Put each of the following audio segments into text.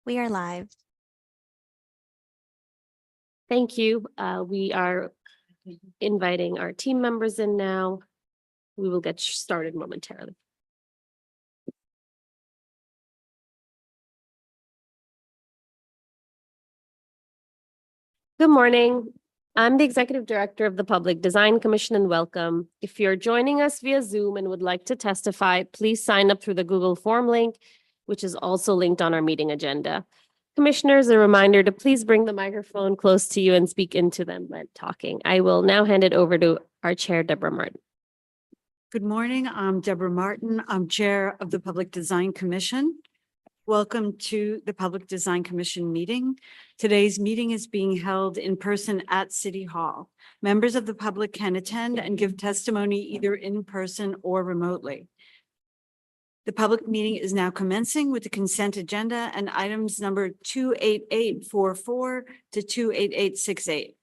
We are live. Thank you. We are inviting our team members in now. We will get started momentarily. Good morning. I'm the Executive Director of the Public Design Commission and welcome. If you're joining us via Zoom and would like to testify, please sign up through the Google form link, which is also linked on our meeting agenda. Commissioners, a reminder to please bring the microphone close to you and speak into them when talking. I will now hand it over to our Chair, Deborah Martin. Good morning. I'm Deborah Martin. I'm Chair of the Public Design Commission. Welcome to the Public Design Commission meeting. Today's meeting is being held in person at City Hall. Members of the public can attend and give testimony either in person or remotely. The public meeting is now commencing with the consent agenda and items number 28844 to 28868.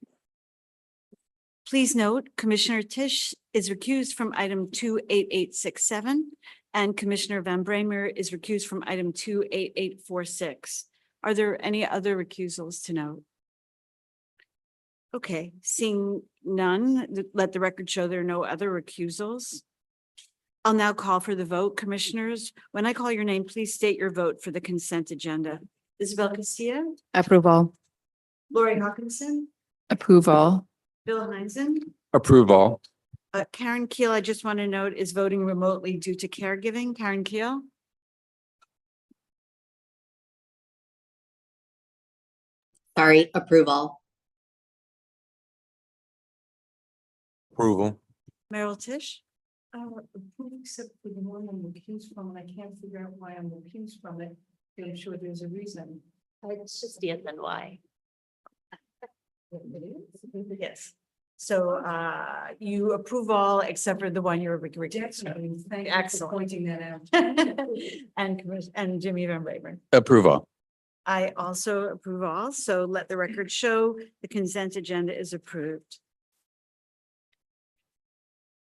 Please note, Commissioner Tisch is recused from item 28867 and Commissioner Van Bramer is recused from item 28846. Are there any other recusals to note? Okay, seeing none, let the record show there are no other recusals. I'll now call for the vote. Commissioners, when I call your name, please state your vote for the consent agenda. Isabel Castillo, Approval. Lori Hawkinson, Approval. Bill Heinzen. Approval. Karen Keel, I just want to note, is voting remotely due to caregiving. Karen Keel, Sorry, approval. Approval. Meryl Tisch, Approve except for the one I'm recused from, and I can't figure out why I'm recused from it. But I'm sure there's a reason. It's just the and then why. yes. So you approve all except for the one you're recused. Definitely. Thank you for Excellent. pointing that out. and Jimmy Van Bramer. Approval. I also approve all, so let the record show the consent agenda is approved.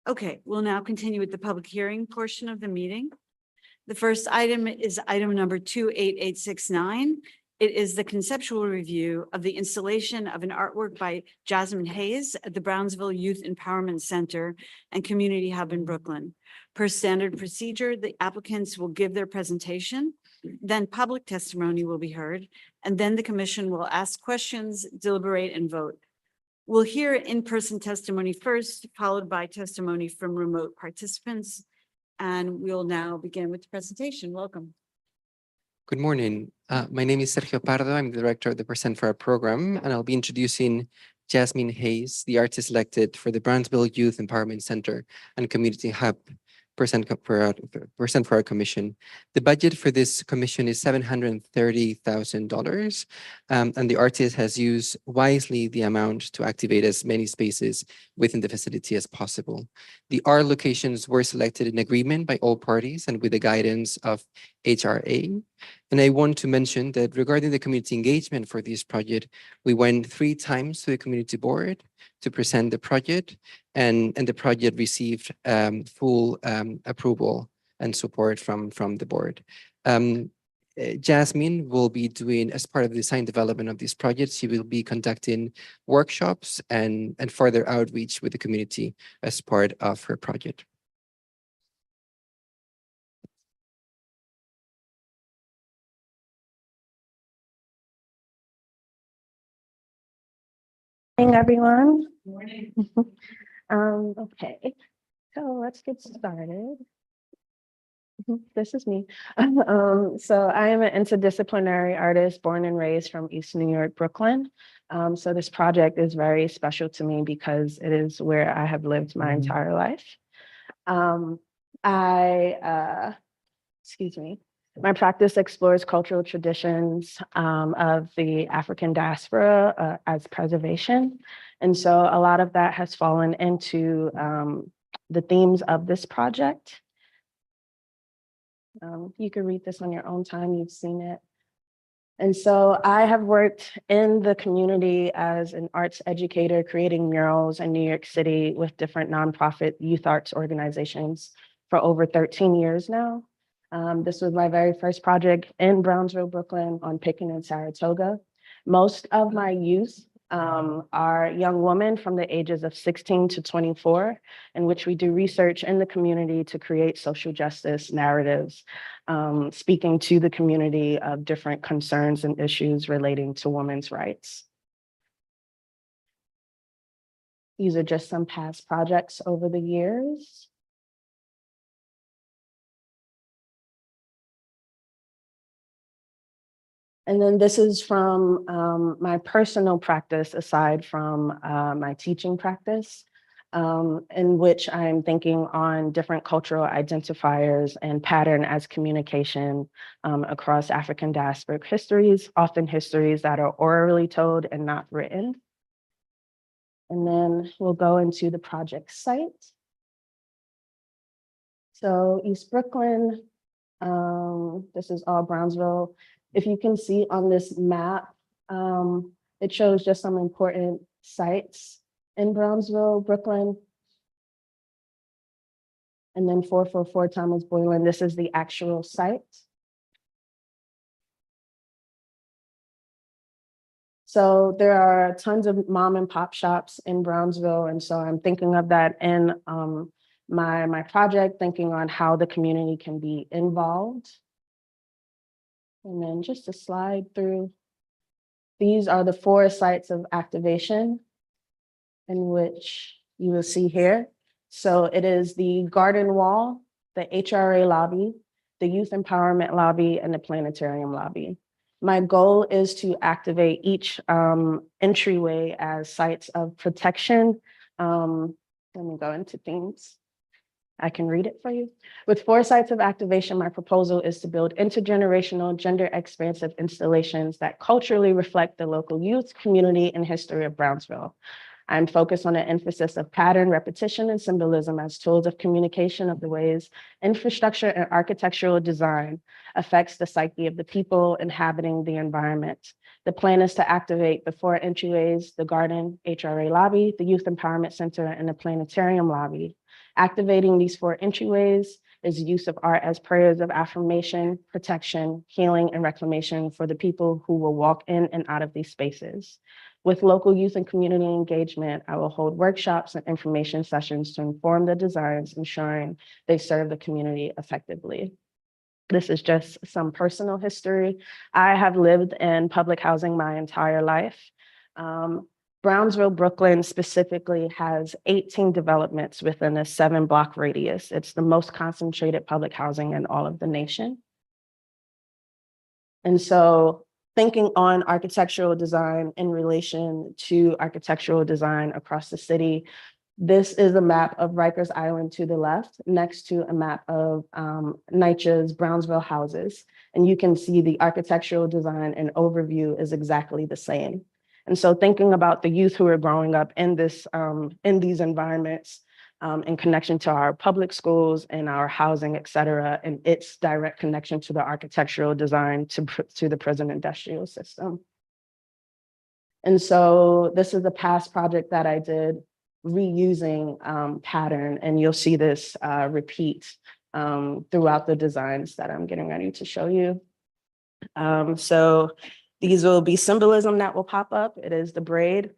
Okay, we'll now continue with the public hearing portion of the meeting. The first item is item number 28869. It is the conceptual review of the installation of an artwork by Jasmine Hayes at the Brownsville Youth Empowerment Center and Community Hub in Brooklyn. Per standard procedure, the applicants will give their presentation, then public testimony will be heard, and then the commission will ask questions, deliberate, and vote. We'll hear in-person testimony first, followed by testimony from remote participants. And we'll now begin with the presentation. Welcome. Good morning. My name is Sergio Pardo. I'm the director of the Percent for Art program, and I'll be introducing Jasmine Hayes, the artist selected for the Brownsville Youth Empowerment Center and Community Hub Percent for Art Commission. The budget for this commission is $730,000, and the artist has used wisely the amount to activate as many spaces within the facility as possible. The art locations were selected in agreement by all parties and with the guidance of HRA. And I want to mention that regarding the community engagement for this project, we went 3 times to the community board to present the project, and the project received full approval and support from the board. Jasmine will be doing, as part of the design development of this project, she will be conducting workshops and further outreach with the community as part of her project. Morning, everyone. Morning. Okay, so let's get started. This is me. So I am an interdisciplinary artist born and raised from East New York, Brooklyn. So this project is very special to me because it is where I have lived my entire life. Excuse me. My practice explores cultural traditions of the African diaspora as preservation. And so a lot of that has fallen into the themes of this project. You can read this on your own time, you've seen it. And so I have worked in the community as an arts educator, creating murals in New York City with different nonprofit youth arts organizations for over 13 years now. This was my very first project in Brownsville, Brooklyn on Pitkin and Saratoga. Most of my youth are young women from the ages of 16 to 24, in which we do research in the community to create social justice narratives, speaking to the community of different concerns and issues relating to women's rights. These are just some past projects over the years. And then this is from my personal practice, aside from my teaching practice, in which I'm thinking on different cultural identifiers and pattern as communication across African diasporic histories, often histories that are orally told and not written. And then we'll go into the project site. So East Brooklyn, this is all Brownsville. If you can see on this map, it shows just some important sites in Brownsville, Brooklyn. And then 444 Thomas Boylan, this is the actual site. So there are tons of mom and pop shops in Brownsville. And so I'm thinking of that in my project, thinking on how the community can be involved. And then just to slide through, these are the 4 sites of activation in which you will see here. So it is the Garden Wall, the HRA lobby, the Youth Empowerment lobby, and the Planetarium lobby. My goal is to activate each entryway as sites of protection. Let me go into themes. I can read it for you. With 4 sites of activation, my proposal is to build intergenerational, gender expansive installations that culturally reflect the local youth, community, and history of Brownsville. I'm focused on an emphasis of pattern, repetition, and symbolism as tools of communication of the ways infrastructure and architectural design affects the psyche of the people inhabiting the environment. The plan is to activate the 4 entryways, the Garden, HRA lobby, the Youth Empowerment Center, and the Planetarium lobby. Activating these 4 entryways is use of art as prayers of affirmation, protection, healing, and reclamation for the people who will walk in and out of these spaces. With local youth and community engagement, I will hold workshops and information sessions to inform the designs, ensuring they serve the community effectively. This is just some personal history. I have lived in public housing my entire life. Brownsville, Brooklyn specifically has 18 developments within a 7-block radius. It's the most concentrated public housing in all of the nation. And so thinking on architectural design in relation to architectural design across the city, this is a map of Rikers Island to the left, next to a map of NYCHA's Brownsville houses. And you can see the architectural design and overview is exactly the same. And so thinking about the youth who are growing up in this, in these environments, in connection to our public schools and our housing, et cetera, and its direct connection to the architectural design to the prison industrial system. And so this is a past project that I did reusing pattern, and you'll see this repeat throughout the designs that I'm getting ready to show you. So these will be symbolism that will pop up. It is the braid,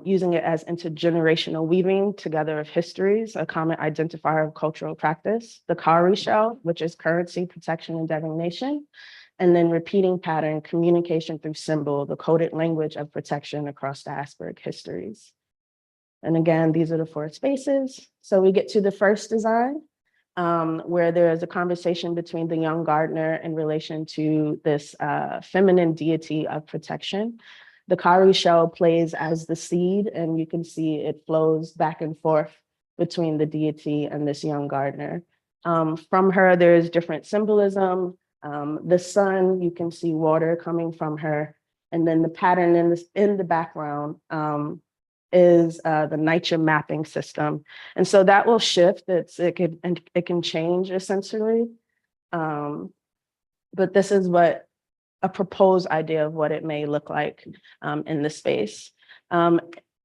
using it as intergenerational weaving together of histories, a common identifier of cultural practice, the cowrie shell, which is currency, protection, and divination, and then repeating pattern, communication through symbol, the coded language of protection across diasporic histories. And again, these are the 4 spaces. So we get to the first design, where there is a conversation between the young gardener in relation to this feminine deity of protection. The cowrie shell plays as the seed, and you can see it flows back and forth between the deity and this young gardener. From her, there is different symbolism. The sun, you can see water coming from her, and then the pattern in the background is the NYCHA mapping system. And so that will shift, it can change essentially. But this is what a proposed idea of what it may look like in the space.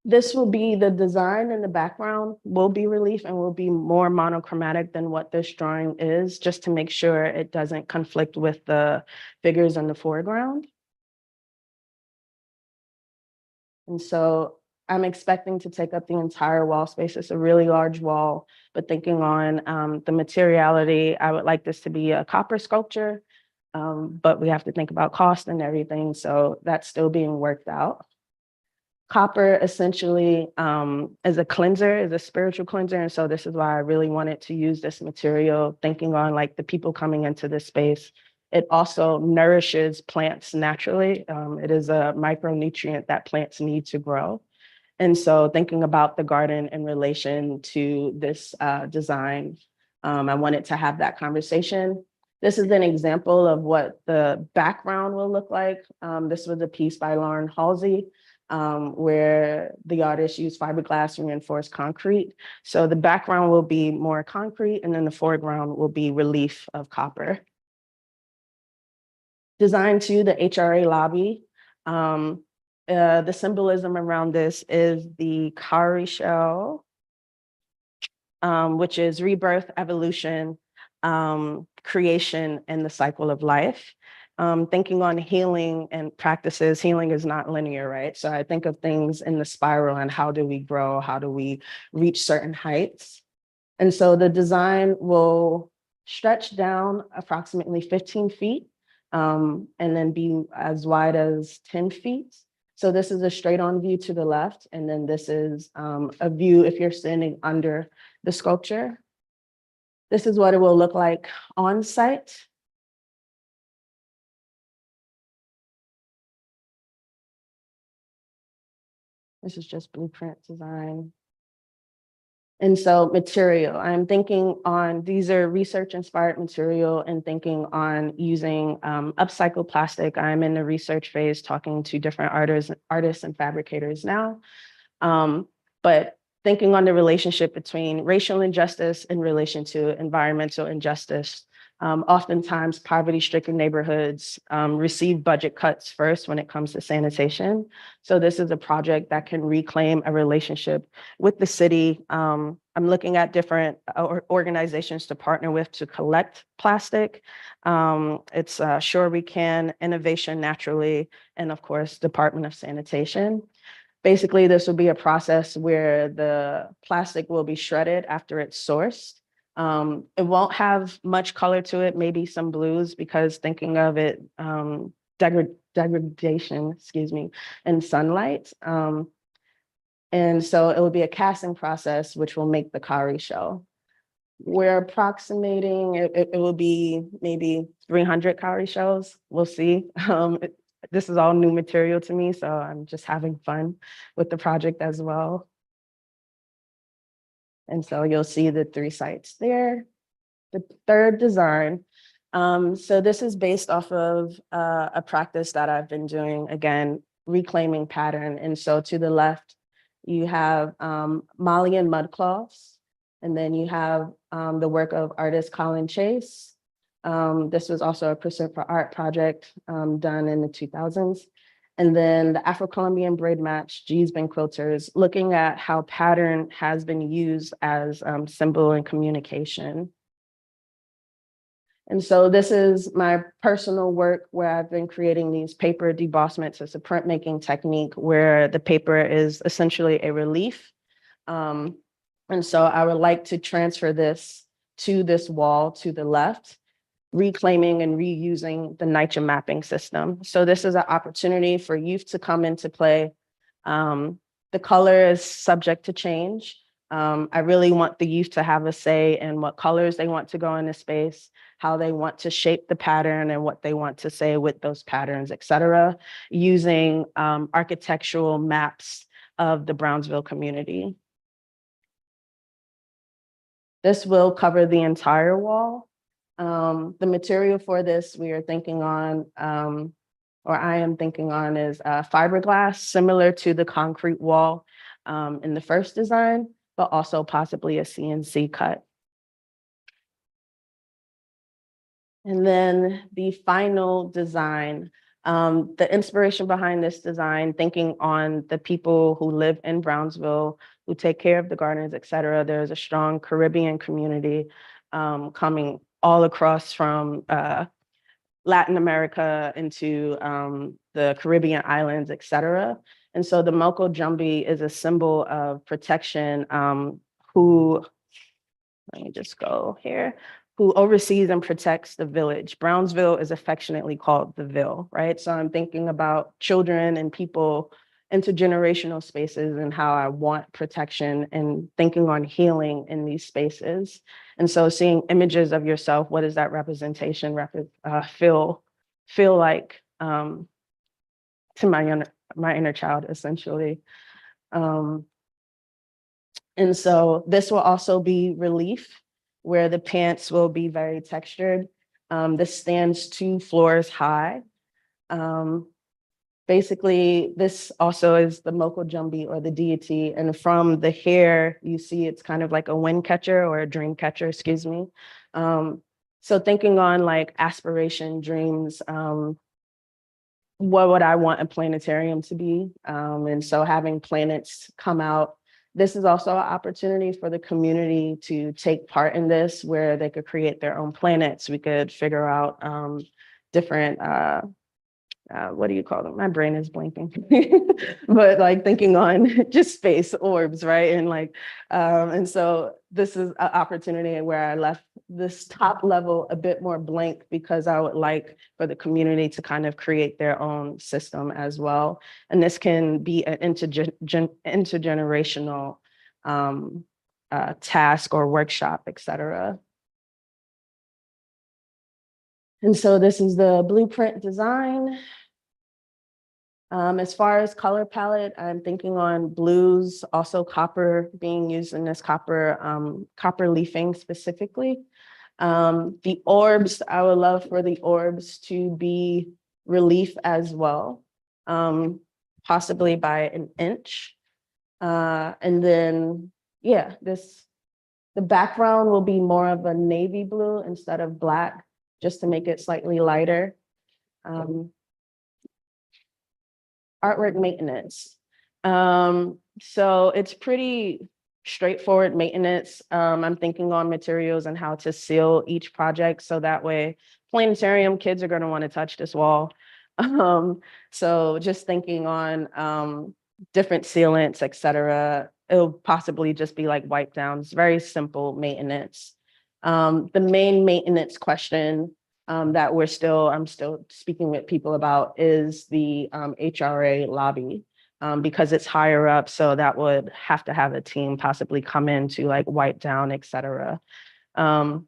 This will be the design in the background will be relief and will be more monochromatic than what this drawing is, just to make sure it doesn't conflict with the figures in the foreground. And so I'm expecting to take up the entire wall space. It's a really large wall, but thinking on the materiality, I would like this to be a copper sculpture. But we have to think about cost and everything, so that's still being worked out. Copper essentially is a cleanser, is a spiritual cleanser. And so this is why I really wanted to use this material, thinking on like the people coming into this space. It also nourishes plants naturally. It is a micronutrient that plants need to grow. And so thinking about the garden in relation to this design, I wanted to have that conversation. This is an example of what the background will look like. This was a piece by Lauren Halsey, where the artist used fiberglass reinforced concrete. So the background will be more concrete, and then the foreground will be relief of copper. Design 2, the HRA lobby. The symbolism around this is the cowrie shell, which is rebirth, evolution, creation, and the cycle of life. Thinking on healing and practices, healing is not linear, right? So I think of things in the spiral and how do we grow? How do we reach certain heights? And so the design will stretch down approximately 15 feet and then be as wide as 10 feet. So this is a straight on view to the left. And then this is a view if you're standing under the sculpture. This is what it will look like on site. This is just blueprint design. And so material, I'm thinking on, these are research inspired material and thinking on using upcycled plastic. I'm in the research phase talking to different artists and fabricators now. But thinking on the relationship between racial injustice in relation to environmental injustice. Oftentimes poverty-stricken neighborhoods receive budget cuts first when it comes to sanitation. So this is a project that can reclaim a relationship with the city. I'm looking at different organizations to partner with to collect plastic. It's Sure We Can, Innovation Naturally, and of course, Department of Sanitation. Basically, this will be a process where the plastic will be shredded after it's sourced. It won't have much color to it, maybe some blues, because thinking of it, degradation, excuse me, and sunlight. And so it will be a casting process, which will make the cowrie shell. We're approximating, it will be maybe 300 cowrie shells, we'll see. This is all new material to me, so I'm just having fun with the project as well. And so you'll see the 3 sites there. The third design. So this is based off of a practice that I've been doing, again, reclaiming pattern. And so to the left, you have Malian mudcloths, and then you have the work of artist Colin Chase. This was also a Pursuit for Art project done in the 2000s. And then the Afro-Colombian braid match, Geesman quilters, looking at how pattern has been used as symbol and communication. And so this is my personal work where I've been creating these paper debossments. It's a printmaking technique where the paper is essentially a relief. And so I would like to transfer this to this wall to the left, reclaiming and reusing the NYCHA mapping system. So this is an opportunity for youth to come into play. The color is subject to change. I really want the youth to have a say in what colors they want to go into space, how they want to shape the pattern and what they want to say with those patterns, et cetera, using architectural maps of the Brownsville community. This will cover the entire wall. The material for this we are thinking on, or I am thinking on, is fiberglass, similar to the concrete wall in the first design, but also possibly a CNC cut. And then the final design, The inspiration behind this design, thinking on the people who live in Brownsville, who take care of the gardens, et cetera. There's a strong Caribbean community coming all across from Latin America into the Caribbean islands, et cetera. And so the Moco Jumbi is a symbol of protection who, let me just go here, who oversees and protects the village. Brownsville is affectionately called the Ville, right? So I'm thinking about children and people, intergenerational spaces, and how I want protection and thinking on healing in these spaces. And so seeing images of yourself, what does that representation feel like to my inner child, essentially. And so this will also be relief, where the pants will be very textured. This stands 2 floors high. Basically, this also is the Moco Jumbi, or the deity. And from the hair, you see it's kind of like a wind catcher or a dream catcher, excuse me. So thinking on like aspiration, dreams, what would I want a planetarium to be? And so having planets come out, this is also an opportunity for the community to take part in this, where they could create their own planets. We could figure out different, what do you call them? My brain is blanking, but like thinking on just space orbs, right? And like, and so this is an opportunity where I left this top level a bit more blank, because I would like for the community to kind of create their own system as well. And this can be an intergenerational task or workshop, et cetera. And so this is the blueprint design. As far as color palette, I'm thinking on blues, also copper being used in this copper leafing specifically. The orbs, I would love for the orbs to be relief as well, possibly by an inch. And then, yeah, the background will be more of a navy blue instead of black, just to make it slightly lighter. Artwork maintenance. So it's pretty straightforward maintenance. I'm thinking on materials and how to seal each project, so that way planetarium kids are going to want to touch this wall. So just thinking on different sealants, et cetera. It'll possibly just be like wipe downs, very simple maintenance. The main maintenance question that I'm still speaking with people about is the HRA lobby, because it's higher up. So that would have to have a team possibly come in to like wipe down, et cetera. I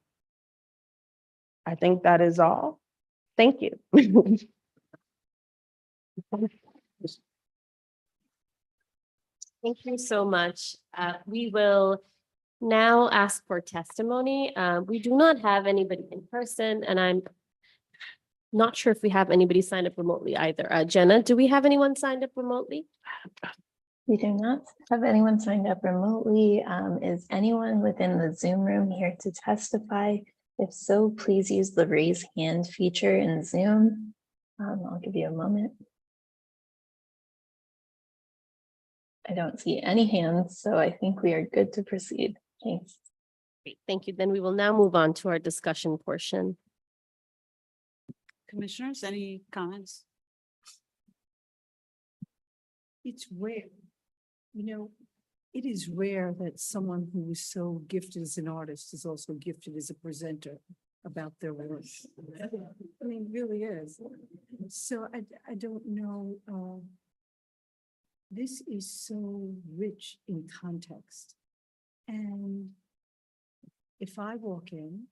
think that is all. Thank you. Thank you so much. We will now ask for testimony. We do not have anybody in person, and I'm not sure if we have anybody signed up remotely either. Jenna, do we have anyone signed up remotely? We do not have anyone signed up remotely. Is anyone within the Zoom room here to testify? If so, please use the raise hand feature in Zoom. I'll give you a moment. I don't see any hands, so I think we are good to proceed. Thanks. Great, thank you. Then we will now move on to our discussion portion. Commissioners, any comments? It's rare. You know, it is rare that someone who is so gifted as an artist is also gifted as a presenter about their work. I mean, it really is. So I don't know. This is so rich in context. And if I walk in,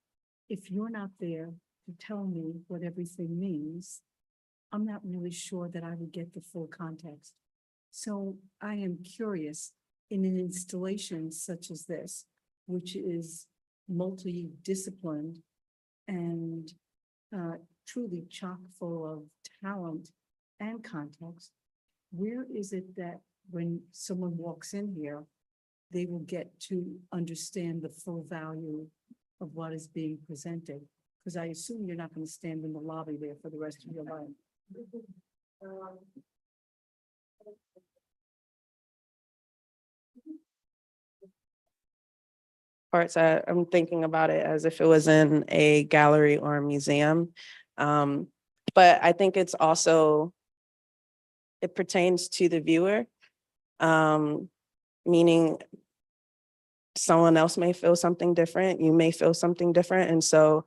if you're not there to tell me what everything means, I'm not really sure that I would get the full context. So I am curious, in an installation such as this, which is multidisciplined and truly chock full of talent and context, where is it that when someone walks in here, they will get to understand the full value of what is being presented? Because I assume you're not going to stand in the lobby there for the rest of your life. Parts, I'm thinking about it as if it was in a gallery or a museum. But I think it's also, it pertains to the viewer. Meaning someone else may feel something different, you may feel something different. And so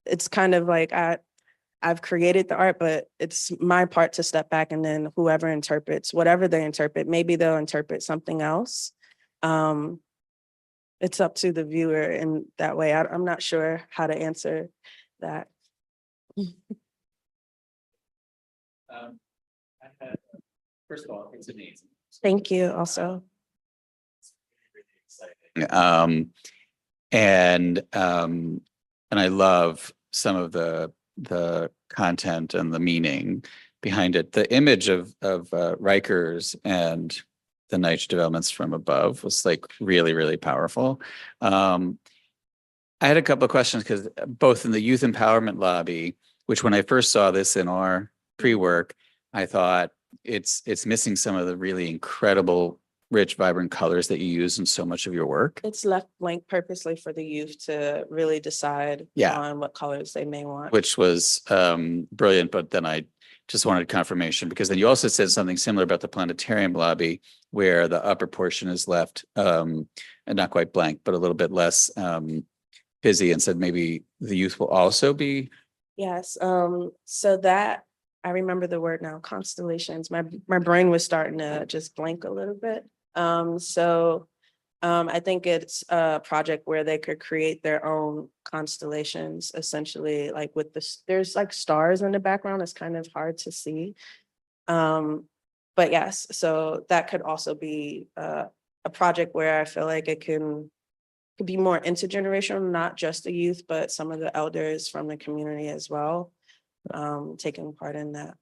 it's kind of like I've created the art, but it's my part to step back, and then whoever interprets, whatever they interpret, maybe they'll interpret something else. It's up to the viewer in that way. I'm not sure how to answer that. First of all, it's amazing. Thank you also. And I love some of the content and the meaning behind it. The image of Rikers and the niche developments from above was like really, really powerful. I had a couple of questions because both in the youth empowerment lobby, which when I first saw this in our pre-work, I thought it's missing some of the really incredible, rich, vibrant colors that you use in so much of your work. It's left blank purposely for the youth to really decide on what colors they may want. Which was brilliant, but then I just wanted confirmation, because then you also said something similar about the planetarium lobby, where the upper portion is left and not quite blank, but a little bit less busy, and said maybe the youth will also be. Yes, so that, I remember the word now, constellations. My brain was starting to just blank a little bit. I think it's a project where they could create their own constellations, essentially, like with there's like stars in the background. It's kind of hard to see. But yes, so that could also be a project where I feel like it could be more intergenerational, not just the youth, but some of the elders from the community as well, taking part in that.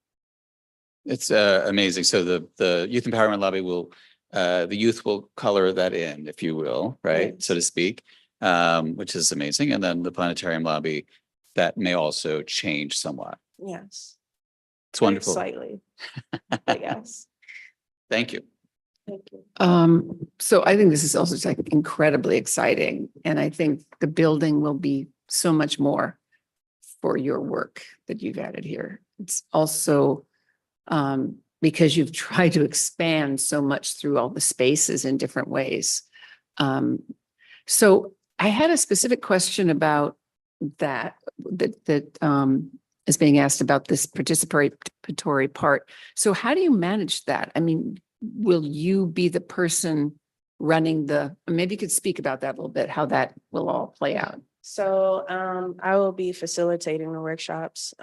It's amazing. So the youth empowerment lobby will, the youth will color that in, if you will, right, so to speak, which is amazing. And then the planetarium lobby, that may also change somewhat. Yes. It's Very wonderful. Slightly, but yes. Thank you. Thank you. So I think this is also just like incredibly exciting. And I think the building will be so much more for your work that you've added here. It's also because you've tried to expand so much through all the spaces in different ways. So I had a specific question about that is being asked about this participatory part. So how do you manage that? I mean, will you be the person running maybe you could speak about that a little bit, how that will all play out. So I will be facilitating the workshops.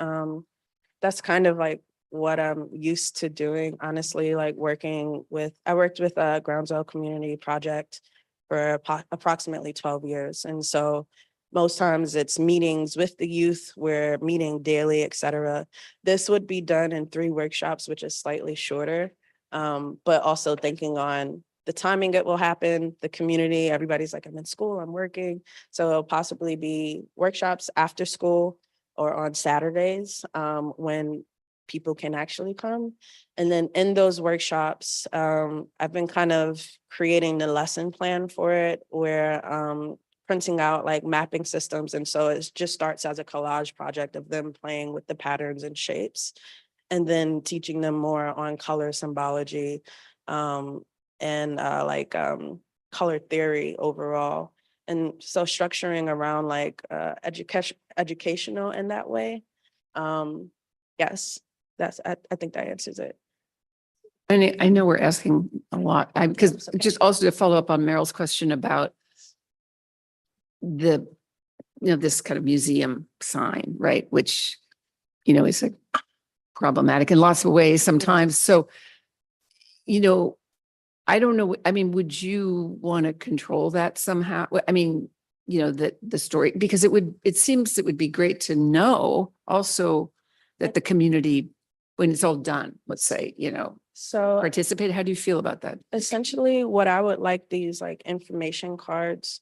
That's kind of like what I'm used to doing, honestly, like I worked with a Groundswell Community Project for approximately 12 years. And so most times it's meetings with the youth, we're meeting daily, et cetera. This would be done in 3 workshops, which is slightly shorter, but also thinking on the timing it will happen, the community, everybody's like, I'm in school, I'm working. So it'll possibly be workshops after school or on Saturdays when people can actually come. And then in those workshops, I've been kind of creating the lesson plan for it, where printing out like mapping systems. And so it just starts as a collage project of them playing with the patterns and shapes, and then teaching them more on color symbology and color theory overall. And so structuring around like educational in that way. Yes, I think that answers it. And I know we're asking a lot, because just also to follow up on Meryl's question about this kind of museum sign, right? Which, is like problematic in lots of ways sometimes. So, I don't know. I mean, would you want to control that somehow? I mean, the story, because it seems it would be great to know also that the community, when it's all done, let's say, So participate. How do you feel about that? essentially what I would like these like information cards,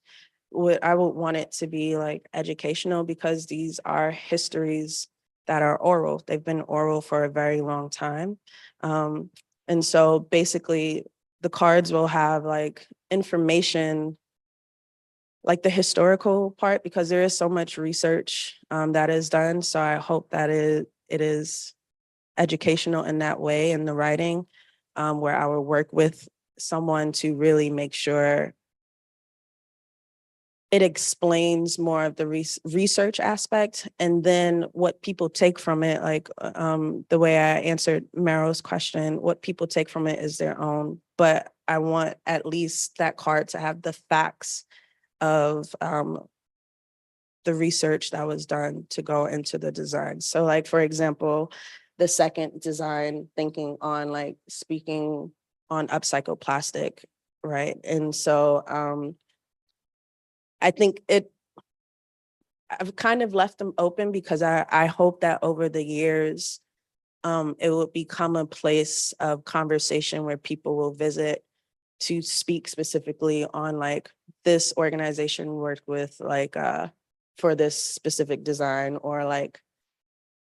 I would want it to be like educational, because these are histories that are oral. They've been oral for a very long time. And so basically the cards will have like information, like the historical part, because there is so much research that is done. So I hope that it is educational in that way in the writing, where I will work with someone to really make sure it explains more of the research aspect, and then what people take from it, like the way I answered Meryl's question, what people take from it is their own. But I want at least that card to have the facts of the research that was done to go into the design. So like, for example, the second design, thinking on like speaking on upcycled plastic, right? And so I think I've kind of left them open because I hope that over the years, it will become a place of conversation where people will visit to speak specifically on like this organization worked with like for this specific design, or like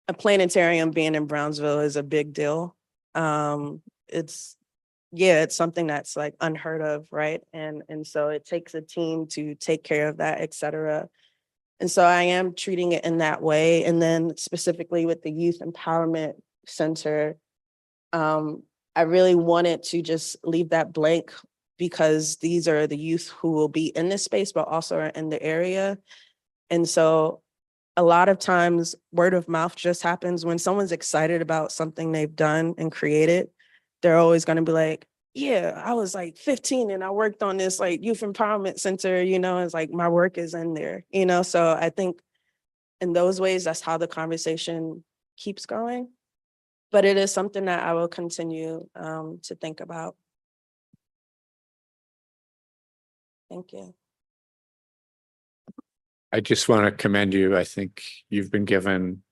a planetarium being in Brownsville is a big deal. It's something that's like unheard of, right? And so it takes a team to take care of that, et cetera. And so I am treating it in that way. And then specifically with the Youth Empowerment Center, I really wanted to just leave that blank because these are the youth who will be in this space, but also are in the area. And so a lot of times word of mouth just happens when someone's excited about something they've done and created. They're always going to be like, yeah, I was like 15 and I worked on this like youth empowerment center, it's like my work is in there, so I think in those ways, that's how the conversation keeps going. But it is something that I will continue to think about. Thank you. I just want to commend you. I think you've been given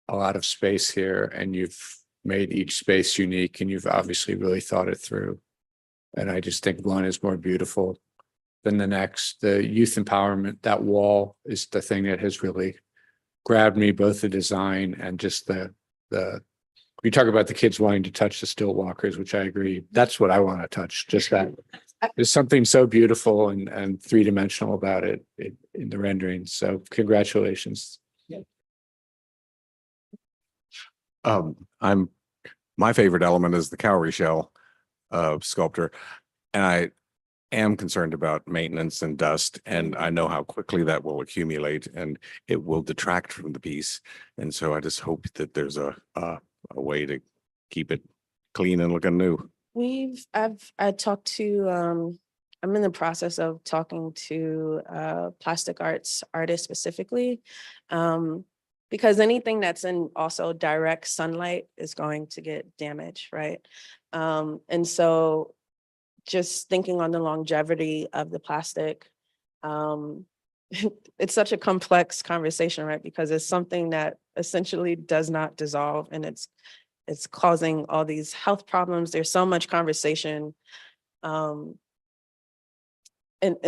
a lot of space here and you've made each space unique, and you've obviously really thought it through. And I just think one is more beautiful than the next. The youth empowerment, that wall is the thing that has really grabbed me, both the design and just the we talk about the kids wanting to touch the still walkers, which I agree. That's what I want to touch. Just that there's something so beautiful and three-dimensional about it in the rendering. So congratulations. My favorite element is the cowrie shell sculpture. And I am concerned about maintenance and dust, and I know how quickly that will accumulate and it will detract from the piece. And so I just hope that there's a way to keep it clean and looking new. I talked to, I'm in the process of talking to plastic arts artists specifically, because anything that's in also direct sunlight is going to get damaged, right? And so just thinking on the longevity of the plastic, it's such a complex conversation, right? Because it's something that essentially does not dissolve, and it's causing all these health problems. There's so much conversation. And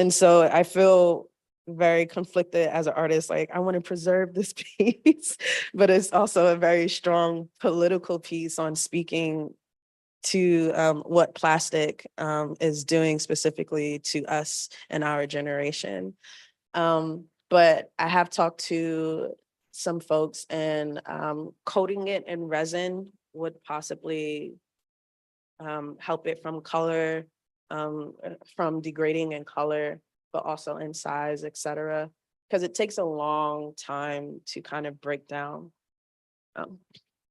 so I feel very conflicted as an artist, like I want to preserve this piece, but it's also a very strong political piece on speaking to what plastic is doing specifically to us and our generation. But I have talked to some folks, and coating it in resin would possibly help it from color, from degrading in color, but also in size, et cetera, because it takes a long time to kind of break down.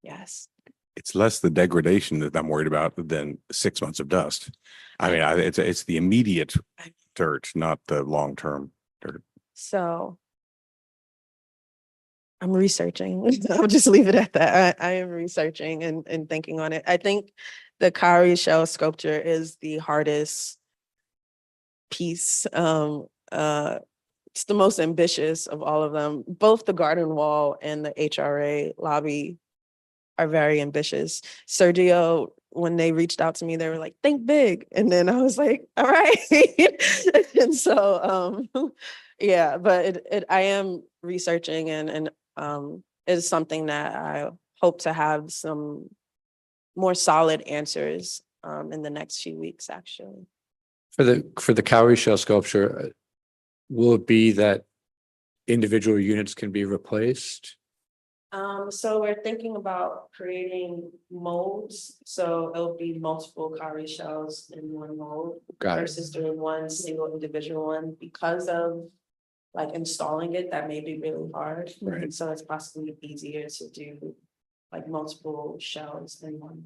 Yes. It's less the degradation that I'm worried about than 6 months of dust. I mean, it's the immediate dirt, not the long-term dirt. So I'm researching. I'll just leave it at that. I am researching and thinking on it. I think the cowrie shell sculpture is the hardest piece. It's the most ambitious of all of them. Both the garden wall and the HRA lobby are very ambitious. Sergio, when they reached out to me, they were like, think big. And then I was like, all right. And so, yeah, but I am researching and is something that I hope to have some more solid answers in the next few weeks, actually. For the cowrie shell sculpture, will it be that individual units can be replaced? So we're thinking about creating molds, so it'll be multiple cowrie shells in one mold Got it. versus doing one single individual one because of like installing it, that may be really hard. Right. And so it's possibly easier to do like multiple shells in one.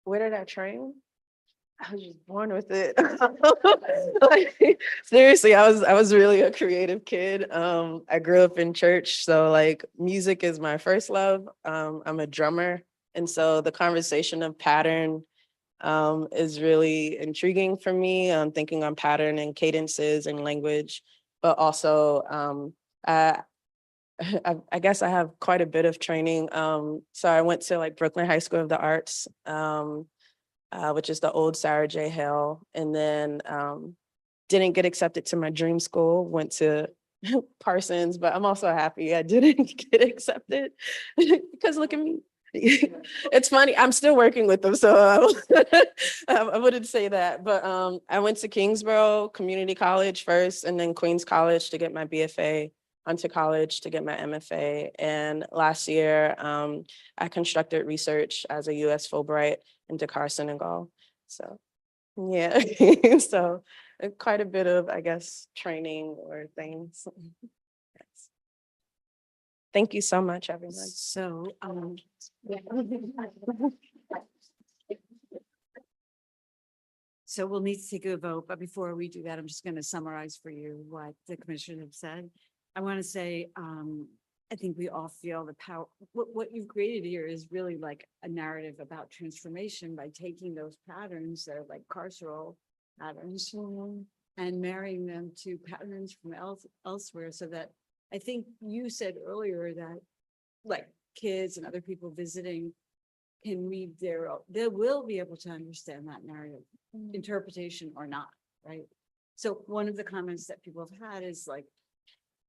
Where did I train? I was just born with it. Like, seriously, I was really a creative kid. I grew up in church, so like music is my first love. I'm a drummer, and so the conversation of pattern is really intriguing for me. I'm thinking on pattern and cadences and language, but also I guess I have quite a bit of training. So I went to like Brooklyn High School of the Arts. Which is the old Sarah J. Hale, and then didn't get accepted to my dream school, went to Parsons, but I'm also happy I didn't get accepted because look at me. It's funny, I'm still working with them, so I wouldn't say that, but I went to Kingsborough Community College first and then Queens College to get my BFA, Hunter College to get my MFA, and last year I constructed research as a US Fulbright in Dakar, Senegal. So yeah, so quite a bit of, I guess, training or things. Yes. Thank you so much, everyone. So, so we'll need to take a vote, but before we do that, I'm just going to summarize for you what the commission have said. I want to say, I think we all feel the power, what you've created here is really like a narrative about transformation by taking those patterns that are like carceral patterns and marrying them to patterns from elsewhere, so that I think you said earlier that like kids and other people visiting can read they will be able to understand that narrative, interpretation or not, right? So one of the comments that people have had is like,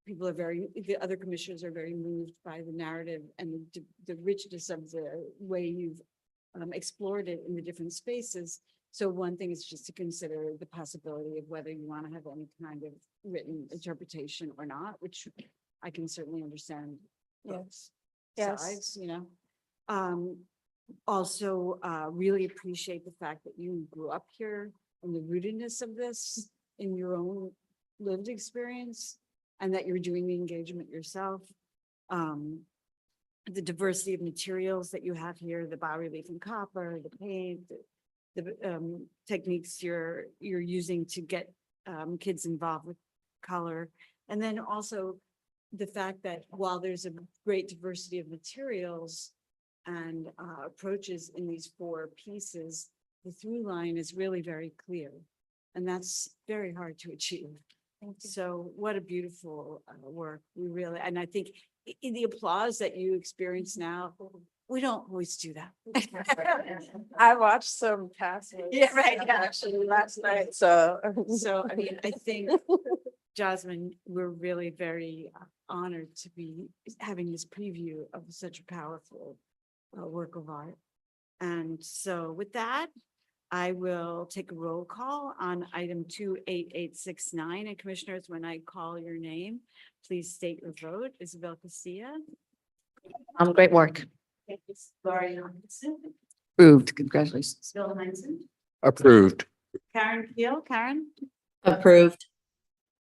the other commissioners are very moved by the narrative and the richness of the way you've explored it in the different spaces. So one thing is just to consider the possibility of whether you want to have any kind of written interpretation or not, which I can certainly understand. Yes. Sides, you know. Also, really appreciate the fact that you grew up here and the rootedness of this in your own lived experience, and that you're doing the engagement yourself. The diversity of materials that you have here, the bas-relief and copper, the paint, the techniques you're using to get kids involved with color. And then also the fact that while there's a great diversity of materials and approaches in these 4 pieces, the through line is really very clear. And that's very hard to achieve. So what a beautiful work. We really, and I think in the applause that you experience now, we don't always do that. I watched some past ones. Yeah, right, yeah. Actually last night, so. So, I mean, I think, Jasmine, we're really very honored to be having this preview of such a powerful work of art. And so with that, I will take a roll call on item 28869. And commissioners, when I call your name, please state your vote. Isabel Casilla. Great work. Laurie Johnson. Approved, congratulations. Bill Henson. Approved. Karen Keel. Karen. Approved.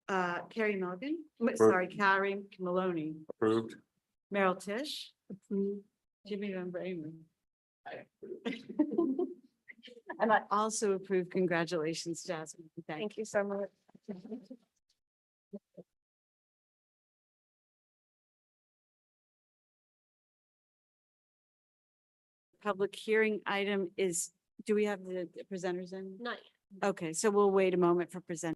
Carrie Milligan. Sorry, Karen Maloney. Approved. Merrill Tish. Approved. Jimmy Van Bramen. And I also approve. Congratulations, Jasmine. Thank you so much. Public hearing item is, do we have the presenters in? Not yet. Okay, so we'll wait a moment for present.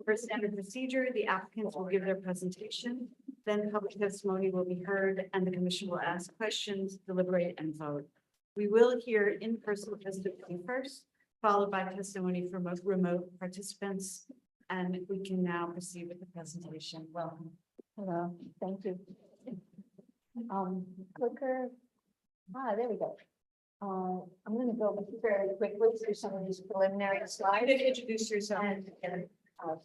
For standard procedure, the applicants will give their presentation, then public testimony will be heard, and the commission will ask questions, deliberate, and vote. We will hear in-person testimony first, followed by testimony from remote participants, and we can now proceed with the presentation. Welcome. Hello, thank you. Clicker. There we go. I'm gonna go very quickly through some of these preliminary slides. Introduce yourself. And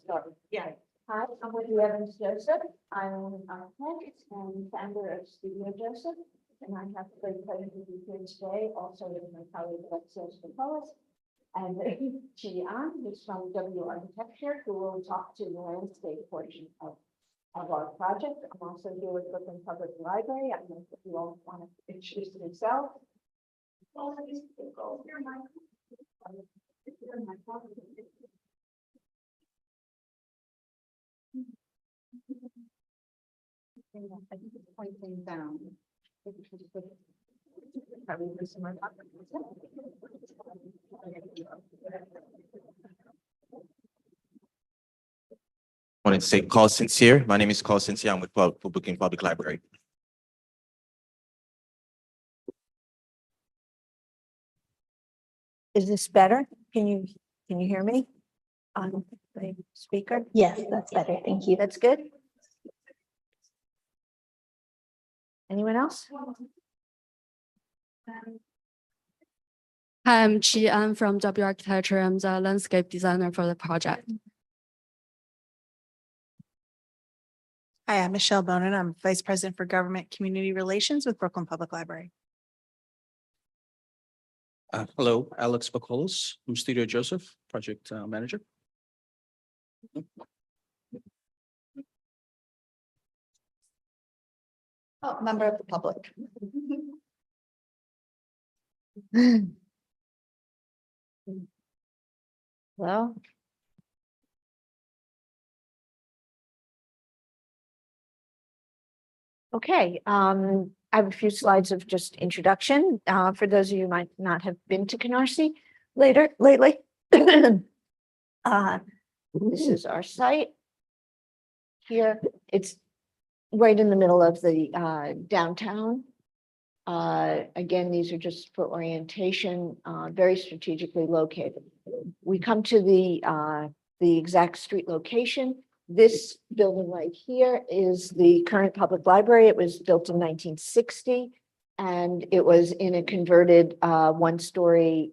start. Yeah. Hi, I'm Wendy Evans Joseph. I'm a parent and founder of Studio Joseph. And I have the great pleasure to be here today, also with my colleague Alexis Nicholas. And Chi An, who's from W Architecture, who will talk to the landscape portion of our project. I'm also here with Brooklyn Public Library. I don't know if you all want to introduce yourself. I think it's pointing down. Wanted to say Carl Sincere. My name is Carl Sincere. I'm with Brooklyn Public Library. Is this better? Can you hear me? On the speaker? Yes, that's better. Thank you. That's good. Anyone else? Hi, I'm Chi An from W Architecture. I'm the landscape designer for the project. Hi, I'm Michelle Bonin. I'm Vice President for Government Community Relations with Brooklyn Public Library. Hello, Alex Bacolos from Studio Joseph, Project Manager. Oh, member of the public. Well. Okay, I have a few slides of just introduction, for those of you who might not have been to Canarsie lately. This is our site. Here, it's right in the middle of the downtown. Again, these are just for orientation, very strategically located. We come to the exact street location. This building right here is the current public library. It was built in 1960, and it was in a converted one-story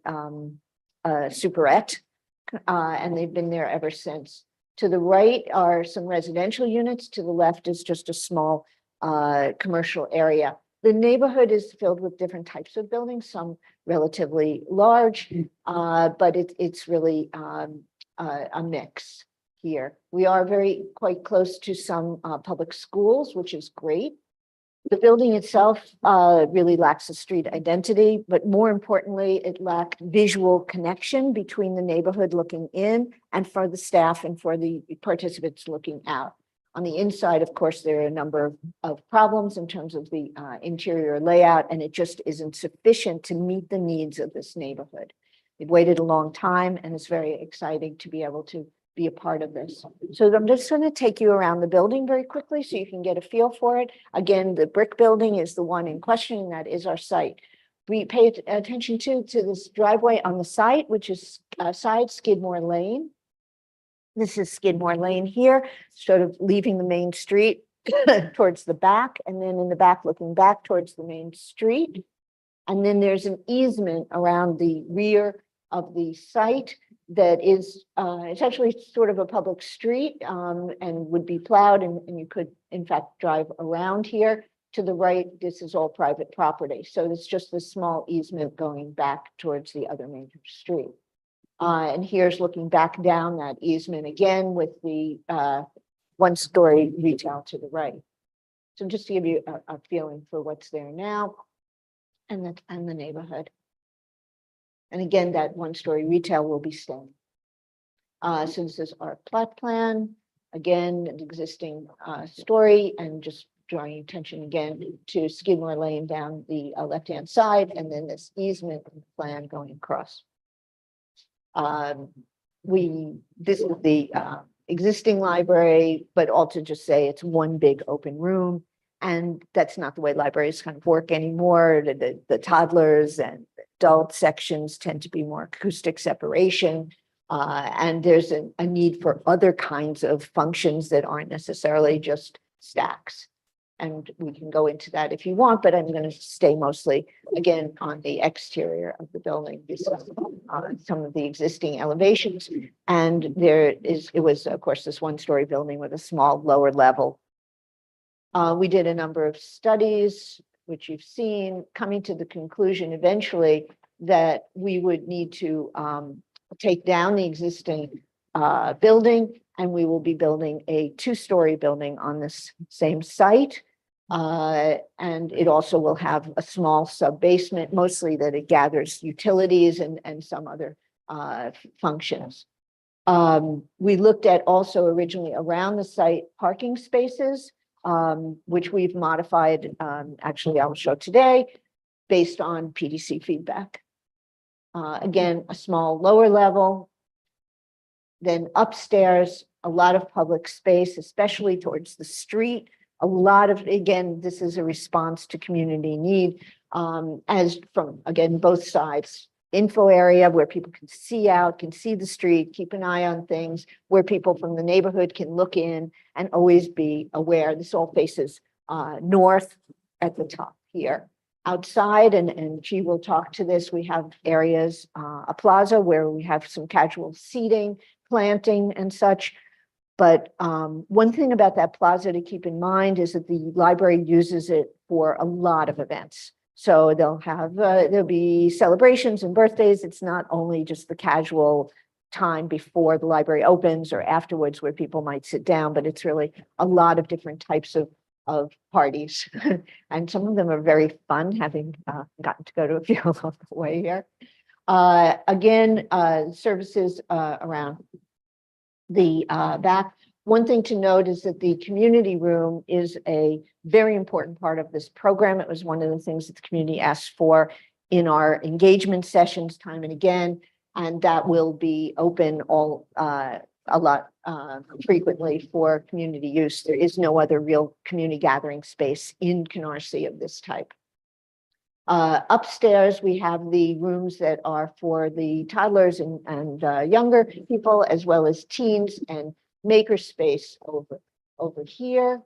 superette, and they've been there ever since. To the right are some residential units. To the left is just a small commercial area. The neighborhood is filled with different types of buildings, some relatively large, but it's really a mix here. We are quite close to some public schools, which is great. The building itself really lacks a street identity, but more importantly, it lacked visual connection between the neighborhood looking in and for the staff and for the participants looking out. On the inside, of course, there are a number of problems in terms of the interior layout, and it just isn't sufficient to meet the needs of this neighborhood. We've waited a long time, and it's very exciting to be able to be a part of this. So I'm just going to take you around the building very quickly so you can get a feel for it. Again, the brick building is the one in question, and that is our site. We pay attention to this driveway on the site, which is side Skidmore Lane. This is Skidmore Lane here, sort of leaving the main street towards the back, and then in the back, looking back towards the main street. And then there's an easement around the rear of the site that is it's actually sort of a public street and would be plowed, and you could in fact drive around here. To the right, this is all private property. So it's just this small easement going back towards the other major street. And here's looking back down that easement again with the one-story retail to the right. So just to give you a feeling for what's there now and the neighborhood. And again, that one-story retail will be staying. So this is our plot plan. Again, an existing story, and just drawing attention again to Skidmore Lane down the left-hand side, and then this easement plan going across. This is the existing library, but also just say it's one big open room. And that's not the way libraries kind of work anymore. The toddlers and adult sections tend to be more acoustic separation. And there's a need for other kinds of functions that aren't necessarily just stacks. And we can go into that if you want, but I'm going to stay mostly, again, on the exterior of the building. This is some of the existing elevations. And it was, of course, this one-story building with a small lower level. We did a number of studies, which you've seen, coming to the conclusion eventually that we would need to take down the existing building, and we will be building a two-story building on this same site. And it also will have a small sub-basement, mostly that it gathers utilities and some other functions. We looked at also originally around the site parking spaces, which we've modified, actually I'll show today, based on PDC feedback. Again, a small lower level. Then upstairs, a lot of public space, especially towards the street. A lot of, again, this is a response to community need, as from, again, both sides. Info area where people can see out, can see the street, keep an eye on things, where people from the neighborhood can look in and always be aware. This all faces north at the top here. Outside, and she will talk to this, we have areas, a plaza where we have some casual seating, planting and such. But one thing about that plaza to keep in mind is that the library uses it for a lot of events. So they'll have, there'll be celebrations and birthdays. It's not only just the casual time before the library opens or afterwards where people might sit down, but it's really a lot of different types of parties. And some of them are very fun, having gotten to go to a few along the way here. Again, services around the back. One thing to note is that the community room is a very important part of this program. It was one of the things that the community asked for in our engagement sessions time and again, and that will be open a lot frequently for community use. There is no other real community gathering space in Canarsie of this type. Upstairs, we have the rooms that are for the toddlers and younger people, as well as teens, and makerspace over here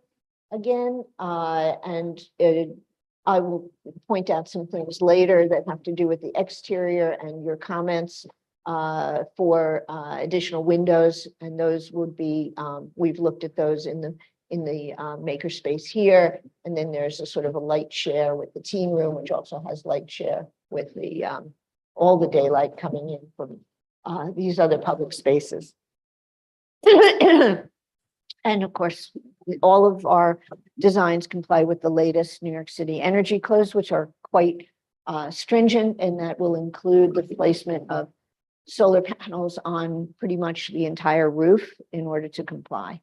again. I will point out some things later that have to do with the exterior and your comments for additional windows, and those would be, we've looked at those in the makerspace here. And then there's a sort of a light share with the teen room, which also has light share with the all the daylight coming in from these other public spaces. And of course, all of our designs comply with the latest New York City energy codes, which are quite stringent, and that will include the placement of solar panels on pretty much the entire roof in order to comply.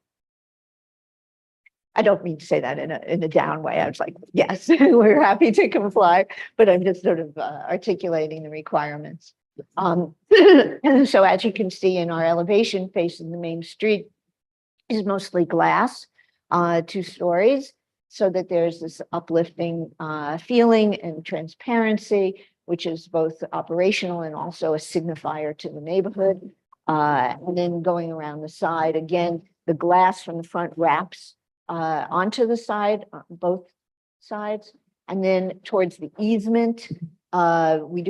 I don't mean to say that in a down way. I was like, yes, we're happy to comply, but I'm just sort of articulating the requirements. And so as you can see in our elevation facing the main street is mostly glass, 2 stories, so that there's this uplifting feeling and transparency, which is both operational and also a signifier to the neighborhood. And then going around the side, again, the glass from the front wraps onto the side, both sides. And then towards the easement, we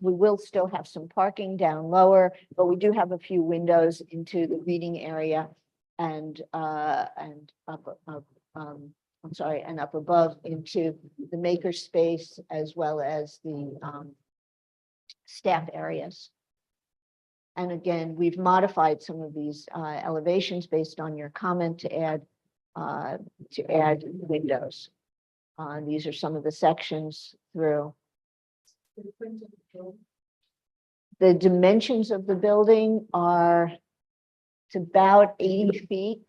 will still have some parking down lower, but we do have a few windows into the reading area and up above into the maker space, as well as the staff areas. And again, we've modified some of these elevations based on your comment to add windows. These are some of the sections through. The dimensions of the building are, it's about 80 feet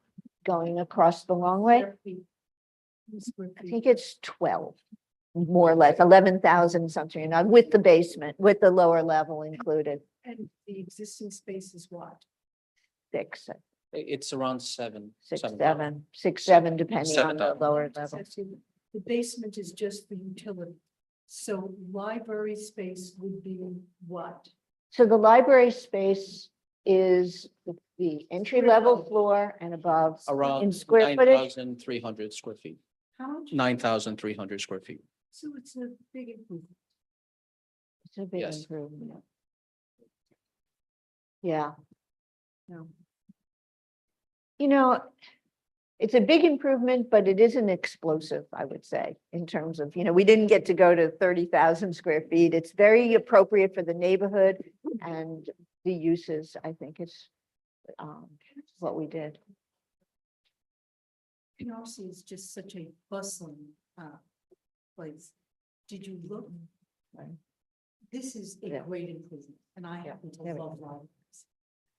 going across the long way. I think it's 12, more or less, 11,000 something, with the basement, with the lower level included. And the existing space is what? 6. It's around seven. 6, 7, depending on the 7,000. lower Just level. asking, the basement is just the utility. So library space would be what? So the library space is the entry level floor and above in Around square footage. 9,300 square feet, How much? 9,300 square feet. So it's a big improvement. It's a big Yes. improvement. Yeah. No. You know, it's a big improvement, but it isn't explosive, I would say, in terms of, we didn't get to go to 30,000 square feet. It's very appropriate for the neighborhood and the uses, I think is what we did. Canarsie is just such a bustling place. Did you look? This is a Yeah. great improvement, and I happen to There we love libraries.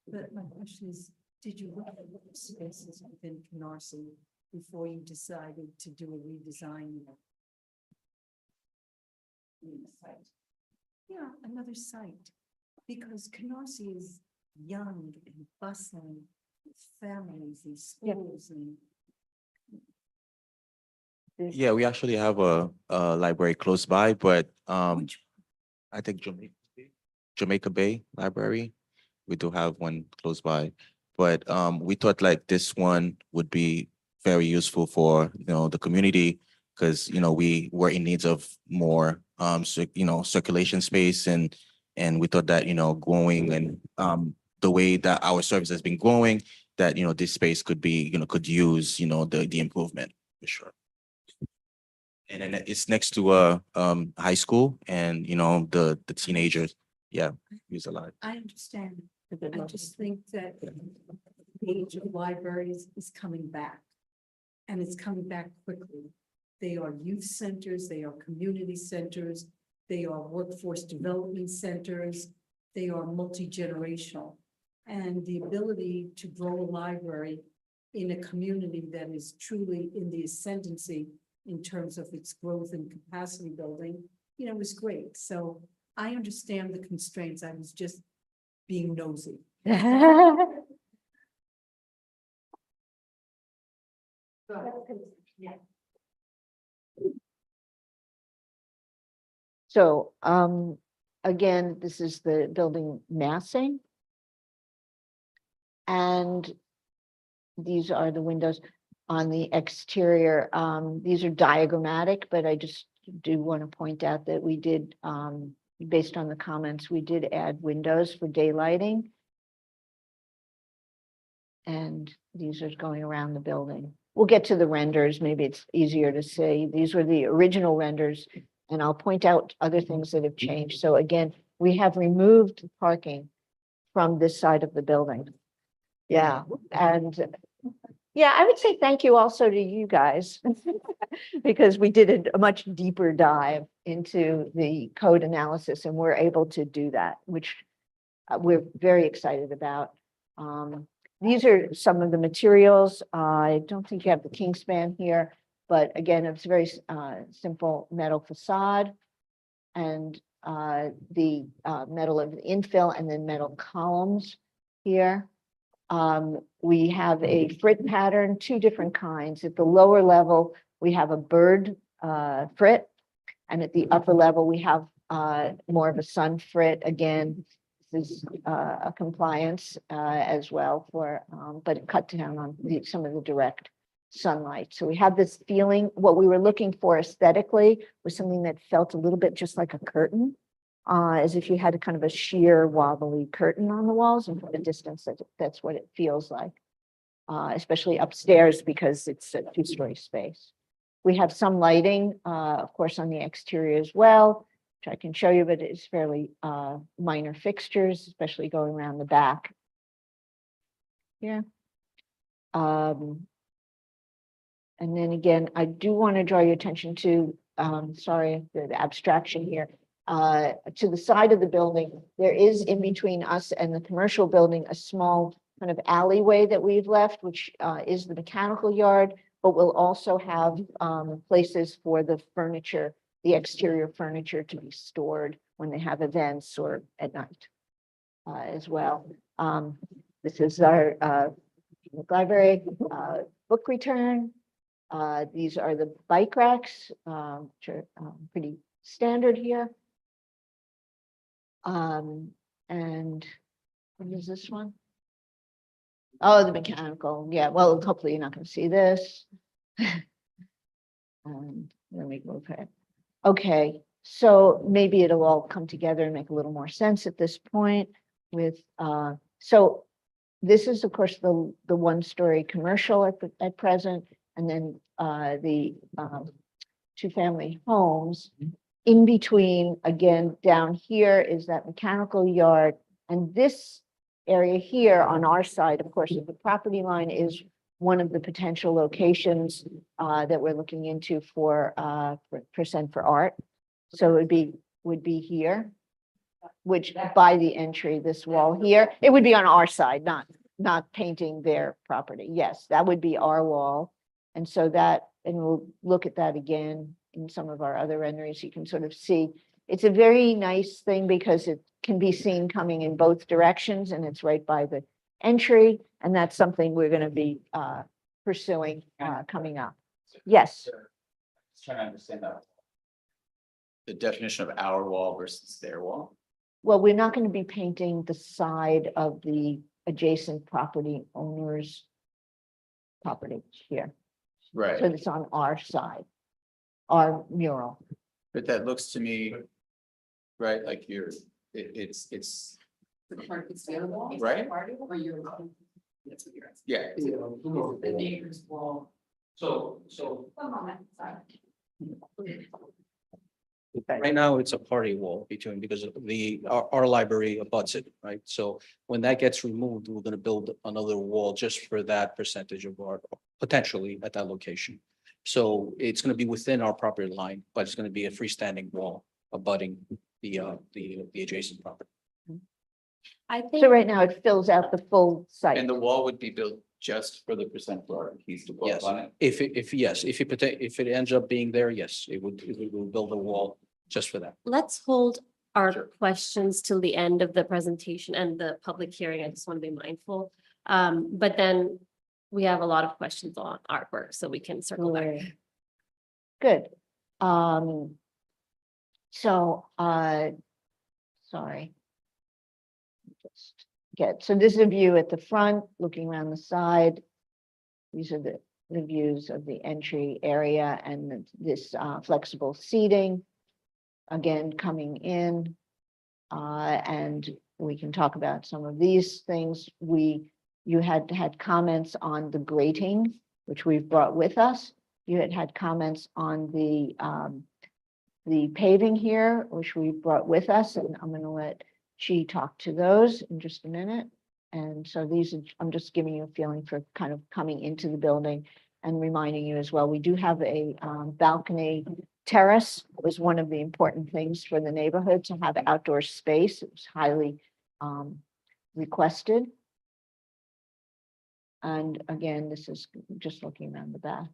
But my question is, did you look at the spaces within Canarsie before you decided to do a redesign? Yeah, another site, because Canarsie is young and bustling, with families and schools and. Yeah, we actually have a library close by, but Which I think Jamaica Bay Library, we do have one close by. But we thought like this one would be very useful for, the community, because, we were in needs of more circulation space, and we thought that, growing and the way that our service has been growing, that, this space could be, could use, the improvement for sure. And then it's next to a high school, and the teenagers, use a lot. I understand. I just think that the age of libraries is coming back. And it's coming back quickly. They are youth centers, they are community centers, they are workforce development centers, they are multi-generational. And the ability to grow a library in a community that is truly in the ascendancy in terms of its growth and capacity building, was great. So I understand the constraints. I was just being nosy. So, again, this is the building massing. And these are the windows on the exterior. These are diagrammatic, but I just do want to point out that we did, based on the comments, we did add windows for daylighting. And these are going around the building. We'll get to the renders. Maybe it's easier to see. These were the original renders, and I'll point out other things that have changed. So again, we have removed parking from this side of the building. Yeah, and yeah, I would say thank you also to you guys because we did a much deeper dive into the code analysis, and we're able to do that, which we're very excited about. These are some of the materials. I don't think you have the Kingspan here, but again, it's a very simple metal facade and the metal of the infill and then metal columns here. We have a frit pattern, 2 different kinds. At the lower level, we have a bird frit, and at the upper level, we have more of a sun frit. Again, this is a compliance as well for, but it cut down on some of the direct sunlight. So we have this feeling, what we were looking for aesthetically was something that felt a little bit just like a curtain, as if you had a kind of a sheer wobbly curtain on the walls, and from a distance, that's what it feels like, especially upstairs because it's a 2-story space. We have some lighting, of course, on the exterior as well, which I can show you, but it's fairly minor fixtures, especially going around the back. Yeah. And then again, I do want to draw your attention to, sorry, the abstraction here. To the side of the building, there is in between us and the commercial building, a small kind of alleyway that we've left, which is the mechanical yard, but we'll also have places for the furniture, the exterior furniture to be stored when they have events or at night as well. This is our Public Library, book return. These are the bike racks, which are pretty standard here. And what is this one? Oh, the mechanical, yeah, well, hopefully you're not gonna see this. Let me move it. Okay, so maybe it'll all come together and make a little more sense at this point with, so this is, of course, the one-story commercial at present, and then the two-family homes. In between, again, down here is that mechanical yard, and this area here on our side, of course, of the property line is one of the potential locations that we're looking into for Center for Art. So it would be here, which by the entry, this wall here, it would be on our side, not painting their property. Yes, that would be our wall. And so that, and we'll look at that again in some of our other renderings. You can sort of see, it's a very nice thing because it can be seen coming in both directions, and it's right by the entry. And that's something we're going to be pursuing coming up. Yes. Just trying to understand that. The definition of our wall versus their wall. Well, we're not going to be painting the side of the adjacent property owner's property here. Right. So it's on our side, our mural. But that looks to me, right, like it's. Right? Yeah. The neighbor's wall. So. Right now, it's a party wall between, because of our library abuts it, right? So when that gets removed, we're gonna build another wall just for that percentage of art, potentially at that location. So it's gonna be within our property line, but it's gonna be a freestanding wall abutting the adjacent property. I think. So right now it fills out the full site. And the wall would be built just for the percent floor piece to go Yes, up on it. if it ends up being there, yes, it would build a wall just for that. Let's hold our questions till the end of the presentation and the public hearing. I just want to be mindful. But then we have a lot of questions on artwork, so we can circle back. Good. So, sorry. Just so this is a view at the front, looking around the side. These are the views of the entry area and this flexible seating. Again, coming in, and we can talk about some of these things. You had comments on the grating, which we've brought with us. You had comments on the paving here, which we brought with us, and I'm going to let Chi talk to those in just a minute. And so these, I'm just giving you a feeling for kind of coming into the building and reminding you as well. We do have a balcony terrace. It was one of the important things for the neighborhood to have outdoor space. It was highly requested. And again, this is just looking around the back.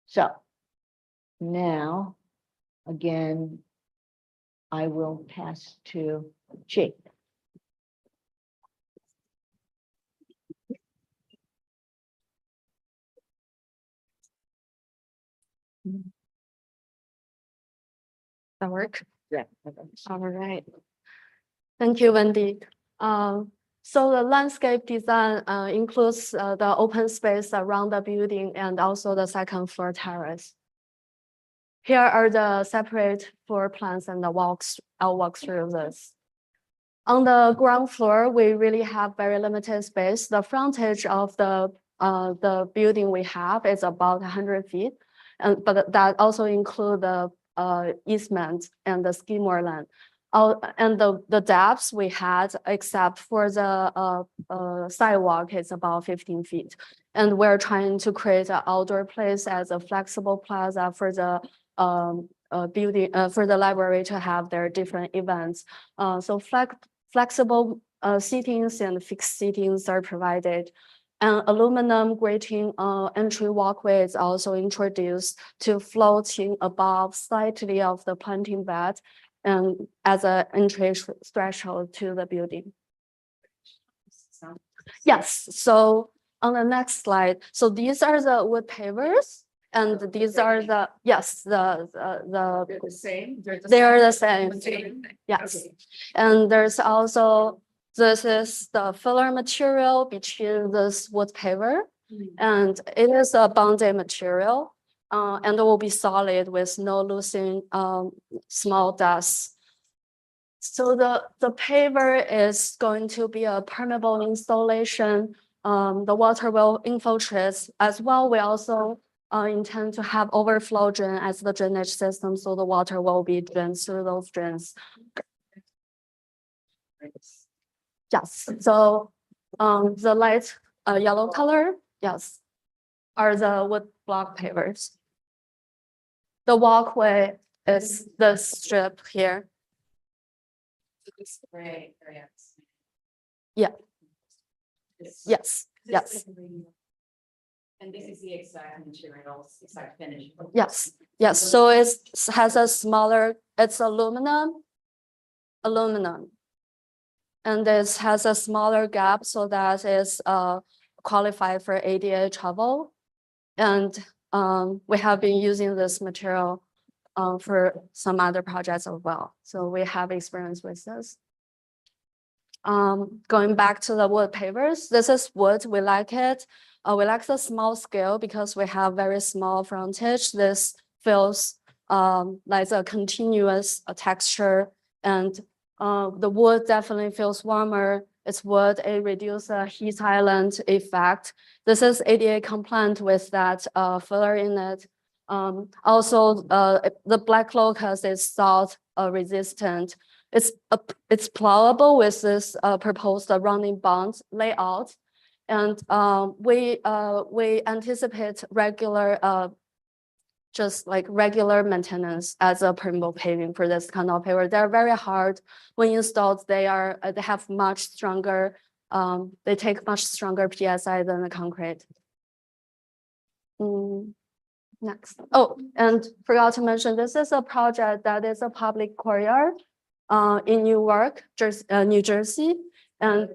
So now, again, I will pass to Chi. That work? Yeah. All right. Thank you, Wendy. So the landscape design includes the open space around the building and also the second floor terrace. Here are the separate floor plans and I'll walk through this. On the ground floor, we really have very limited space. The frontage of the building we have is about 100 feet, but that also include the easement and the Skidmore land. And the depths we had, except for the sidewalk, is about 15 feet. And we're trying to create an outdoor place as a flexible plaza for the building, for the library to have their different events. So flexible seatings and fixed seatings are provided. An aluminum grating entry walkway is also introduced to floating above slightly of the planting bed and as an entry threshold to the building. Yes, so on the next slide, so these are the wood pavers. And these are the, yes, the, the same? they are the same. Yes. And there's also, this is the filler material between this wood paver. And it is a bonded material, and it will be solid with no losing, small dust. So the paver is going to be a permeable installation. The water will infiltrate as well. We also intend to have overflow drain as the drainage system, so the water will be drained through those drains. Yes, so the light yellow color, yes, are the wood block pavers. The walkway is the strip here. Yeah. Yes, yes. And this is the exact materials, exact finish. Yes, yes, so it has a smaller, it's aluminum. And this has a smaller gap so that is qualified for ADA travel. And we have been using this material for some other projects as well. So we have experience with this. Going back to the wood pavers, this is wood, we like it. We like the small scale because we have very small frontage. This feels like a continuous texture, and the wood definitely feels warmer. It's wood, it reduces the heat island effect. This is ADA compliant with that filler in it. Also, the black locust is salt resistant. It's plowable with this proposed running bond layout. And we anticipate regular, just like regular maintenance as a permeable paving for this kind of paver. They're very hard when installed. They have much stronger, they take much stronger PSI than the concrete. Next. Oh, and forgot to mention, this is a project that is a public courtyard in Newark, New Jersey. And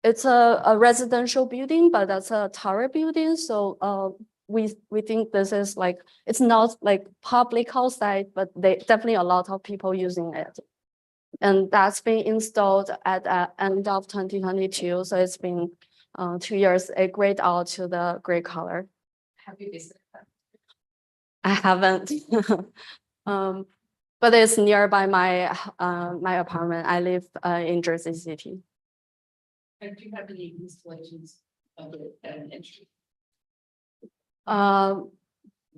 it's a residential building, but that's a tower building. So we think this is like, it's not like public outside, but they definitely a lot of people using it. And that's been installed at the end of 2022. So it's been 2 years, a grayed out to the gray color. Have you visited that? I haven't. But it's nearby my my apartment. I live in Jersey City. And do you have any installations of an entry?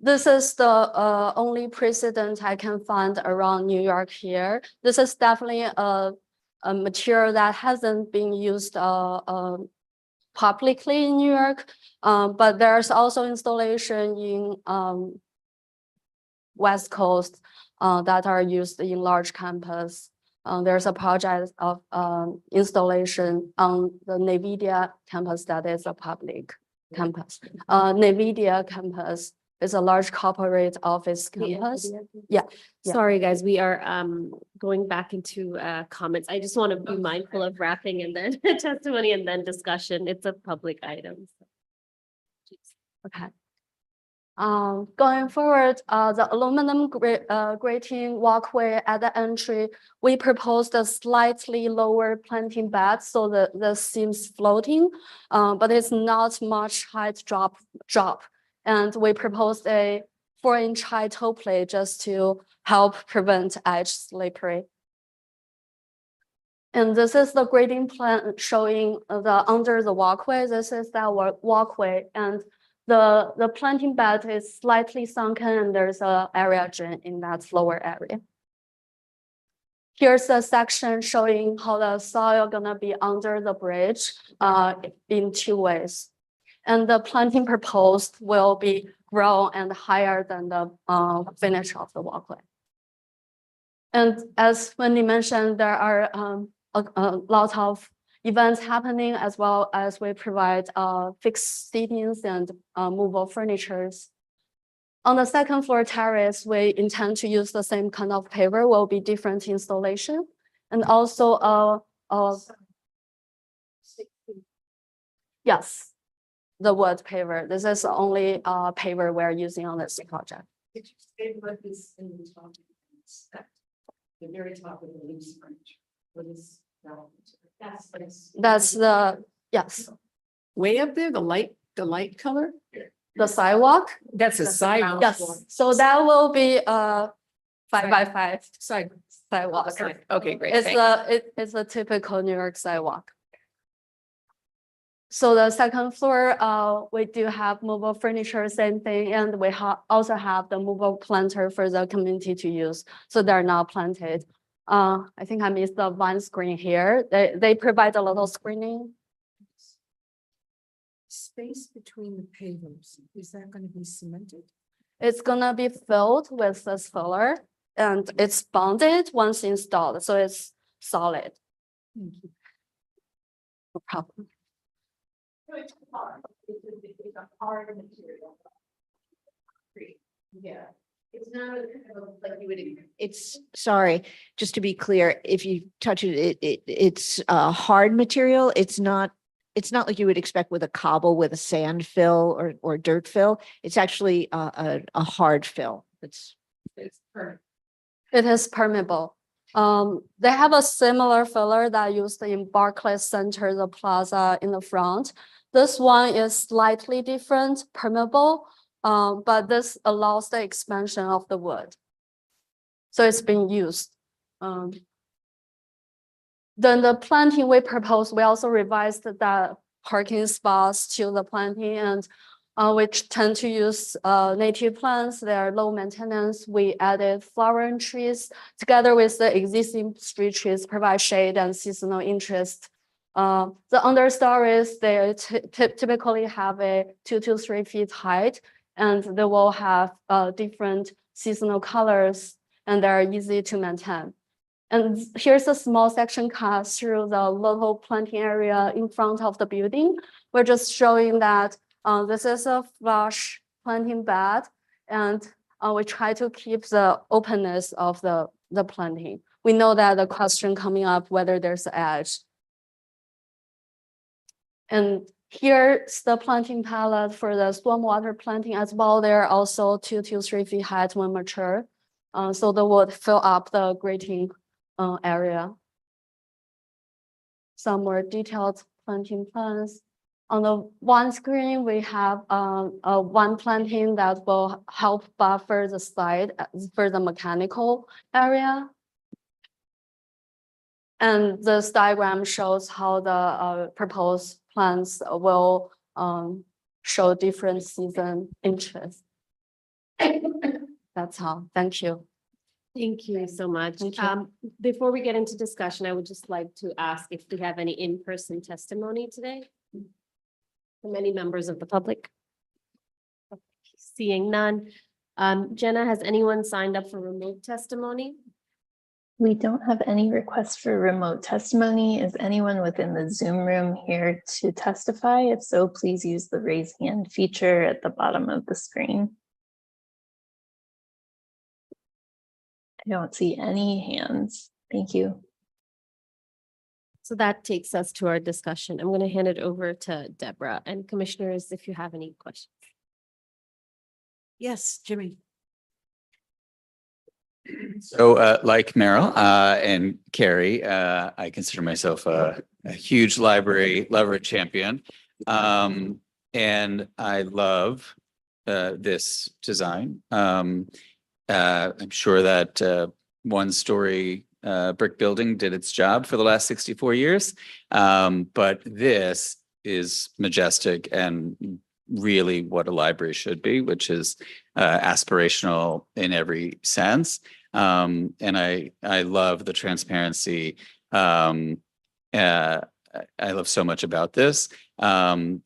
This is the only precedent I can find around New York here. This is definitely a material that hasn't been used publicly in New York, but there's also installation in West Coast that are used in large campus. There's a project of installation on the NVIDIA campus that is a public campus. NVIDIA campus is a large corporate office campus. Yeah. Sorry, guys, we are going back into comments. I just want to be mindful of wrapping and then testimony and then discussion. It's a public item. Okay. Going forward, the aluminum grating walkway at the entry, we proposed a slightly lower planting bed so that the seams floating, but it's not much height drop. And we proposed a 4-inch high toe plate just to help prevent edge slippery. And this is the grading plan showing the under the walkway. This is that walkway, and the planting bed is slightly sunken, and there's a area drain in that lower area. Here's a section showing how the soil gonna be under the bridge in 2 ways. And the planting proposed will be grown and higher than the finish of the walkway. And as Wendy mentioned, there are a lot of events happening, as well as we provide fixed seatings and movable furnitures. On the second floor terrace, we intend to use the same kind of paver, will be different installation. And also Yes, the wood paver. This is the only paver we're using on this project. Did you say what is in the top? The very top of the leaf spring. What is that? That's the, yes, Way up there, the light color? the sidewalk. That's a sidewalk. Yes, so that will be a 5x5 Side. sidewalk. Okay, great. It's thanks. it's a typical New York sidewalk. So the second floor, we do have mobile furniture, same thing, and we also have the mobile planter for the community to use. So they're not planted. I think I missed the one screen here. They provide a little screening. Space between the pavers, is that going to be cemented? It's gonna be filled with this filler and it's bonded once installed, so it's solid. Thank you. No problem. Yeah. It's not like you would, it's, sorry, just to be clear, if you touch it, it's a hard material. It's not like you would expect with a cobble with a sand fill or dirt fill. It's actually a hard fill. It's permanent. It is permeable. They have a similar filler that used in Barclays Center, the plaza in the front. This one is slightly different, permeable, but this allows the expansion of the wood. So it's been used. Then the planting we proposed, we also revised the parking spots to the planting and which tend to use native plants. They are low maintenance. We added flowering trees together with the existing street trees, provide shade and seasonal interest. The understories, they typically have a 2 to 3 feet height, and they will have different seasonal colors, and they're easy to maintain. And here's a small section cut through the little planting area in front of the building. We're just showing that this is a flush planting bed, and we try to keep the openness of the planting. We know that the question coming up whether there's an edge. And here's the planting palette for the stormwater planting as well. They're also 2 to 3 feet height when mature. So they would fill up the grading area. Some more detailed planting plans. On the one screen, we have one planting that will help buffer the site for the mechanical area. And this diagram shows how the proposed plants will show different season interest. That's all. Thank you. Thank you so much. Thank you. Before we get into discussion, I would just like to ask if we have any in-person testimony today from any members of the public. Seeing none. Jenna, has anyone signed up for remote testimony? We don't have any requests for remote testimony. Is anyone within the Zoom room here to testify? If so, please use the raise hand feature at the bottom of the screen. I don't see any hands. Thank you. So that takes us to our discussion. I'm going to hand it over to Deborah and commissioners if you have any questions. Yes, Jimmy. So like Meryl and Carrie, I consider myself a huge library lover champion. And I love this design. I'm sure that one-story brick building did its job for the last 64 years. But this is majestic and really what a library should be, which is aspirational in every sense. And I love the transparency. I love so much about this. And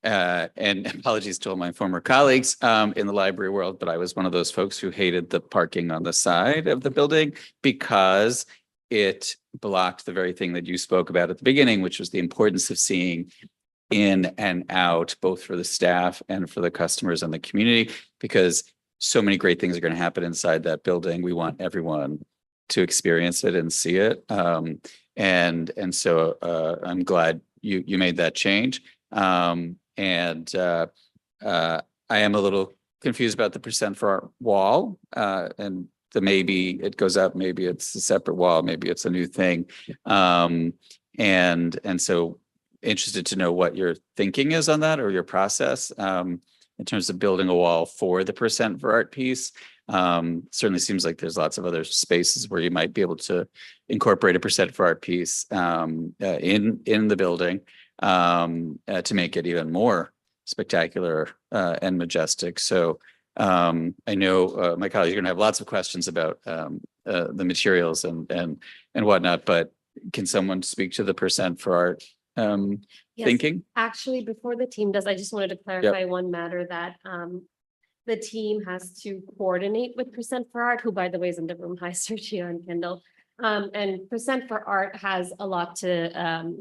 apologies to all my former colleagues in the library world, but I was one of those folks who hated the parking on the side of the building because it blocked the very thing that you spoke about at the beginning, which was the importance of seeing in and out, both for the staff and for the customers and the community, because so many great things are going to happen inside that building. We want everyone to experience it and see it. And so I'm glad you made that change. I am a little confused about the percent for our wall, and maybe it goes up, maybe it's a separate wall, maybe it's a new thing. And so interested to know what your thinking is on that or your process, in terms of building a wall for the percent for art piece. Certainly seems like there's lots of other spaces where you might be able to incorporate a percent for art piece, in the building, to make it even more spectacular, and majestic. So I know my colleagues are going to have lots of questions about the materials and whatnot, but can someone speak to the percent for art Yes. thinking? Actually, before the team does, I just wanted to clarify one matter that the team has to coordinate with Percent for Art, who by the way is in the room. Hi, Sergio and Kendall. And Percent for Art has a lot to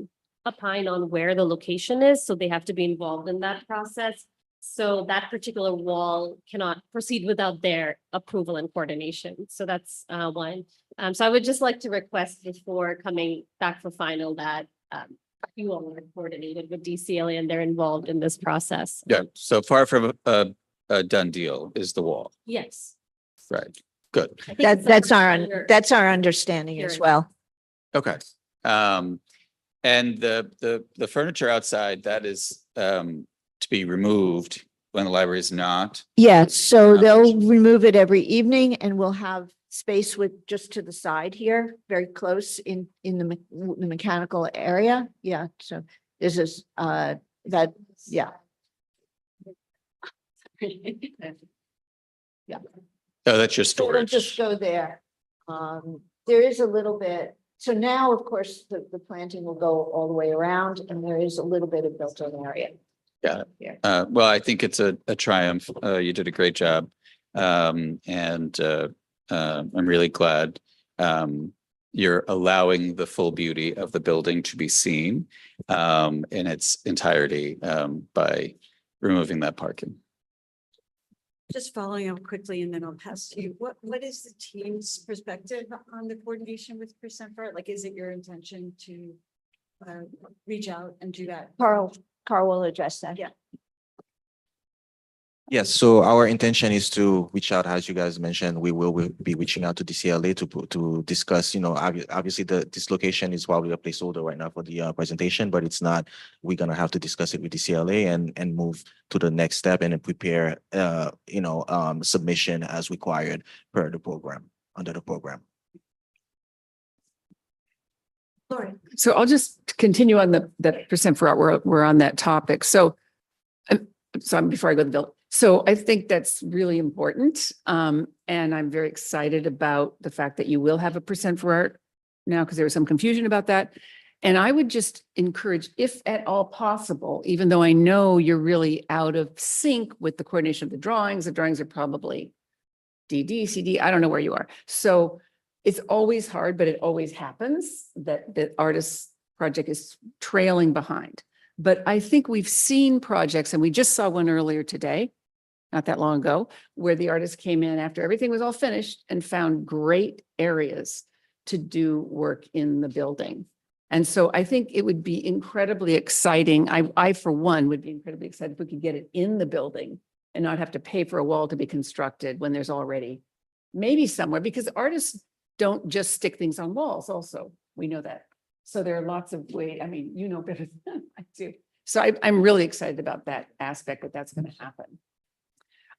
opine on where the location is, so they have to be involved in that process. So that particular wall cannot proceed without their approval and coordination. So that's one. So I would just like to request before coming back for final that you all are coordinated with DCLA and they're involved in this process. Yeah, so far from a done deal is the wall, Yes. right? Good. I think it's That's under- that's our understanding as Here. well. Okay. And the furniture outside, that is to be removed when the library is not. Yeah, so Not they'll mentioned. remove it every evening and we'll have space with just to the side here, very close in the mechanical area. Yeah, so this is that, yeah. Yeah. Oh, that's your So it'll just storage. go there. There is a little bit, so now, of course, the planting will go all the way around and there is a little bit of built-in area. Got it. Yeah. Well, I think it's a triumph. You did a great job. And I'm really glad you're allowing the full beauty of the building to be seen in its entirety by removing that parking. Just following up quickly and then I'll pass to you. What is the team's perspective on the coordination with Percent for Art? Like, is it your intention to reach out and do that? Carl will address that. Yeah. Yes, so our intention is to reach out, as you guys mentioned, we'll be reaching out to DCLA to discuss, obviously this location is probably a placeholder right now for the presentation, but it's not, we're gonna have to discuss it with DCLA and move to the next step and then prepare, submission as required per the program, under the program. Lori. So I'll just continue on that percent for art. We're on that topic. So before I go to the bill. So I think that's really important. And I'm very excited about the fact that you will have a percent for art now, because there was some confusion about that. And I would just encourage, if at all possible, even though I know you're really out of sync with the coordination of the drawings are probably DD, CD, I don't know where you are. So it's always hard, but it always happens that the artist's project is trailing behind. But I think we've seen projects, and we just saw one earlier today, not that long ago, where the artist came in after everything was all finished and found great areas to do work in the building. And so I think it would be incredibly exciting. I for one, would be incredibly excited if we could get it in the building and not have to pay for a wall to be constructed when there's already maybe somewhere, because artists don't just stick things on walls also. We know that. So there are lots of ways, I mean, you know better than I do. So I'm really excited about that aspect, that that's going to happen.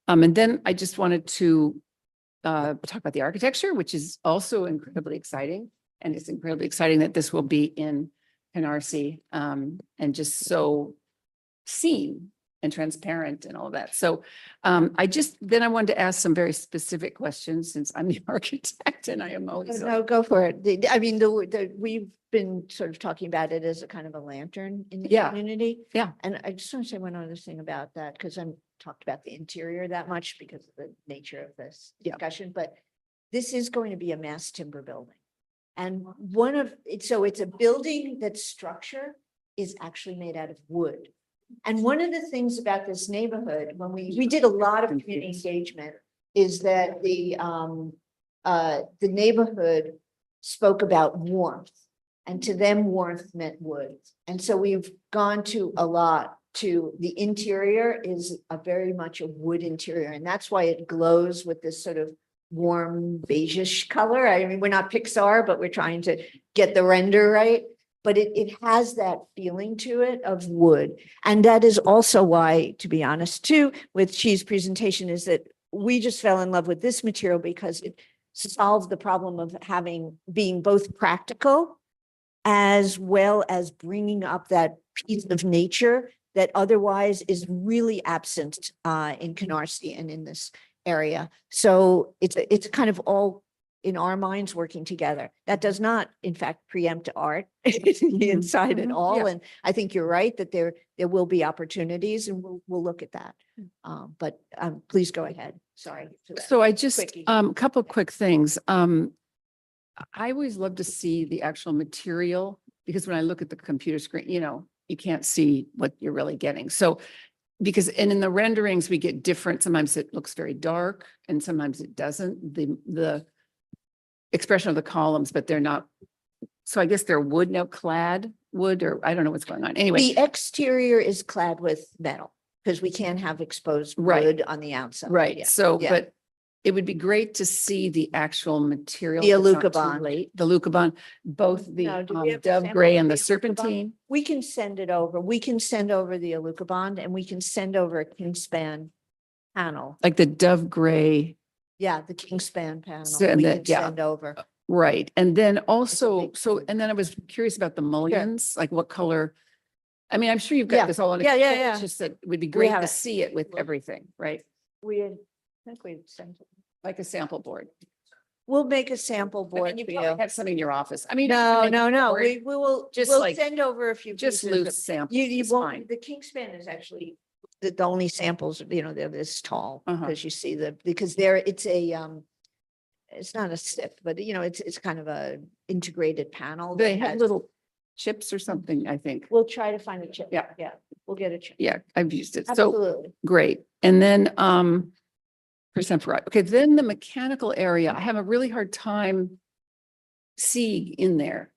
And then I just wanted to talk about the architecture, which is also incredibly exciting. And it's incredibly exciting that this will be in Canarsie and just so seen and transparent and all of that. So I wanted to ask some very specific questions, since I'm the architect and I am always. No, go for it. I mean, we've been sort of talking about it as a kind of a lantern in the Yeah. community. Yeah. And I just want to say one other thing about that, because I'm talked about the interior that much because of the nature of this discussion, but this is going to be a mass timber building. And so it's a building that structure is actually made out of wood. And one of the things about this neighborhood, when we did a lot of community engagement, is that the neighborhood spoke about warmth, and to them warmth meant wood. And so we've gone to a lot to the interior is a very much a wood interior, and that's why it glows with this sort of warm beigeish color. I mean, we're not Pixar, but we're trying to get the render right. But it has that feeling to it of wood. And that is also why, to be honest, too, with Chi's presentation, is that we just fell in love with this material because it solved the problem of being both practical as well as bringing up that piece of nature that otherwise is really absent in Canarsie and in this area. So it's kind of all in our minds working together. That does not, in fact, preempt art inside at all. Yeah. And I think you're right that there will be opportunities, and we'll look at that. But please go ahead. Sorry. So I just, Quickie. couple quick things. I always love to see the actual material because when I look at the computer screen, you can't see what you're really getting. So and in the renderings, we get different. Sometimes it looks very dark and sometimes it doesn't. The expression of the columns, but they're not. So I guess they're clad wood, or I don't know what's going on. Anyway, The exterior is clad with metal because we can't have exposed Right. wood on the outside. right. Yeah. So, Yeah. but it would be great to see the actual material. The if it's not too Alucobond. late. The Alucobond, both the Now, do we have a dove sample gray of and the the Alucobond? serpentine. We can send it over. We can send over the Alucobond, and we can send over a Kingspan panel. Like the dove gray, Yeah, the Kingspan panel. So, and We the- can yeah. send over. right? And then also, big so, thing. and then I was curious about the mullions, like what color? I mean, I'm sure you've Yeah. got this all on. a Yeah, yeah, kit, yeah. It's just that it would be great have to it. see it with everything, right? I think we sent it. Like a sample board. We'll make a sample I mean, board you for probably you. have some in your office. I mean. No, like a no, no. board, We will, just we'll like- send over a few. Just pieces of- loose samples. You is fine. won't, the Kingspan is actually the only samples, they're this tall, Uh-huh. because you see because it's it's not a SIP, but it's kind of a integrated panel. They that have has- little chips or something, I think. We'll try to find a chip. Yeah. Yeah, we'll get a chip. Yeah, I've used it. So Absolutely. great. And then, percent for, okay, then the mechanical area, I have a really hard time seeing in there.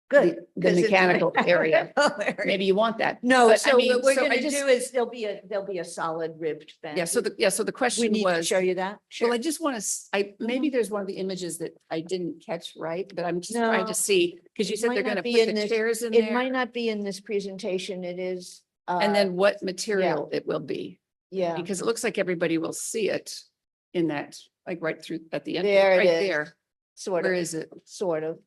Good. The 'cause it's mechanical area. area. Maybe you want that. No, But I so mean, what we're so I gonna just- do is there'll be a solid ribbed fence. Yeah, so the We question need to was. show you that? Well, Sure. I just want to, maybe there's one of the images that I didn't catch right, but I'm just trying No, to see, because you it said might they're not going to be put in the this- chairs in It might there. not be in this presentation. It is. And then what material it will be, Yeah, because it looks like everybody will see it in that, like right through at the end, There it right is. there. sort Where of, is it? sort of.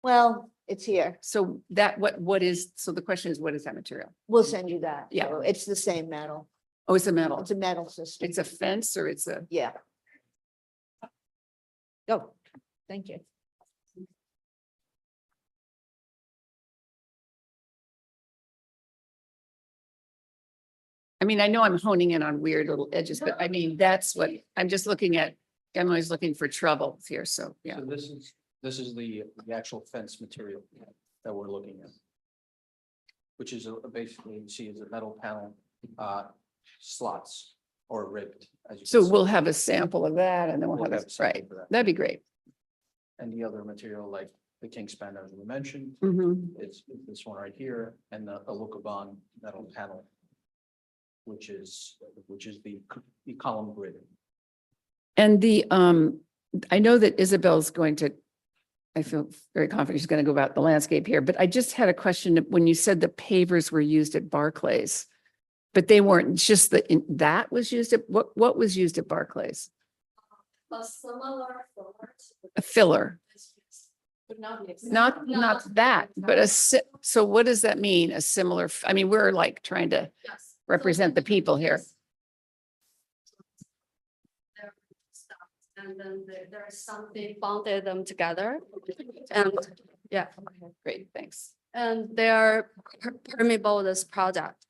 Well, it's here. So so the question is, what is that material? We'll send you that. Yeah. So it's the same metal. Oh, it's a metal. It's a metal system. It's a fence or it's a, Yeah. Go. Thank you. I mean, I know I'm honing in on weird little edges, but I mean, that's what I'm just looking at. I'm always looking for trouble here, so, yeah. So this is the actual fence material that we're looking at. Which is basically, you see is a metal panel, slots or ribbed. As you can So see. we'll have a sample of that and then we'll We'll have have a it, sample right? for that. That'd be great. And the other material like the Kingspan, as we mentioned, Mhm. it's this one right here and the Alucobond metal panel. Which is the column grid. And I know that Isabel's going to, I feel very confident she's going to go about the landscape here, but I just had a question when you said the pavers were used at Barclays. But they weren't just that was used at, what was used at Barclays? A similar A filler, But not not that, but so what does that mean? A similar, I mean, we're like trying to Yes. represent the people here. And then there's something bonded them together. And yeah, Great, thanks. and they're permeable, this product.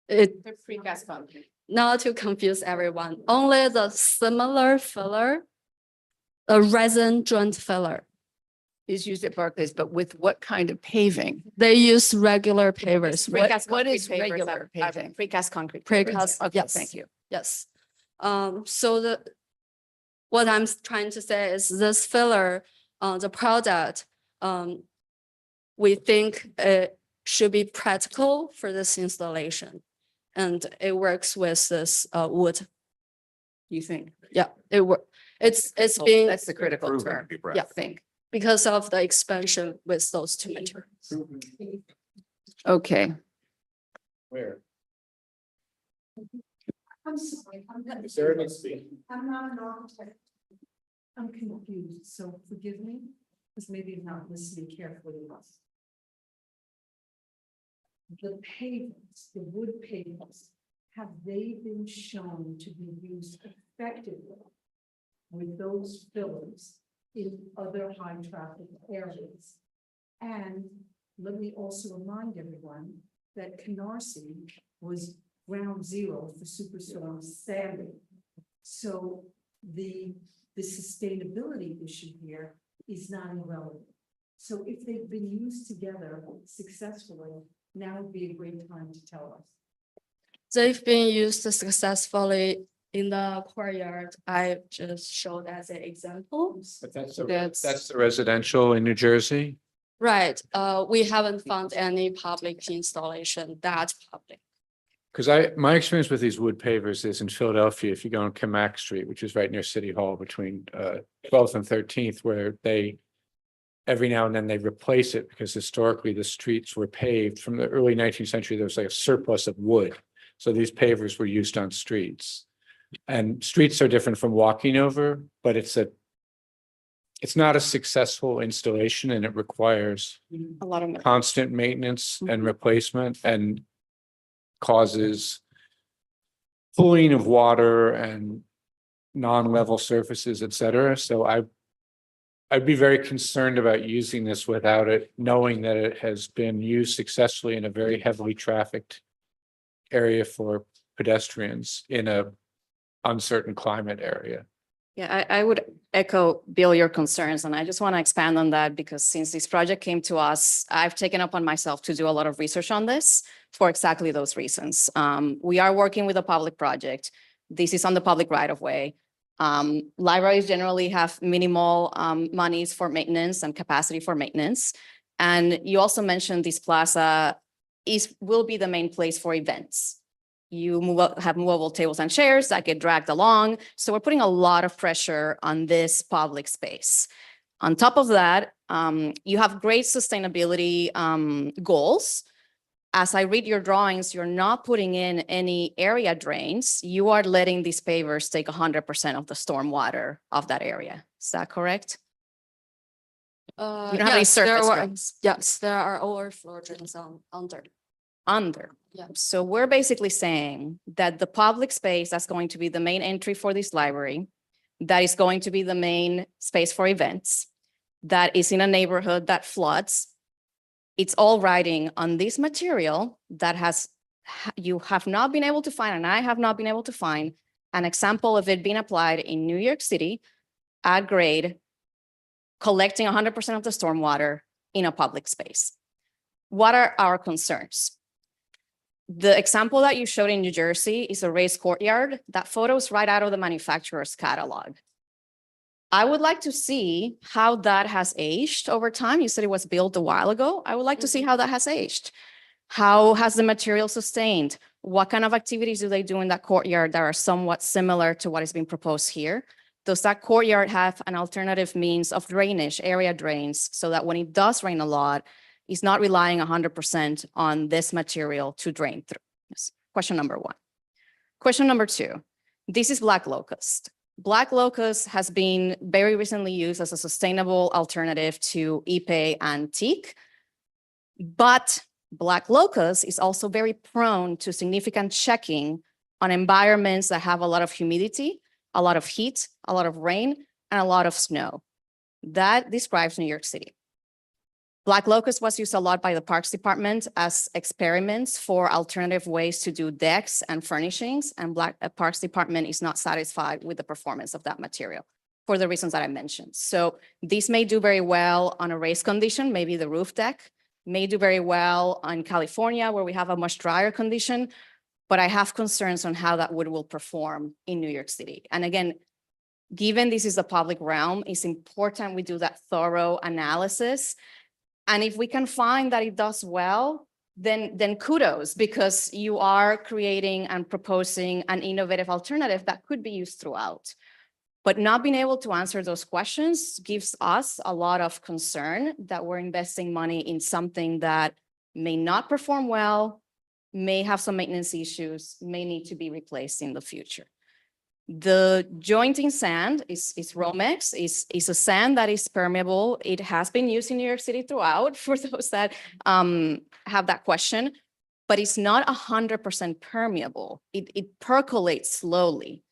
It, They're precast concrete. not to confuse everyone, only the similar filler, a resin joint filler. Is used at Barclays, but with what kind of paving? They use regular pavers. What is regular paving? Precast concrete. Precast, Okay, yes. thank you. Yes. So what I'm trying to say is this filler, the product, we think should be practical for this installation. And it works with this wood. You think? Yeah, it's Oh, being, That's the critical Proven to term. be Yeah, practical. think. because of the expansion with those two materials. Okay. Where? I'm sorry, Is there any speak? I'm not an architect. I'm confused, so forgive me, because maybe I'm not listening carefully enough. The pavements, the wood pavements, have they been shown to be used effectively with those fillers in other high traffic areas? And let me also remind everyone that Canarsie was ground zero for Superstorm Sandy. So the sustainability issue here is not irrelevant. So if they've been used together successfully, now would be a great time to tell us. They've been used successfully in the courtyard. I just showed as an example. But that's That's- the residential in New Jersey. Right, we haven't found any public installation that's public. Because my experience with these wood pavers is in Philadelphia, if you go on Camac Street, which is right near City Hall between 12th and 13th, where they every now and then they replace it because historically the streets were paved from the early 19th century. There was like a surplus of wood. So these pavers were used on streets. And streets are different from walking over, but it's not a successful installation and it requires A lot of. constant maintenance and replacement and causes pooling of water and non-level surfaces, et cetera. So I'd be very concerned about using this without it, knowing that it has been used successfully in a very heavily trafficked area for pedestrians in a uncertain climate area. Yeah, I would echo, Bill, your concerns, and I just want to expand on that because since this project came to us, I've taken upon myself to do a lot of research on this for exactly those reasons. We are working with a public project. This is on the public right of way. Libraries generally have minimal monies for maintenance and capacity for maintenance. And you also mentioned this plaza will be the main place for events. You have movable tables and chairs that get dragged along. So we're putting a lot of pressure on this public space. On top of that, you have great sustainability goals. As I read your drawings, you're not putting in any area drains. You are letting these pavers take 100% of the storm water of that area. Is that correct? You don't have any surface drains. Yes, there are overflow drains under. Yeah, so we're basically saying that the public space that's going to be the main entry for this library, that is going to be the main space for events, that is in a neighborhood that floods. It's all riding on this material that you have not been able to find, and I have not been able to find an example of it being applied in New York City at grade, collecting 100% of the stormwater in a public space. What are our concerns? The example that you showed in New Jersey is a raised courtyard. That photo is right out of the manufacturer's catalog. I would like to see how that has aged over time. You said it was built a while ago. I would like to see how that has aged. How has the material sustained? What kind of activities do they do in that courtyard that are somewhat similar to what is being proposed here? Does that courtyard have an alternative means of drainage, area drains, so that when it does rain a lot, it's not relying 100% on this material to drain through? Yes. Question number one. Question number two, this is black locust. Black locust has been very recently used as a sustainable alternative to Ipe and teak, but black locust is also very prone to significant checking on environments that have a lot of humidity, a lot of heat, a lot of rain, and a lot of snow. That describes New York City. Black locust was used a lot by the Parks Department as experiments for alternative ways to do decks and furnishings, and Parks Department is not satisfied with the performance of that material for the reasons that I mentioned. So this may do very well on a raised condition, maybe the roof deck, may do very well on California where we have a much drier condition, but I have concerns on how that wood will perform in New York City. And again, given this is a public realm, it's important we do that thorough analysis. And if we can find that it does well, then kudos, because you are creating and proposing an innovative alternative that could be used throughout. But not being able to answer those questions gives us a lot of concern that we're investing money in something that may not perform well, may have some maintenance issues, may need to be replaced in the future. The jointing sand is Romex, is a sand that is permeable. It has been used in New York City throughout, for those that have that question, but it's not 100% permeable. It percolates slowly.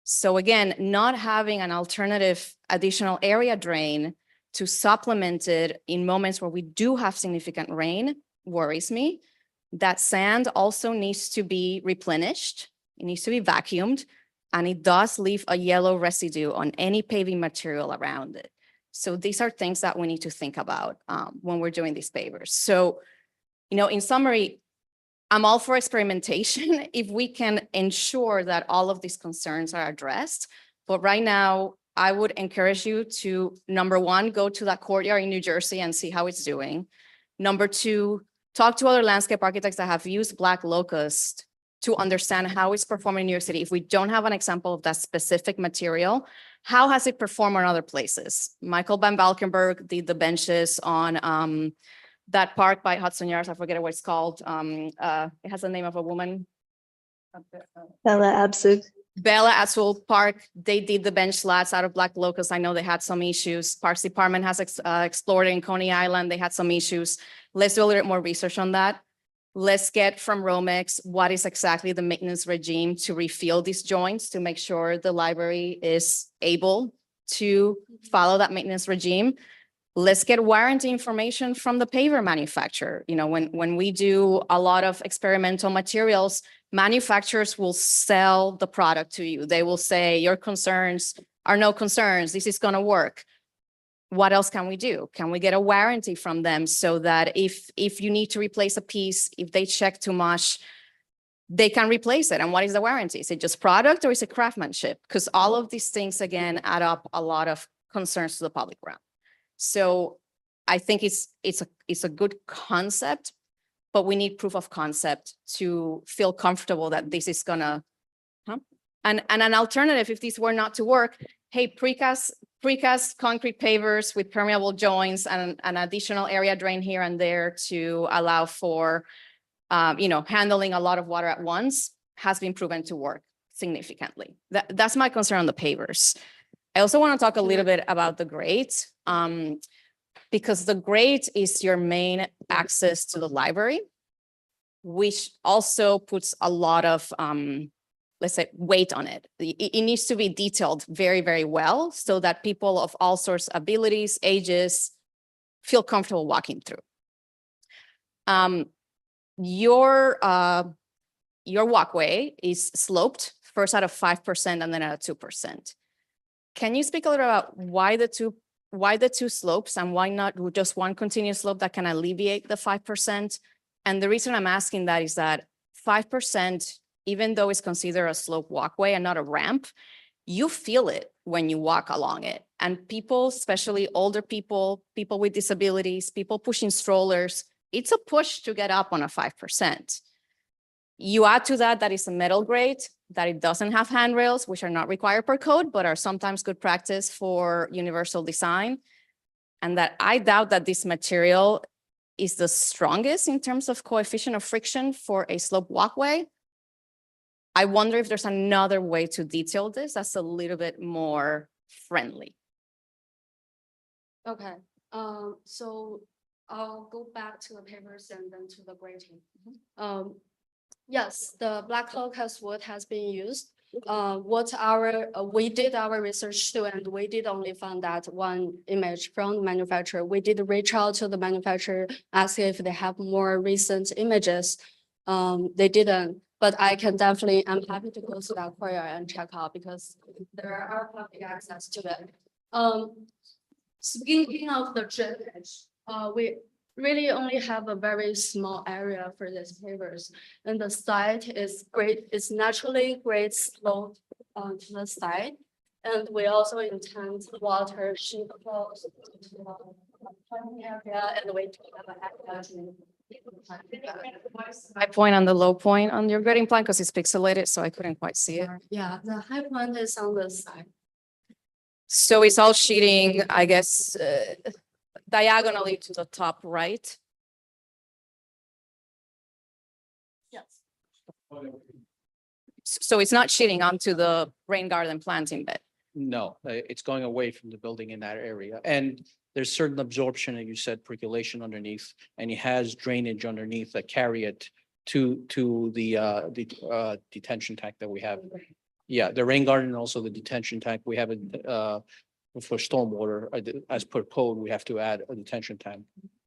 So again, not having an alternative additional area drain to supplement it in moments where we do have significant rain worries me. That sand also needs to be replenished. It needs to be vacuumed, and it does leave a yellow residue on any paving material around it. So these are things that we need to think about when we're doing these pavers. So, in summary, I'm all for experimentation if we can ensure that all of these concerns are addressed. But right now, I would encourage you to, number one, go to that courtyard in New Jersey and see how it's doing. Number two, talk to other landscape architects that have used Black Locust to understand how it's performing in New York City. If we don't have an example of that specific material, how has it performed on other places? Michael Van Valkenburg did the benches on that park by Hudson Yards. I forget what it's called. It has the name of a woman. Bella Abzug. Bella Abzug Park, they did the bench slats out of Black Locust. I know they had some issues. Parks Department has explored it in Coney Island. They had some issues. Let's do a little bit more research on that. Let's get from Romex what is exactly the maintenance regime to refill these joints to make sure the library is able to follow that maintenance regime. Let's get warranty information from the paver manufacturer. When we do a lot of experimental materials, manufacturers will sell the product to you. They will say, your concerns are no concerns. This is going to work. What else can we do? Can we get a warranty from them so that if you need to replace a piece, if they check too much, they can replace it? And what is the warranty? Is it just product or is it craftsmanship? Because all of these things, again, add up a lot of concerns to the public realm. So I think it's a good concept, but we need proof of concept to feel comfortable that this is gonna, and an alternative, if these were not to work, hey, precast concrete pavers with permeable joints and an additional area drain here and there to allow for, handling a lot of water at once has been proven to work significantly. That's my concern on the pavers. I also want to talk a little bit about the grate, because the grate is your main access to the library, which also puts a lot of, let's say, weight on it. It needs to be detailed very, very well so that people of all sorts of abilities, ages, feel comfortable walking through. Your walkway is sloped first at a 5% and then at a 2%. Can you speak a little about why the two slopes and why not just one continuous slope that can alleviate the 5%? And the reason I'm asking that is that 5%, even though it's considered a slope walkway and not a ramp, you feel it when you walk along it. And people, especially older people, people with disabilities, people pushing strollers, it's a push to get up on a 5%. You add to that is a metal grate, that it doesn't have handrails, which are not required per code, but are sometimes good practice for universal design. And that I doubt that this material is the strongest in terms of coefficient of friction for a slope walkway. I wonder if there's another way to detail this that's a little bit more friendly. Okay, so I'll go back to the papers and then to the grating. Yes, the Black Locust wood has been used. We did our research too, and we did only find that one image from the manufacturer. We did reach out to the manufacturer, ask if they have more recent images. They didn't, but I'm happy to go to that courier and check out because there are public access to it. Speaking of the drainage, we really only have a very small area for these pavers, and the site is great. It's naturally great slope to the side, and we also intend water should flow to the area, and we do have an I point on the low point on your grading plan because it's pixelated, so I couldn't quite see it. Yeah, the high point is on the side. So it's all sheeting, I guess, diagonally to the top right. Yes. So it's not sheeting onto the rain garden planting bed. No, it's going away from the building in that area. And there's certain absorption, and you said percolation underneath, and it has drainage underneath that carry it to the detention tank that we have. Yeah, the rain garden and also the detention tank, we have it for stormwater, as per code, we have to add a detention tank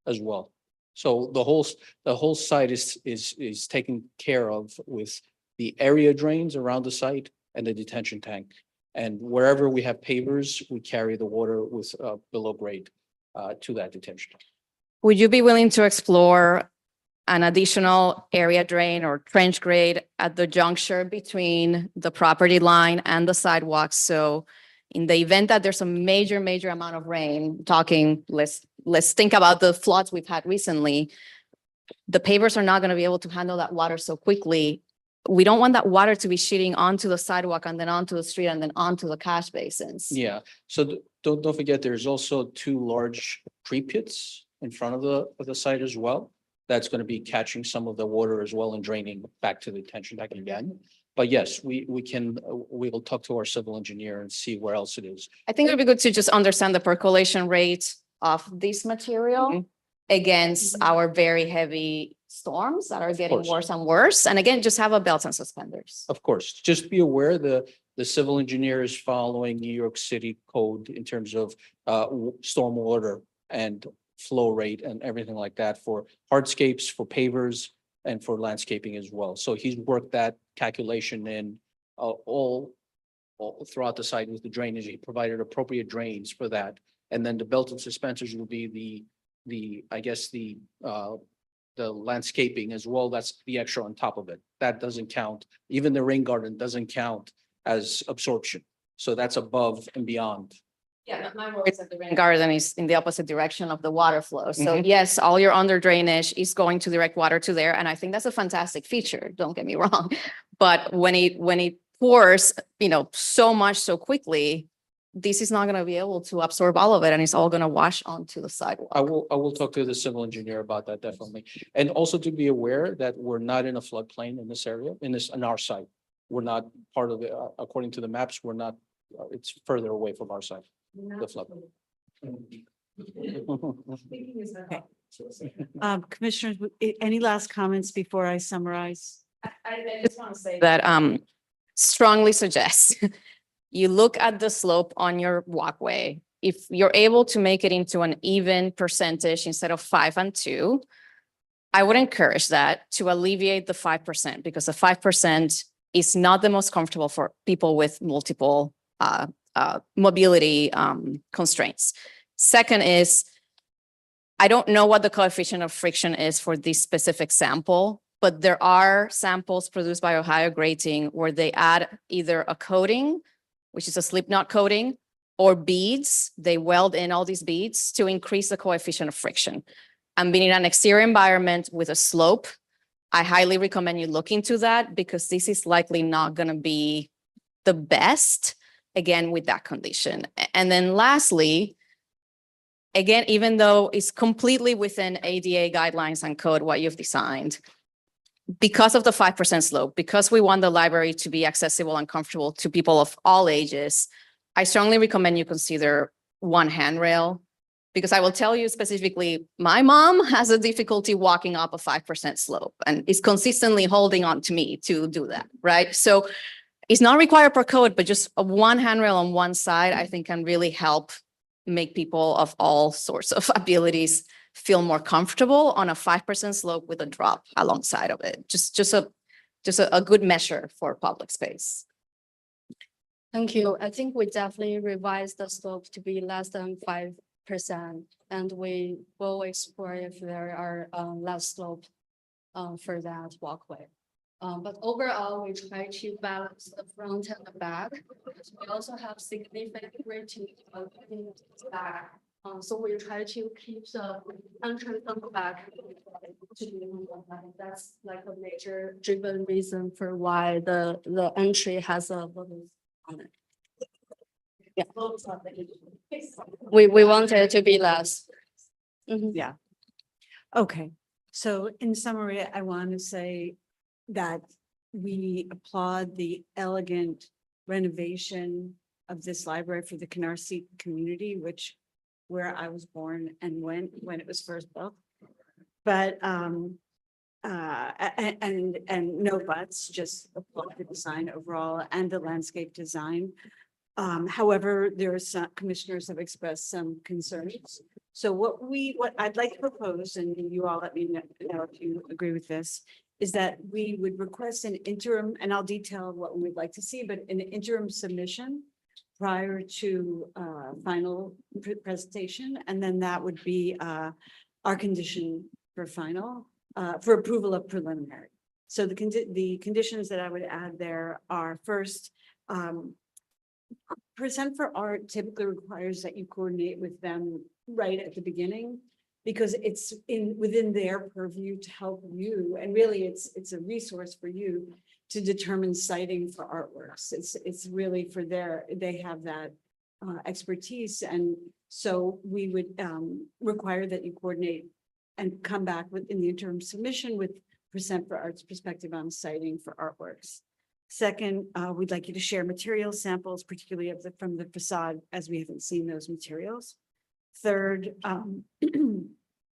as well. So the whole site is taken care of with the area drains around the site and the detention tank. And wherever we have pavers, we carry the water with below grade to that detention tank. Would you be willing to explore an additional area drain or trench grade at the juncture between the property line and the sidewalk? So in the event that there's a major amount of rain, let's think about the floods we've had recently. The pavers are not going to be able to handle that water so quickly. We don't want that water to be sheeting onto the sidewalk and then onto the street and then onto the catch basins. Yeah, so don't forget, there's also 2 large tree pits in front of the site as well. That's going to be catching some of the water as well and draining back to the detention tank again. But yes, we will talk to our civil engineer and see where else it is. I think it would be good to just understand the percolation rate of this material against our very heavy storms that are getting course. worse and worse. And again, just have a belt and suspenders. Of course, just be aware the civil engineer is following New York City code in terms of stormwater and flow rate and everything like that for hardscapes, for pavers, and for landscaping as well. So he's worked that calculation in all throughout the site with the drainage. He provided appropriate drains for that. And then the belt and suspenders will be the I guess the landscaping as well. That's the extra on top of it. That doesn't count. Even the rain garden doesn't count as absorption. So that's above and beyond. Yeah, my worry is that the rain garden is in the opposite direction of the water flow. So yes, all your under drainage is going to direct water to there. And I think that's a fantastic feature. Don't get me wrong. But when it pours, so much so quickly, this is not going to be able to absorb all of it, and it's all going to wash onto the sidewalk. I will talk to the civil engineer about that, definitely. And also to be aware that we're not in a floodplain in this area, in our site. We're not part of it, according to the maps, we're not, it's further away from our site, the flood. Commissioners, any last comments before I summarize? I just want to say that strongly suggest you look at the slope on your walkway. If you're able to make it into an even percentage instead of 5 and 2, I would encourage that to alleviate the 5%, because the 5% is not the most comfortable for people with multiple mobility constraints. Second is, I don't know what the coefficient of friction is for this specific sample, but there are samples produced by Ohio Grading where they add either a coating, which is a slip knot coating, or beads. They weld in all these beads to increase the coefficient of friction. And being in an exterior environment with a slope, I highly recommend you look into that, because this is likely not going to be the best, again, with that condition. And then lastly, again, even though it's completely within ADA guidelines and code what you've designed, because of the 5% slope, because we want the library to be accessible and comfortable to people of all ages, I strongly recommend you consider one handrail, because I will tell you specifically, my mom has a difficulty walking up a 5% slope and is consistently holding on to me to do that, right? So it's not required per code, but just a one handrail on one side, I think can really help make people of all sorts of abilities feel more comfortable on a 5% slope with a drop alongside of it. Just a good measure for public space. Thank you. I think we definitely revised the slope to be less than 5%, and we will explore if there are less slope for that walkway. But overall, we try to balance the front and the back. We also have significant rating in the back So we try to keep the entrance on the back. That's like a major driven reason for why the entry has a balloon on it. Yeah. We want it to be less. Mhm. Yeah. Okay, so in summary, I want to say that we applaud the elegant renovation of this library for the Canarsie community, which where I was born and when it was first built. But and no buts, just applaud the design overall and the landscape design. However, there are some commissioners have expressed some concerns. So what I'd like to propose, and you all let me know if you agree with this, is that we would request an interim, and I'll detail what we'd like to see, but an interim submission prior to final presentation, and then that would be our condition for final, for approval of preliminary. So the conditions that I would add there are first, Present for Art typically requires that you coordinate with them right at the beginning, because it's within their purview to help you, and really it's a resource for you to determine siting for artworks. It's really for they have that expertise, and so we would require that you coordinate and come back in the interim submission with Present for Art's perspective on siting for artworks. Second, we'd like you to share material samples, particularly from the facade, as we haven't seen those materials. Third,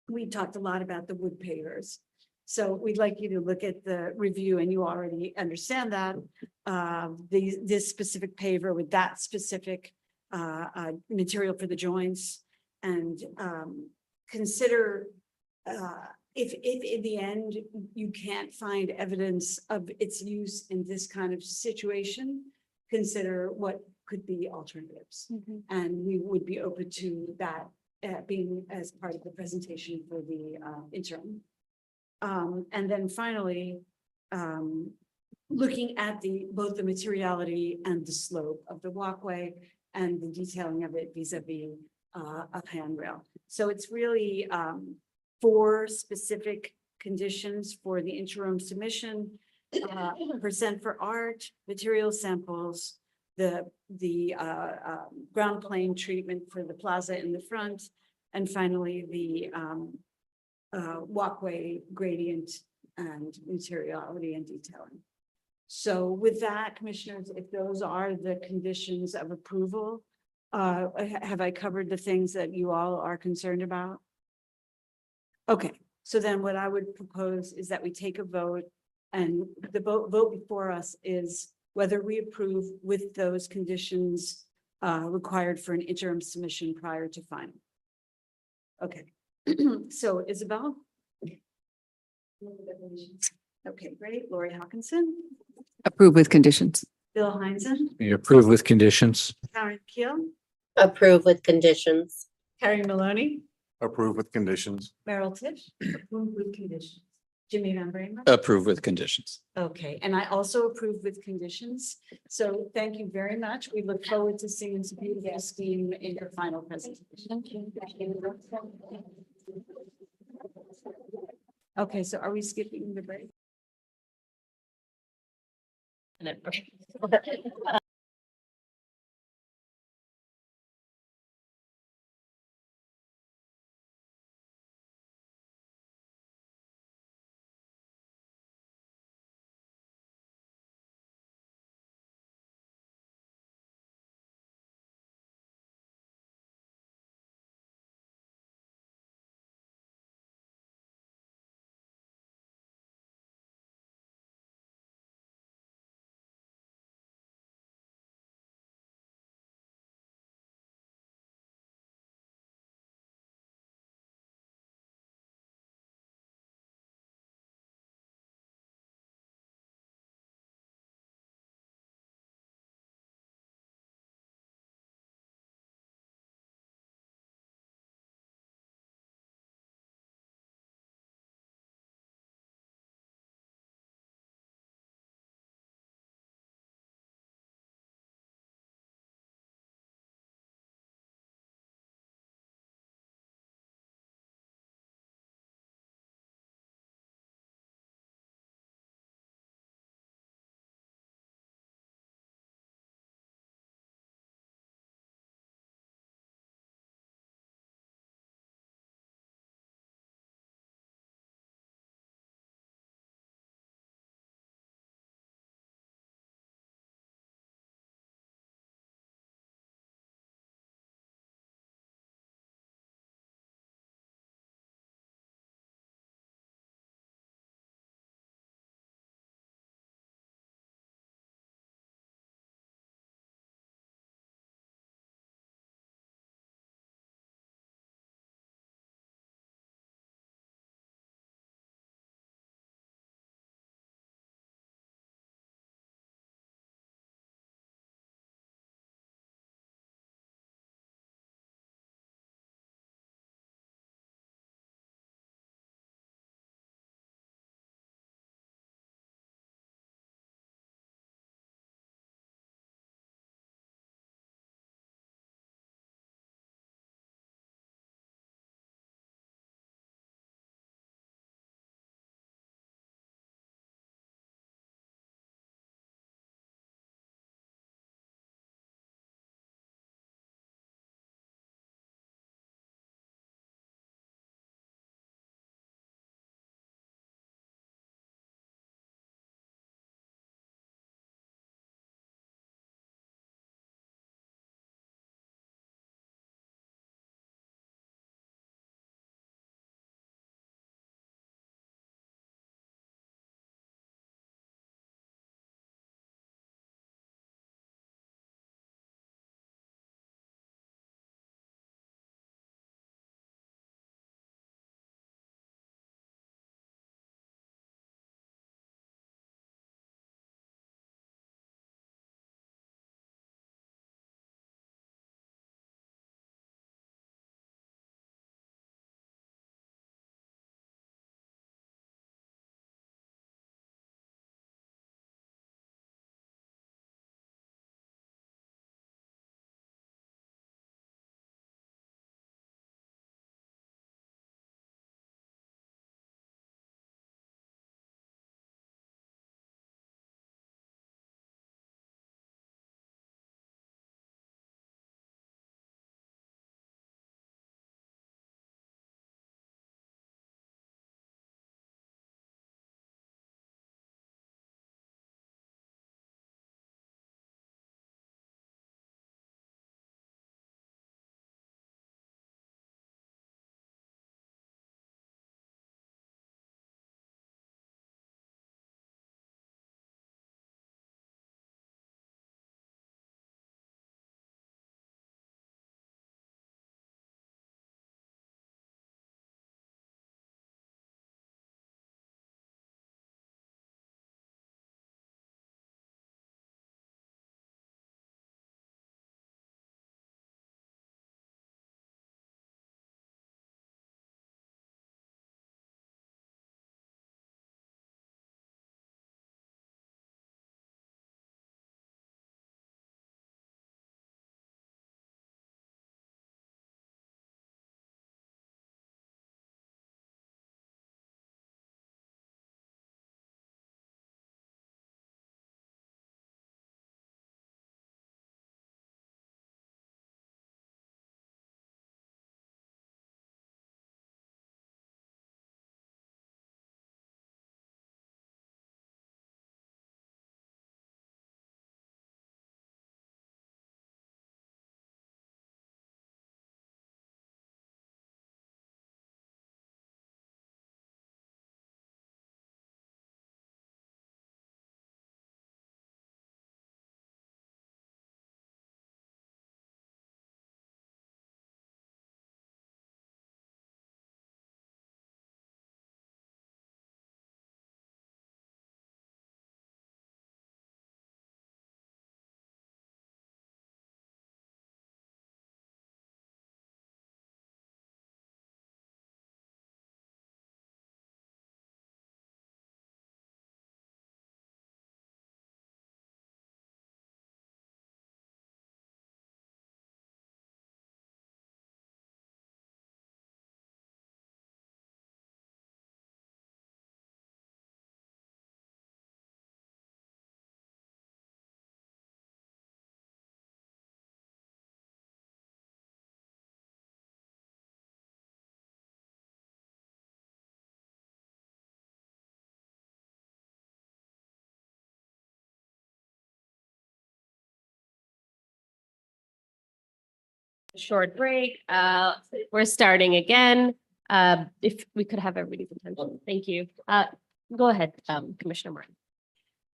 we talked a lot about the wood pavers. So we'd like you to look at the review, and you already understand that, this specific paver with that specific material for the joints, and consider if in the end you can't find evidence of its use in this kind of situation, consider what could be alternatives. And we would be open to that being as part of the presentation for the interim. And then finally, looking at both the materiality and the slope of the walkway and the detailing of it vis-a-vis a handrail. So it's really 4 specific conditions for the interim submission. Present for Art, material samples, the ground plane treatment for the plaza in the front, and finally the walkway gradient and materiality and detailing. So with that, commissioners, if those are the conditions of approval, have I covered the things that you all are concerned about? Okay, so then what I would propose is that we take a vote, and the vote before us is whether we approve with those conditions required for an interim submission prior to final. Okay, so Isabel? Okay, great. Lori Hawkinson, Approve with conditions. Bill Heinzen, You approve with conditions? Karen Keel, Approve with conditions. Carrie Maloney, Approve with conditions. Meryl Tisch, approve with conditions. Jimmy Van Bramer. Approve with conditions. Okay, and I also approve with conditions. So thank you very much. We look forward to seeing this beautiful scheme in your final presentation. Okay, so are we skipping the break? short break. We're starting again. If we could have everybody's attention. Thank you. Go ahead, Commissioner Martin.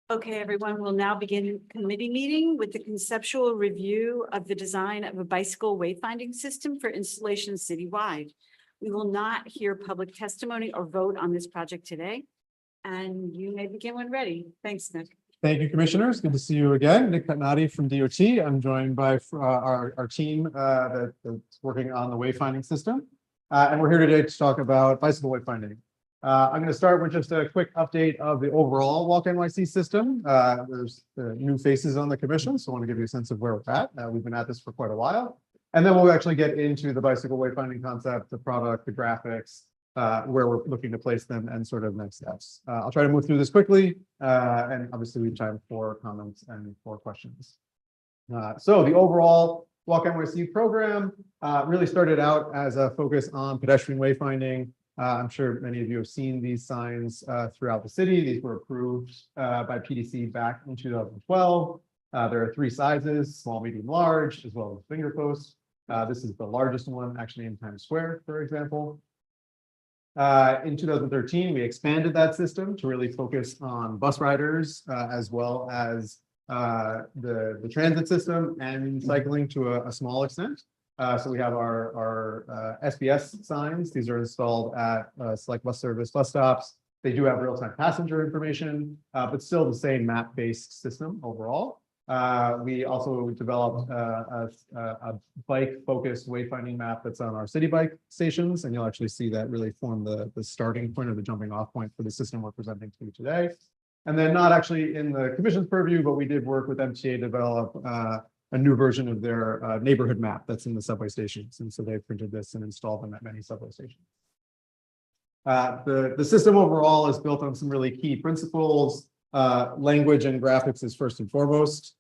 Okay, everyone, we'll now begin committee meeting with the conceptual review of the design of a bicycle wayfinding system for installation citywide. We will not hear public testimony or vote on this project today. And you may begin when ready. Thanks, Nick. Thank you, commissioners. Good to see you again. Nick Patnati from DOT. I'm joined by our team that's working on the wayfinding system. And we're here today to talk about bicycle wayfinding. I'm going to start with just a quick update of the overall Walk NYC system. There's new faces on the commission, so I want to give you a sense of where we're at. We've been at this for quite a while. And then we'll actually get into the bicycle wayfinding concept, the product, the graphics, where we're looking to place them and sort of next steps. I'll try to move through this quickly, and obviously we have time for comments and for questions. So the overall Walk NYC program really started out as a focus on pedestrian wayfinding. I'm sure many of you have seen these signs throughout the city. These were approved by PDC back in 2012. There are 3 sizes, small, medium, large, as well as finger posts. This is the largest one actually in Times Square, for example. In 2013, we expanded that system to really focus on bus riders as well as the transit system and cycling to a small extent. So we have our SBS signs. These are installed at select bus service bus stops. They do have real-time passenger information, but still the same map-based system overall. We also developed a bike-focused wayfinding map that's on our city bike stations, and you'll actually see that really form the starting point or the jumping off point for the system we're presenting to you today. And then not actually in the commission's purview, but we did work with MTA to develop a new version of their neighborhood map that's in the subway stations. And so they printed this and installed them at many subway stations. The system overall is built on some really key principles. Language and graphics is first and foremost,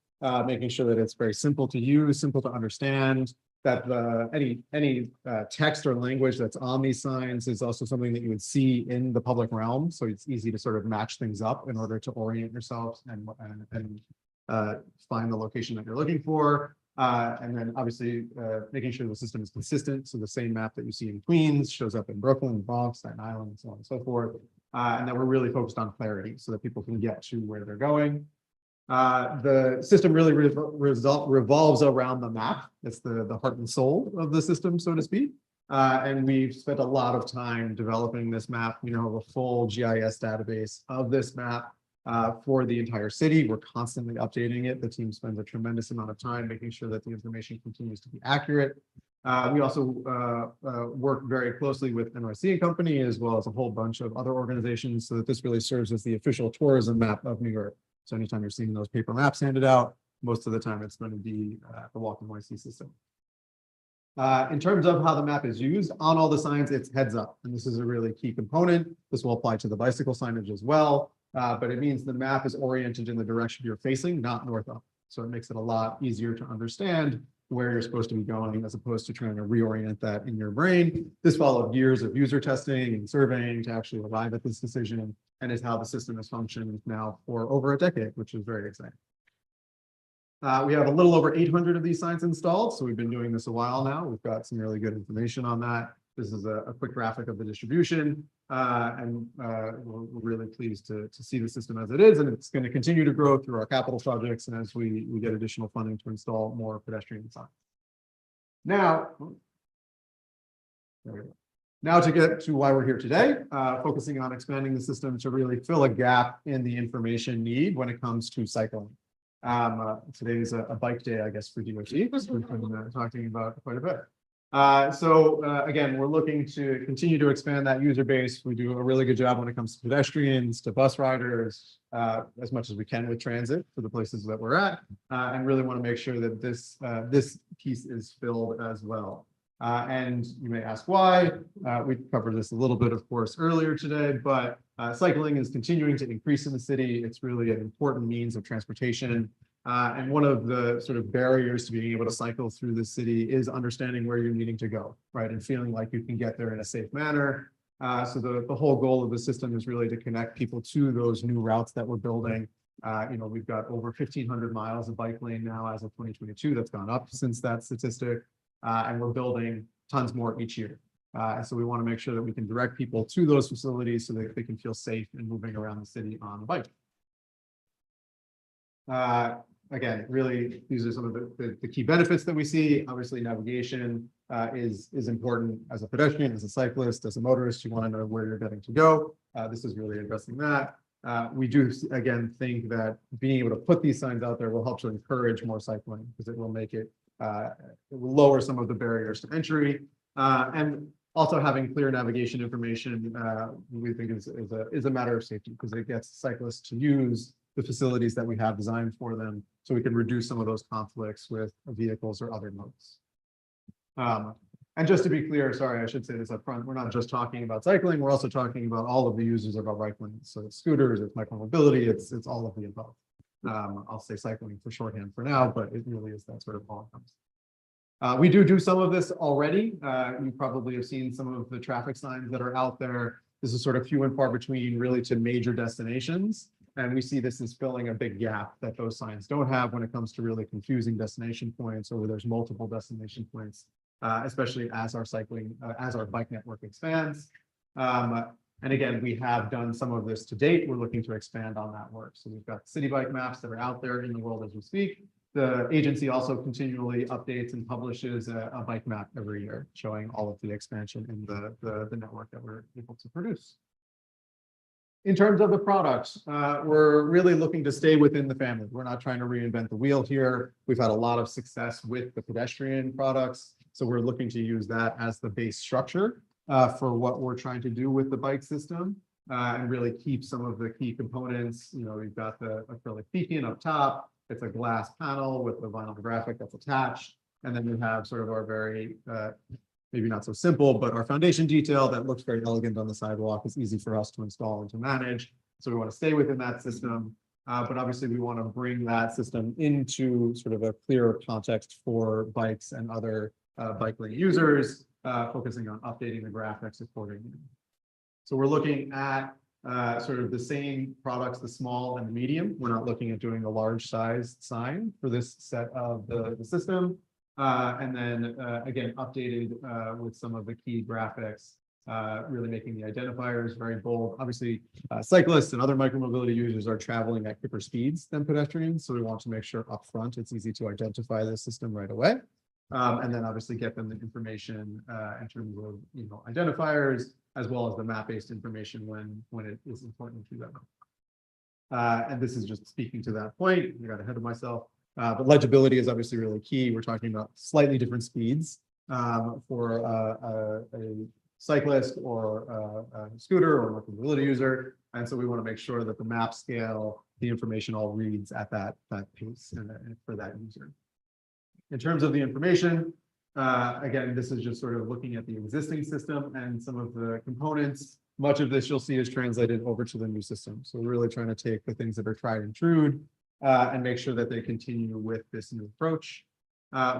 making sure that it's very simple to use, simple to understand, that any text or language that's on these signs is also something that you would see in the public realm. So it's easy to sort of match things up in order to orient yourselves and find the location that you're looking for. And then obviously making sure the system is consistent. So the same map that you see in Queens shows up in Brooklyn, Bronx, Staten Island, and so on and so forth. And then we're really focused on clarity so that people can get to where they're going. The system really revolves around the map. It's the heart and soul of the system, so to speak. And we've spent a lot of time developing this map. We now have a full GIS database of this map for the entire city. We're constantly updating it. The team spends a tremendous amount of time making sure that the information continues to be accurate. We also work very closely with NYC and Company, as well as a whole bunch of other organizations, so that this really serves as the official tourism map of New York. So anytime you're seeing those paper maps handed out, most of the time it's going to be the Walk NYC system. In terms of how the map is used, on all the signs, it's heads up. And this is a really key component. This will apply to the bicycle signage as well. But it means the map is oriented in the direction you're facing, not north up. So it makes it a lot easier to understand where you're supposed to be going, as opposed to trying to reorient that in your brain. This followed years of user testing and surveying to actually arrive at this decision, and is how the system has functioned now for over a decade, which is very exciting. We have a little over 800 of these signs installed, so we've been doing this a while now. We've got some really good information on that. This is a quick graphic of the distribution, and we're really pleased to see the system as it is, and it's going to continue to grow through our capital projects and as we get additional funding to install more pedestrian signs. Now, to get to why we're here today, focusing on expanding the system to really fill a gap in the information need when it comes to cycling. Today is a bike day, I guess, for DOT, which we've been talking about quite a bit. Again, we're looking to continue to expand that user base. We do a really good job when it comes to pedestrians, to bus riders, as much as we can with transit for the places that we're at, and really want to make sure that this piece is filled as well. And you may ask why. We covered this a little bit, of course, earlier today, but cycling is continuing to increase in the city. It's really an important means of transportation. And one of the sort of barriers to being able to cycle through the city is understanding where you're needing to go, right? And feeling like you can get there in a safe manner. So the whole goal of the system is really to connect people to those new routes that we're building. We've got over 1,500 miles of bike lane now as of 2022. That's gone up since that statistic. and we're building tons more each year. And so we want to make sure that we can direct people to those facilities so that they can feel safe in moving around the city on a bike. Again, really, these are some of the key benefits that we see. Obviously, navigation is important as a pedestrian, as a cyclist, as a motorist. You want to know where you're getting to go. This is really addressing that. We do, again, think that being able to put these signs out there will help to encourage more cycling because it will make it, it will lower some of the barriers to entry. And also having clear navigation information, we think is a matter of safety because it gets cyclists to use the facilities that we have designed for them so we can reduce some of those conflicts with vehicles or other modes. And just to be clear, sorry, I should say this up front, we're not just talking about cycling, we're also talking about all of the users of our bike lanes. So it's scooters, it's micromobility, it's all of the above. I'll say cycling for shorthand for now, but it really is that sort of all comes. We do some of this already. You probably have seen some of the traffic signs that are out there. This is sort of few and far between really to major destinations. And we see this as filling a big gap that those signs don't have when it comes to really confusing destination points or where there's multiple destination points, especially as our bike network expands. And again, we have done some of this to date. We're looking to expand on that work. So we've got city bike maps that are out there in the world as we speak. The agency also continually updates and publishes a bike map every year, showing all of the expansion in the network that we're able to produce. In terms of the products, we're really looking to stay within the family. We're not trying to reinvent the wheel here. We've had a lot of success with the pedestrian products. So we're looking to use that as the base structure for what we're trying to do with the bike system and really keep some of the key components. You know, we've got the acrylic beacon up top. It's a glass panel with the vinyl graphic that's attached. And then we have sort of our very, maybe not so simple, but our foundation detail that looks very elegant on the sidewalk is easy for us to install and to manage. So we want to stay within that system. But obviously we want to bring that system into sort of a clearer context for bikes and other bike lane users, focusing on updating the graphics accordingly. So we're looking at sort of the same products, the small and the medium. We're not looking at doing a large sized sign for this set of the system. And then again, updated with some of the key graphics, really making the identifiers very bold. Obviously, cyclists and other micromobility users are traveling at quicker speeds than pedestrians. So we want to make sure up front it's easy to identify the system right away. And then obviously get them the information in terms of identifiers, as well as the map-based information when it is important to them. And this is just speaking to that point. I got ahead of myself. But legibility is obviously really key. We're talking about slightly different speeds for a cyclist or a scooter or a mobility user. And so we want to make sure that the map scale, the information all reads at that pace for that user. In terms of the information, again, this is just sort of looking at the existing system and some of the components. Much of this you'll see is translated over to the new system. So we're really trying to take the things that are tried and true and make sure that they continue with this new approach.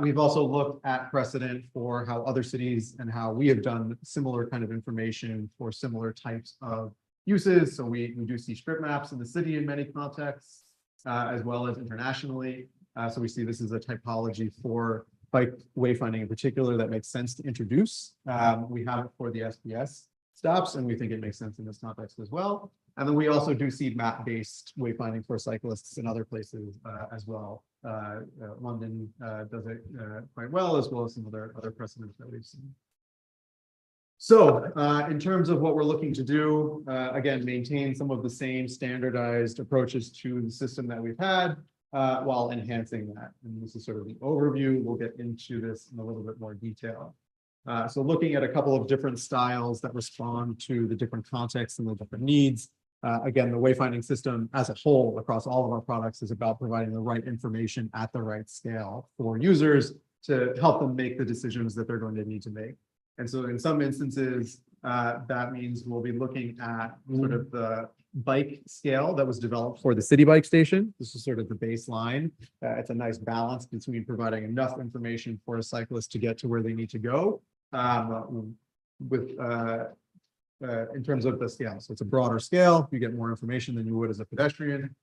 We've also looked at precedent for how other cities and how we have done similar kind of information for similar types of uses. So we do see strip maps in the city in many contexts, as well as internationally. So we see this as a typology for bike wayfinding in particular that makes sense to introduce. We have it for the SPS stops, and we think it makes sense in this context as well. And then we also do see map-based wayfinding for cyclists in other places as well. London does it quite well, as well as some other precedents that we've seen. So in terms of what we're looking to do, again, maintain some of the same standardized approaches to the system that we've had while enhancing that. And this is sort of the overview. We'll get into this in a little bit more detail. So looking at a couple of different styles that respond to the different contexts and the different needs. Again, the wayfinding system as a whole across all of our products is about providing the right information at the right scale for users to help them make the decisions that they're going to need to make. And so in some instances, that means we'll be looking at sort of the bike scale that was developed for the city bike station. This is sort of the baseline. It's a nice balance between providing enough information for a cyclist to get to where they need to go in terms of the scale. So it's a broader scale. You get more information than you would as a pedestrian.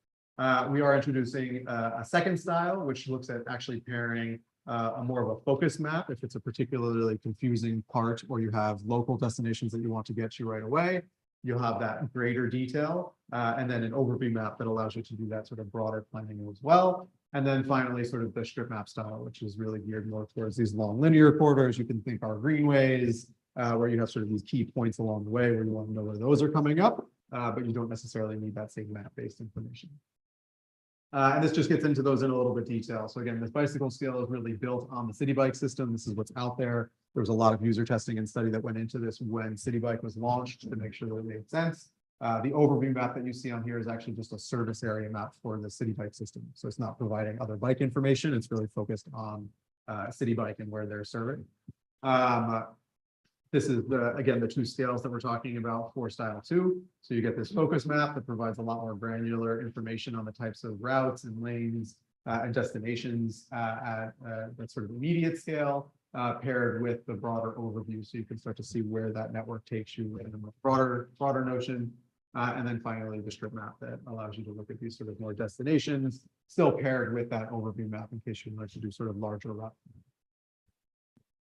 We are introducing a second style, which looks at actually pairing a more of a focus map if it's a particularly confusing part, or you have local destinations that you want to get to right away. You'll have that greater detail, and then an overview map that allows you to do that sort of broader planning as well. And then finally, sort of the strip map style, which is really geared more towards these long linear corridors. You can think our greenways, where you have sort of these key points along the way where you want to know where those are coming up, but you don't necessarily need that same map-based information. And this just gets into those in a little bit detail. So again, this bicycle scale is really built on the City Bike system. This is what's out there. There was a lot of user testing and study that went into this when City Bike was launched to make sure that it made sense. The overview map that you see on here is actually just a service area map for the City Bike system. So it's not providing other bike information. It's really focused on City Bike and where they're serving. This is again, the two scales that we're talking about for Style 2. So you get this focus map that provides a lot more granular information on the types of routes and lanes and destinations at that sort of immediate scale, paired with the broader overview. So you can start to see where that network takes you in a much broader notion. And then finally, the strip map that allows you to look at these sort of more destinations, still paired with that overview map in case you want to do sort of larger routes.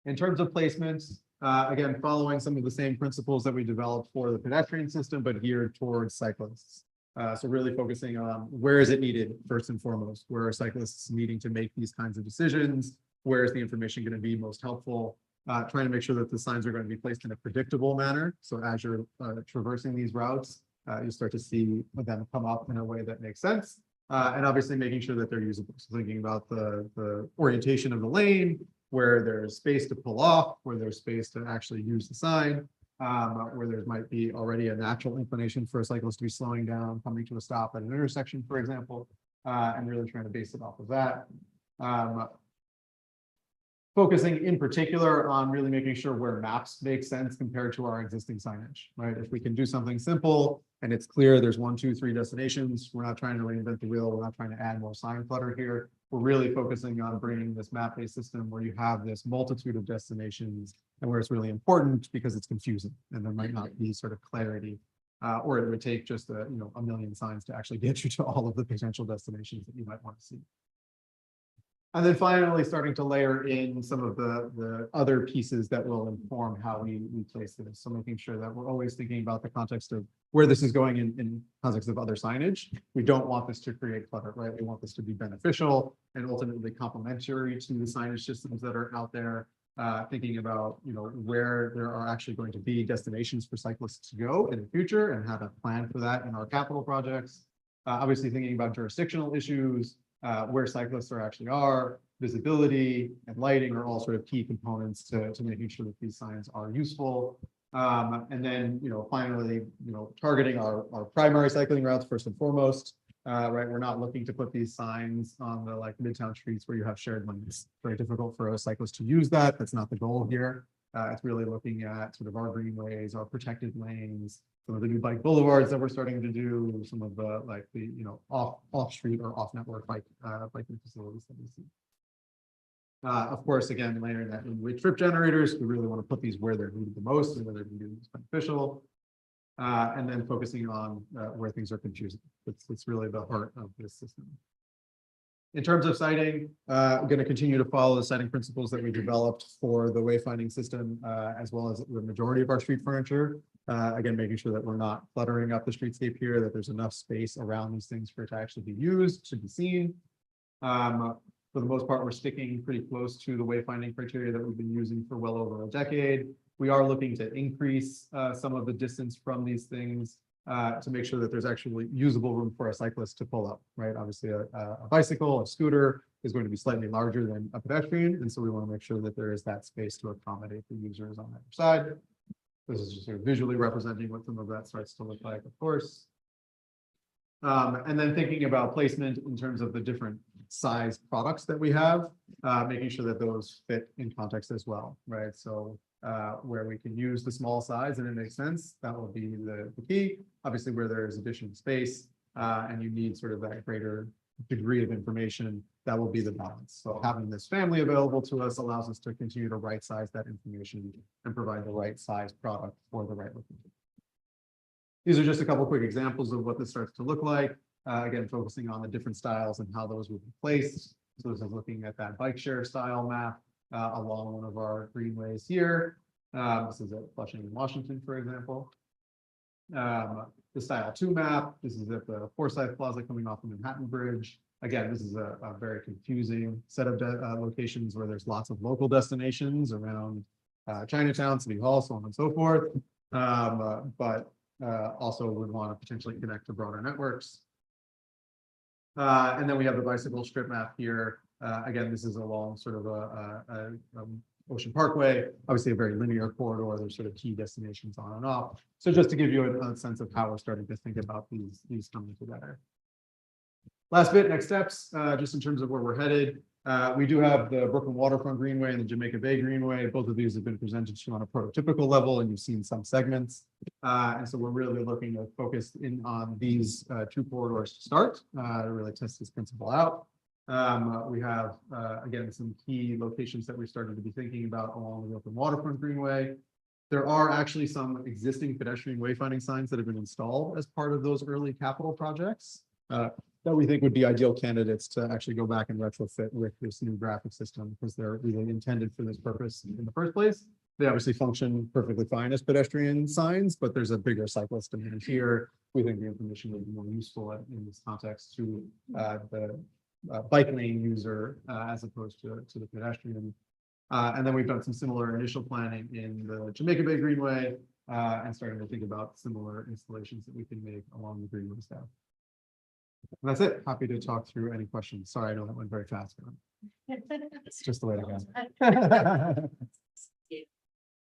In terms of placements, again, following some of the same principles that we developed for the pedestrian system, but geared towards cyclists. So really focusing on where is it needed first and foremost, where are cyclists needing to make these kinds of decisions? Where is the information going to be most helpful? Trying to make sure that the signs are going to be placed in a predictable manner. So as you're traversing these routes, you start to see them come up in a way that makes sense. And obviously making sure that they're usable. So thinking about the orientation of the lane, where there's space to pull off, where there's space to actually use the sign, where there might be already a natural inclination for a cyclist to be slowing down, coming to a stop at an intersection, for example, and really trying to base it off of that. Focusing in particular on really making sure where maps make sense compared to our existing signage, right? If we can do something simple and it's clear there's 1, 2, 3 destinations, we're not trying to reinvent the wheel, we're not trying to add more sign clutter here. We're really focusing on bringing this map-based system where you have this multitude of destinations and where it's really important because it's confusing and there might not be sort of clarity, or it would take just a million signs to actually get you to all of the potential destinations that you might want to see. And then finally, starting to layer in some of the other pieces that will inform how we place this. So making sure that we're always thinking about the context of where this is going in context of other signage. We don't want this to create clutter, right? We want this to be beneficial and ultimately complementary to the signage systems that are out there. Thinking about where there are actually going to be destinations for cyclists to go in the future and how to plan for that in our capital projects. Obviously thinking about jurisdictional issues, where cyclists are, visibility and lighting are all sort of key components to making sure that these signs are useful. And then, finally, targeting our primary cycling routes first and foremost, right? We're not looking to put these signs on the midtown streets where you have shared lanes. Very difficult for a cyclist to use that. That's not the goal here. It's really looking at sort of our greenways, our protected lanes, some of the new bike boulevards that we're starting to do, some of the off street or off network biking facilities that we see. Of course, again, layering that in with trip generators, we really want to put these where they're needed the most and where they're going to be most beneficial. And then focusing on where things are confusing. It's really the heart of this system. In terms of siting, I'm going to continue to follow the siting principles that we developed for the wayfinding system, as well as the majority of our street furniture. Again, making sure that we're not cluttering up the streetscape here, that there's enough space around these things for it to actually be used, to be seen. For the most part, we're sticking pretty close to the wayfinding criteria that we've been using for well over a decade. We are looking to increase some of the distance from these things to make sure that there's actually usable room for a cyclist to pull up, right? Obviously, a bicycle, a scooter is going to be slightly larger than a pedestrian. And so we want to make sure that there is that space to accommodate the users on either side. This is just sort of visually representing what some of that starts to look like, of course. And then thinking about placement in terms of the different size products that we have, making sure that those fit in context as well, right? So where we can use the small size and it makes sense, that will be the key. Obviously, where there is additional space and you need sort of that greater degree of information, that will be the balance. So having this family available to us allows us to continue to right size that information and provide the right size product for the right location. These are just a couple of quick examples of what this starts to look like. Again, focusing on the different styles and how those will be placed. So this is looking at that bike share style map along one of our greenways here. This is at Flushing in Washington, for example. The Style 2 map, this is at the Forsyth Plaza coming off the Manhattan Bridge. Again, this is a very confusing set of locations where there's lots of local destinations around Chinatown, City Hall, so on and so forth. But also would want to potentially connect to broader networks. And then we have the bicycle strip map here. Again, this is along sort of a Ocean Parkway, obviously a very linear corridor. There's sort of key destinations on and off. So just to give you a sense of how we're starting to think about these coming together. Last bit, next steps, just in terms of where we're headed. We do have the Brooklyn Waterfront Greenway and the Jamaica Bay Greenway. Both of these have been presented to you on a prototypical level, and you've seen some segments. And so we're really looking to focus in on these two corridors to start, to really test this principle out. We have, again, some key locations that we're starting to be thinking about along the Brooklyn Waterfront Greenway. There are actually some existing pedestrian wayfinding signs that have been installed as part of those early capital projects that we think would be ideal candidates to actually go back and retrofit with this new graphic system, because they're really intended for this purpose in the first place. They obviously function perfectly fine as pedestrian signs, but there's a bigger cyclist demand here. We think the information would be more useful in this context to the bike lane user as opposed to the pedestrian. And then we've done some similar initial planning in the Jamaica Bay Greenway and starting to think about similar installations that we can make along the Greenway staff. And that's it. Happy to talk through any questions. Sorry, I know that went very fast. It's just the way to go.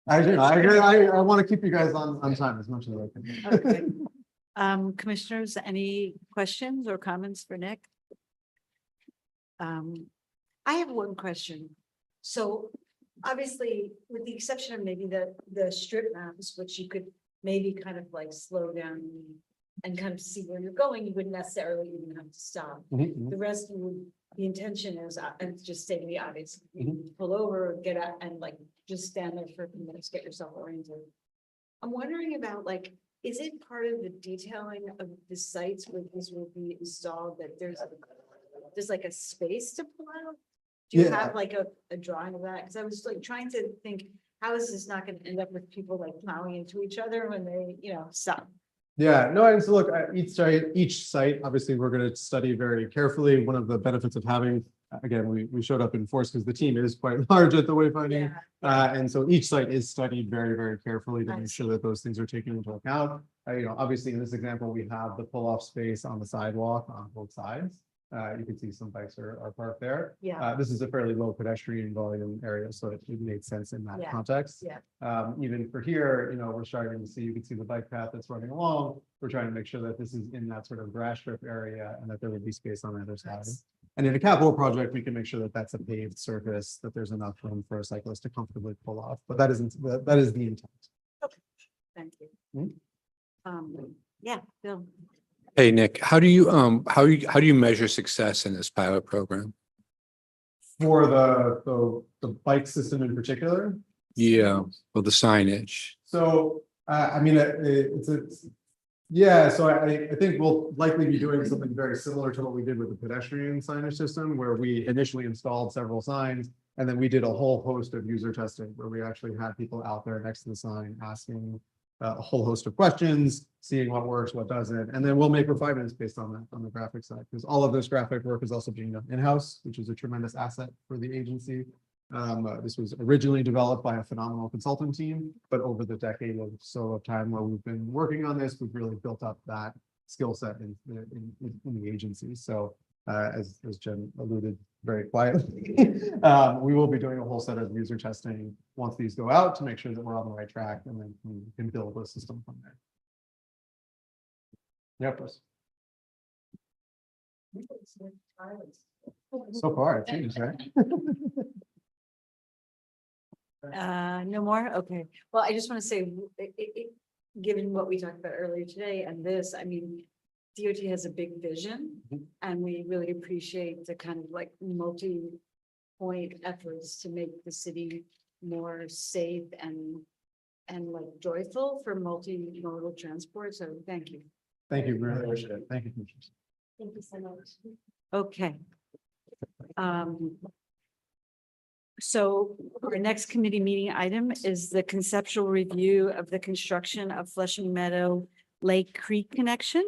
I want to keep you guys on time as much as I can. Okay. Commissioners, any questions or comments for Nick? I have one question. So obviously, with the exception of maybe the strip maps, which you could maybe kind of like slow down and kind of see where you're going, you wouldn't necessarily even have to stop. The rest you would, the intention is, and just stating the obvious, pull over, get out and like just stand there for a few minutes, get yourself oriented. I'm wondering about like, is it part of the detailing of the sites where these will be installed that there's like a space to pull out? Do you have like a drawing of that? Because I was like trying to think, how is this not going to end up with people like plowing into each other when they, stop? Yeah, no, and so look, each site, obviously, we're going to study very carefully. One of the benefits of having, again, we showed up in force because the team is quite large at the wayfinding. And so each site is studied very, very carefully to make sure that those things are taken into account. Obviously, in this example, we have the pull-off space on the sidewalk on both sides. You can see some bikes are parked there. This is a fairly low pedestrian volume area, so it made sense in that context. Even for here, we're starting to see, you can see the bike path that's running along. We're trying to make sure that this is in that sort of grass strip area and that there would be space on the other side. And in a capital project, we can make sure that that's a paved surface, that there's enough room for a cyclist to comfortably pull off. But that is the intent. Okay, thank you. Yeah, Bill. Hey, Nick, how do you measure success in this pilot program? For the bike system in particular? Yeah, well, the signage. So, I mean, so I think we'll likely be doing something very similar to what we did with the pedestrian signage system, where we initially installed several signs, and then we did a whole host of user testing, where we actually had people out there next to the sign asking a whole host of questions, seeing what works, what doesn't, and then we'll make refinements based on that on the graphic side, because all of this graphic work is also being done in-house, which is a tremendous asset for the agency. This was originally developed by a phenomenal consultant team, but over the decade or so of time where we've been working on this, we've really built up that skill set in the agency. So as Jen alluded very quietly, we will be doing a whole set of user testing once these go out to make sure that we're on the right track, and then we can build a system from there. Yep. So far, it seems, right? No more? Okay. Well, I just want to say, given what we talked about earlier today and this, I mean, DOT has a big vision, and we really appreciate the kind of like multi-point efforts to make the city more safe and like joyful for multimodal transport. So thank you. Thank you. Really appreciate it. Thank you, commissioners. Thank you so much. Okay. So our next committee meeting item is the conceptual review of the construction of Flushing Meadow Lake Creek connection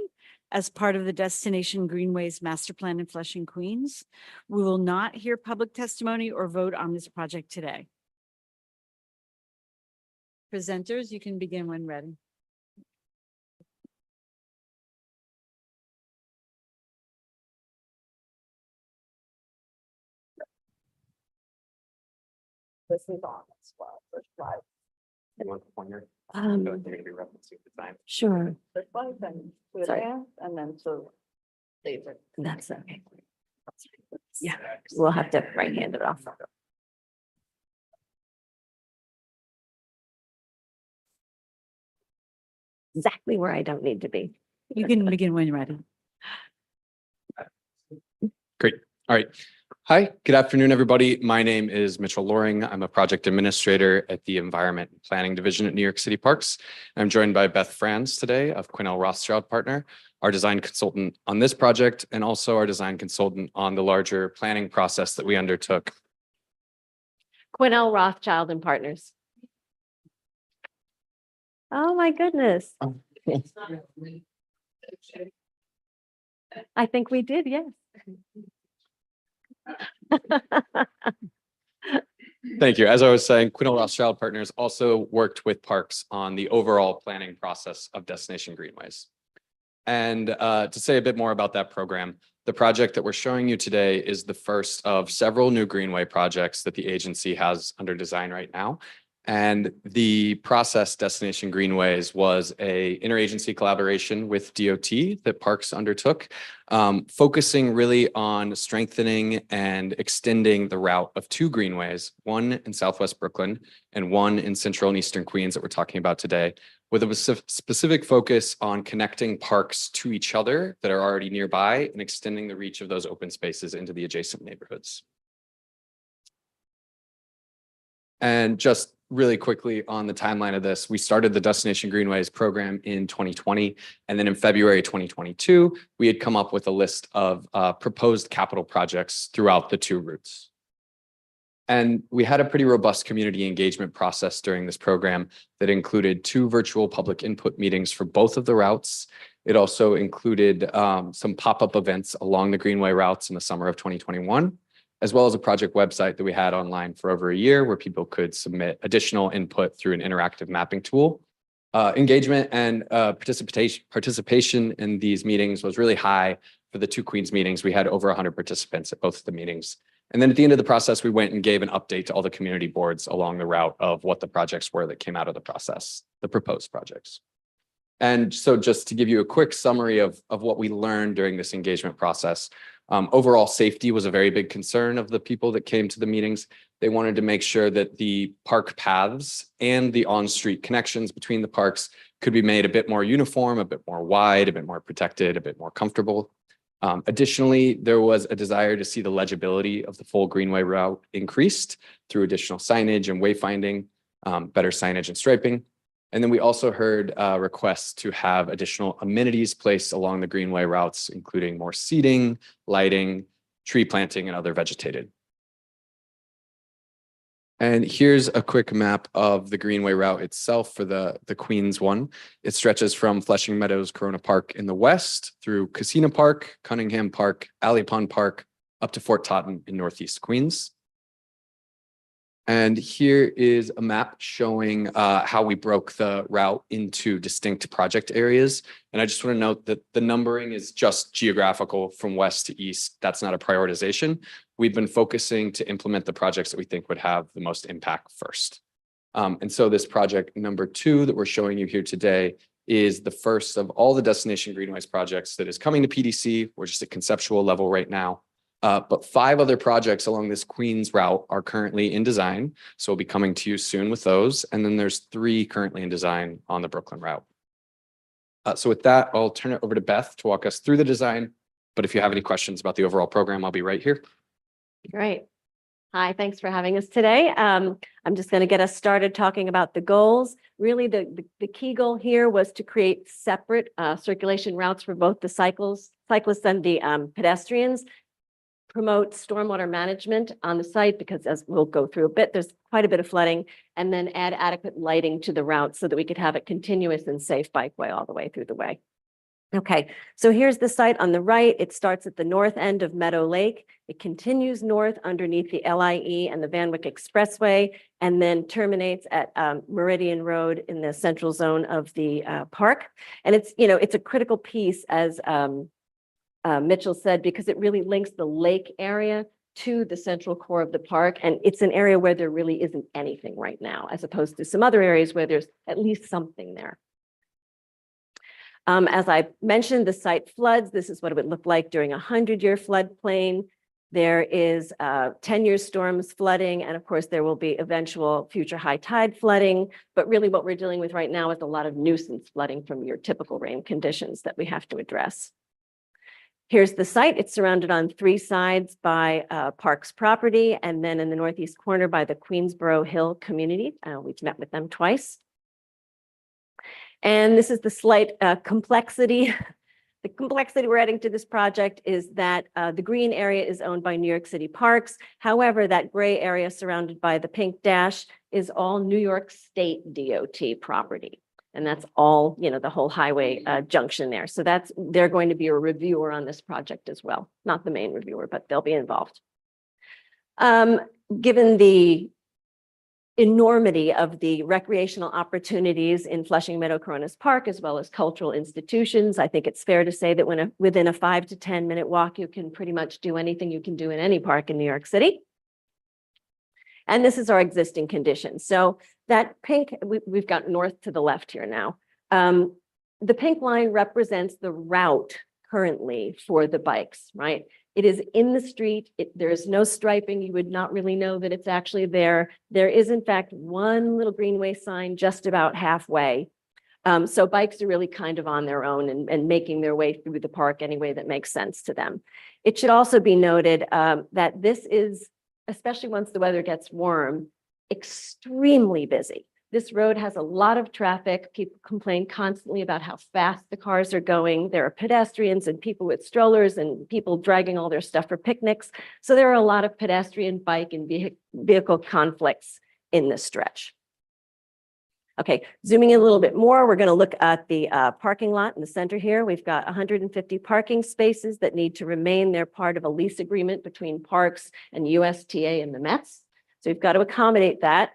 as part of the Destination Greenways Master Plan in Flushing, Queens. We will not hear public testimony or vote on this project today. Presenters, you can begin when ready. This is on as well, first slide. Sure. First slide, then to Sorry. advance, and then to leave it. That's okay. Yeah, we'll have to right-hand it off. Exactly where I don't need to be. You can begin when you're ready. Great. All right. Hi, good afternoon, everybody. My name is Mitchell Loring. I'm a project administrator at the Environment and Planning Division at New York City Parks. I'm joined by Beth Franz today of Quinnell Rothschild Partner, our design consultant on this project, and also our design consultant on the larger planning process that we undertook. Quinnell Rothschild and Partners. Oh, my goodness. I think we did, yes. Thank you. As I was saying, Quinnell Rothschild Partners also worked with Parks on the overall planning process of Destination Greenways. And to say a bit more about that program, the project that we're showing you today is the first of several new Greenway projects that the agency has under design right now. And the process Destination Greenways was a interagency collaboration with DOT that Parks undertook, focusing really on strengthening and extending the route of two greenways, one in Southwest Brooklyn and one in Central and Eastern Queens that we're talking about today, with a specific focus on connecting parks to each other that are already nearby and extending the reach of those open spaces into the adjacent neighborhoods. And just really quickly on the timeline of this, we started the Destination Greenways program in 2020. And then in February 2022, we had come up with a list of proposed capital projects throughout the two routes. And we had a pretty robust community engagement process during this program that included 2 virtual public input meetings for both of the routes. It also included some pop-up events along the Greenway routes in the summer of 2021. As well as a project website that we had online for over a year where people could submit additional input through an interactive mapping tool. Engagement and participation in these meetings was really high for the 2 Queens meetings. We had over 100 participants at both of the meetings. And then at the end of the process, we went and gave an update to all the community boards along the route of what the projects were that came out of the process, the proposed projects. And so just to give you a quick summary of what we learned during this engagement process, overall safety was a very big concern of the people that came to the meetings. They wanted to make sure that the park paths and the on-street connections between the parks could be made a bit more uniform, a bit more wide, a bit more protected, a bit more comfortable. Additionally, there was a desire to see the legibility of the full Greenway route increased through additional signage and wayfinding, better signage and striping. And then we also heard requests to have additional amenities placed along the Greenway routes, including more seating, lighting, tree planting, and other vegetated. And here's a quick map of the Greenway route itself for the Queens one. It stretches from Flushing Meadows Corona Park in the west through Casino Park, Cunningham Park, Alley Pond Park, up to Fort Totten in Northeast Queens. And here is a map showing how we broke the route into distinct project areas. And I just want to note that the numbering is just geographical from west to east. That's not a prioritization. We've been focusing to implement the projects that we think would have the most impact first. And so this project number 2 that we're showing you here today is the first of all the Destination Greenways projects that is coming to PDC. We're just at conceptual level right now. But 5 other projects along this Queens route are currently in design. So we'll be coming to you soon with those. And then there's 3 currently in design on the Brooklyn route. So with that, I'll turn it over to Beth to walk us through the design. But if you have any questions about the overall program, I'll be right here. Great. Hi, thanks for having us today. I'm just going to get us started talking about the goals. Really, the key goal here was to create separate circulation routes for both the cyclists and the pedestrians. promote stormwater management on the site because as we'll go through a bit, there's quite a bit of flooding, and then add adequate lighting to the route so that we could have a continuous and safe bikeway all the way through the way. Okay, so here's the site on the right. It starts at the north end of Meadow Lake. It continues north underneath the LIE and the Van Wyck Expressway, and then terminates at Meridian Road in the central zone of the park. And it's, you know, it's a critical piece, as Mitchell said, because it really links the lake area to the central core of the park. And it's an area where there really isn't anything right now, as opposed to some other areas where there's at least something there. As I mentioned, the site floods. This is what it would look like during a 100-year floodplain. There is 10-year storms flooding, and of course, there will be eventual future high tide flooding. But really what we're dealing with right now is a lot of nuisance flooding from your typical rain conditions that we have to address. Here's the site. It's surrounded on 3 sides by Parks property, and then in the northeast corner by the Queensboro Hill community. We've met with them twice. And this is the slight complexity. The complexity we're adding to this project is that the green area is owned by New York City Parks. However, that gray area surrounded by the pink dash is all New York State DOT property. And that's all, you know, the whole highway junction there. So they're going to be a reviewer on this project as well. Not the main reviewer, but they'll be involved. Given the enormity of the recreational opportunities in Flushing Meadow Coronas Park, as well as cultural institutions, I think it's fair to say that within a 5 to 10 minute walk, you can pretty much do anything you can do in any park in New York City. And this is our existing conditions. So that pink, we've got north to the left here now. The pink line represents the route currently for the bikes, right? It is in the street. There is no striping. You would not really know that it's actually there. There is, in fact, one little greenway sign just about halfway. So bikes are really kind of on their own and making their way through the park any way that makes sense to them. It should also be noted that this is, especially once the weather gets warm, extremely busy. This road has a lot of traffic. People complain constantly about how fast the cars are going. There are pedestrians and people with strollers and people dragging all their stuff for picnics. So there are a lot of pedestrian, bike, and vehicle conflicts in this stretch. Okay, zooming in a little bit more, we're going to look at the parking lot in the center here. We've got 150 parking spaces that need to remain. They're part of a lease agreement between Parks and USTA and the Mets. So we've got to accommodate that.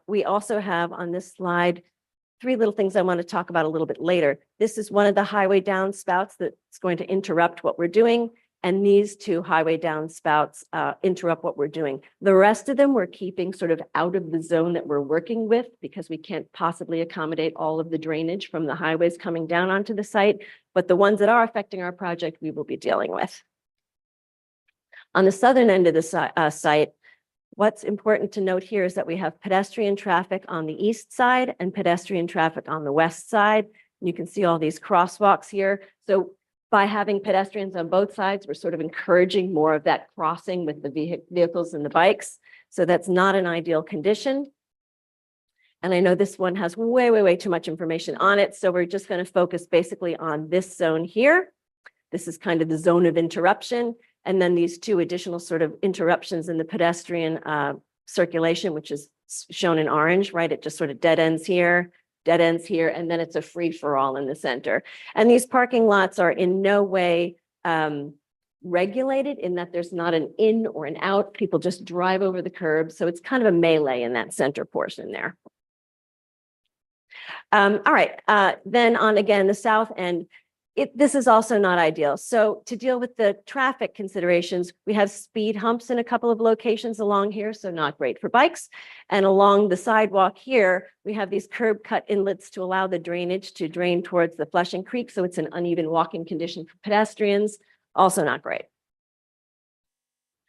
We also have on this slide 3 little things I want to talk about a little bit later. This is one of the highway downspouts that's going to interrupt what we're doing, and these 2 highway downspouts interrupt what we're doing. The rest of them we're keeping sort of out of the zone that we're working with because we can't possibly accommodate all of the drainage from the highways coming down onto the site, but the ones that are affecting our project, we will be dealing with. On the southern end of the site, what's important to note here is that we have pedestrian traffic on the east side and pedestrian traffic on the west side. You can see all these crosswalks here. So by having pedestrians on both sides, we're sort of encouraging more of that crossing with the vehicles and the bikes. So that's not an ideal condition. And I know this one has way too much information on it. So we're just going to focus basically on this zone here. This is kind of the zone of interruption. And then these 2 additional sort of interruptions in the pedestrian circulation, which is shown in orange, right? It just sort of dead ends here, and then it's a free for all in the center. And these parking lots are in no way regulated in that there's not an in or an out. People just drive over the curb. So it's kind of a melee in that center portion there. All right, then on again, the south end, this is also not ideal. So to deal with the traffic considerations, we have speed humps in a couple of locations along here, so not great for bikes. And along the sidewalk here, we have these curb cut inlets to allow the drainage to drain towards the Flushing Creek. So it's an uneven walking condition for pedestrians, also not great.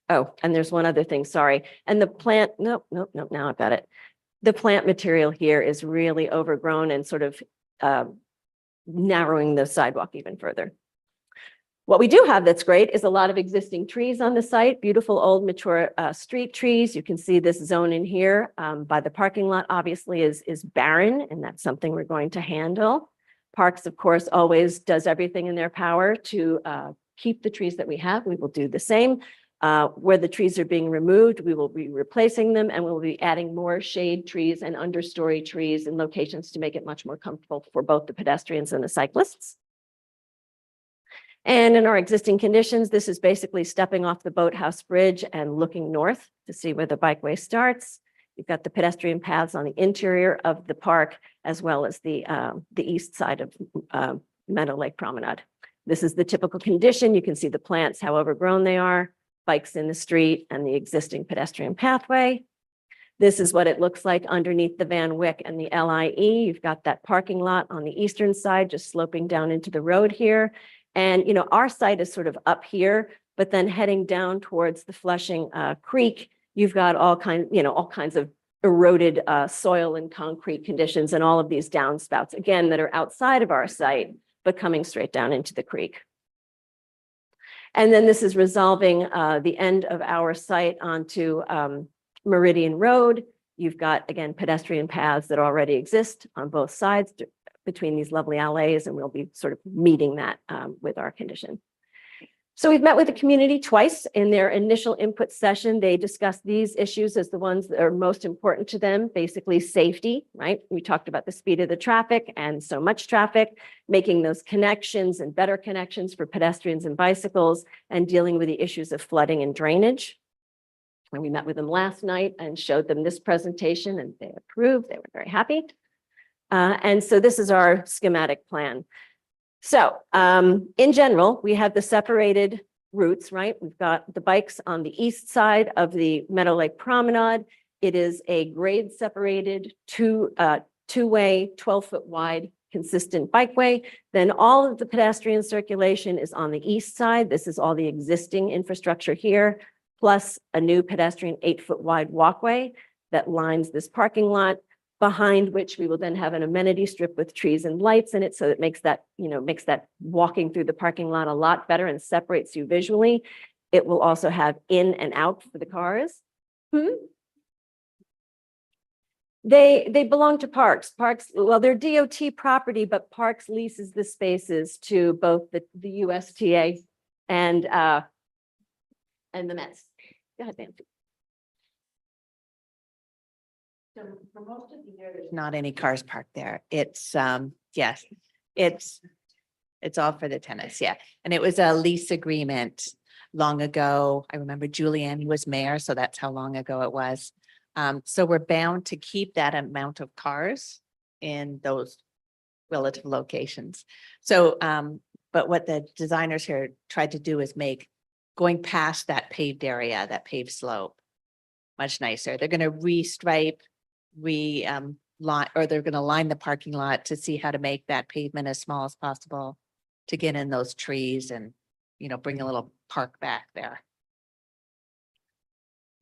Oh, and there's one other thing, sorry. And the plant, nope, now I've got it. The plant material here is really overgrown and sort of narrowing the sidewalk even further. What we do have that's great is a lot of existing trees on the site, beautiful old mature street trees. You can see this zone in here by the parking lot obviously is barren, and that's something we're going to handle. Parks, of course, always does everything in their power to keep the trees that we have, we will do the same. Where the trees are being removed, we will be replacing them and we'll be adding more shade trees and understory trees in locations to make it much more comfortable for both the pedestrians and the cyclists. And in our existing conditions, this is basically stepping off the Boathouse Bridge and looking north to see where the bikeway starts. You've got the pedestrian paths on the interior of the park, as well as the east side of Meadow Lake Promenade. This is the typical condition. You can see the plants, how overgrown they are, bikes in the street, and the existing pedestrian pathway. This is what it looks like underneath the Van Wyck and the LIE. You've got that parking lot on the eastern side, just sloping down into the road here. And, you know, our site is sort of up here, but then heading down towards the Flushing Creek, you've got all kinds of eroded soil and concrete conditions and all of these downspouts, again, that are outside of our site, but coming straight down into the creek. And then this is resolving the end of our site onto Meridian Road. You've got, again, pedestrian paths that already exist on both sides between these lovely alleys, and we'll be sort of meeting that with our condition. So we've met with the community twice. In their initial input session, they discussed these issues as the ones that are most important to them, basically safety, right? We talked about the speed of the traffic and so much traffic, making those connections and better connections for pedestrians and bicycles, and dealing with the issues of flooding and drainage. And we met with them last night and showed them this presentation, and they approved. They were very happy. And so this is our schematic plan. So in general, we have the separated routes, right? We've got the bikes on the east side of the Meadow Lake Promenade. It is a grade separated two-way, 12-foot wide, consistent bikeway. Then all of the pedestrian circulation is on the east side. This is all the existing infrastructure here, plus a new pedestrian 8-foot wide walkway that lines this parking lot, behind which we will then have an amenity strip with trees and lights in it. So it makes that, makes that walking through the parking lot a lot better and separates you visually. It will also have in and out for the cars. They belong to Parks. Parks, well, they're DOT property, but Parks leases the spaces to both the USTA and the Mets. Go ahead, Nancy. So for most of the year, there's not any cars parked there. It's, yes, it's all for the tennis, yeah. And it was a lease agreement long ago. I remember Julianne was mayor, so that's how long ago it was. So we're bound to keep that amount of cars in those relative locations. So, but what the designers here tried to do is make going past that paved area, that paved slope, much nicer. They're going to restripe, line, or they're going to line the parking lot to see how to make that pavement as small as possible to get in those trees and, bring a little park back there.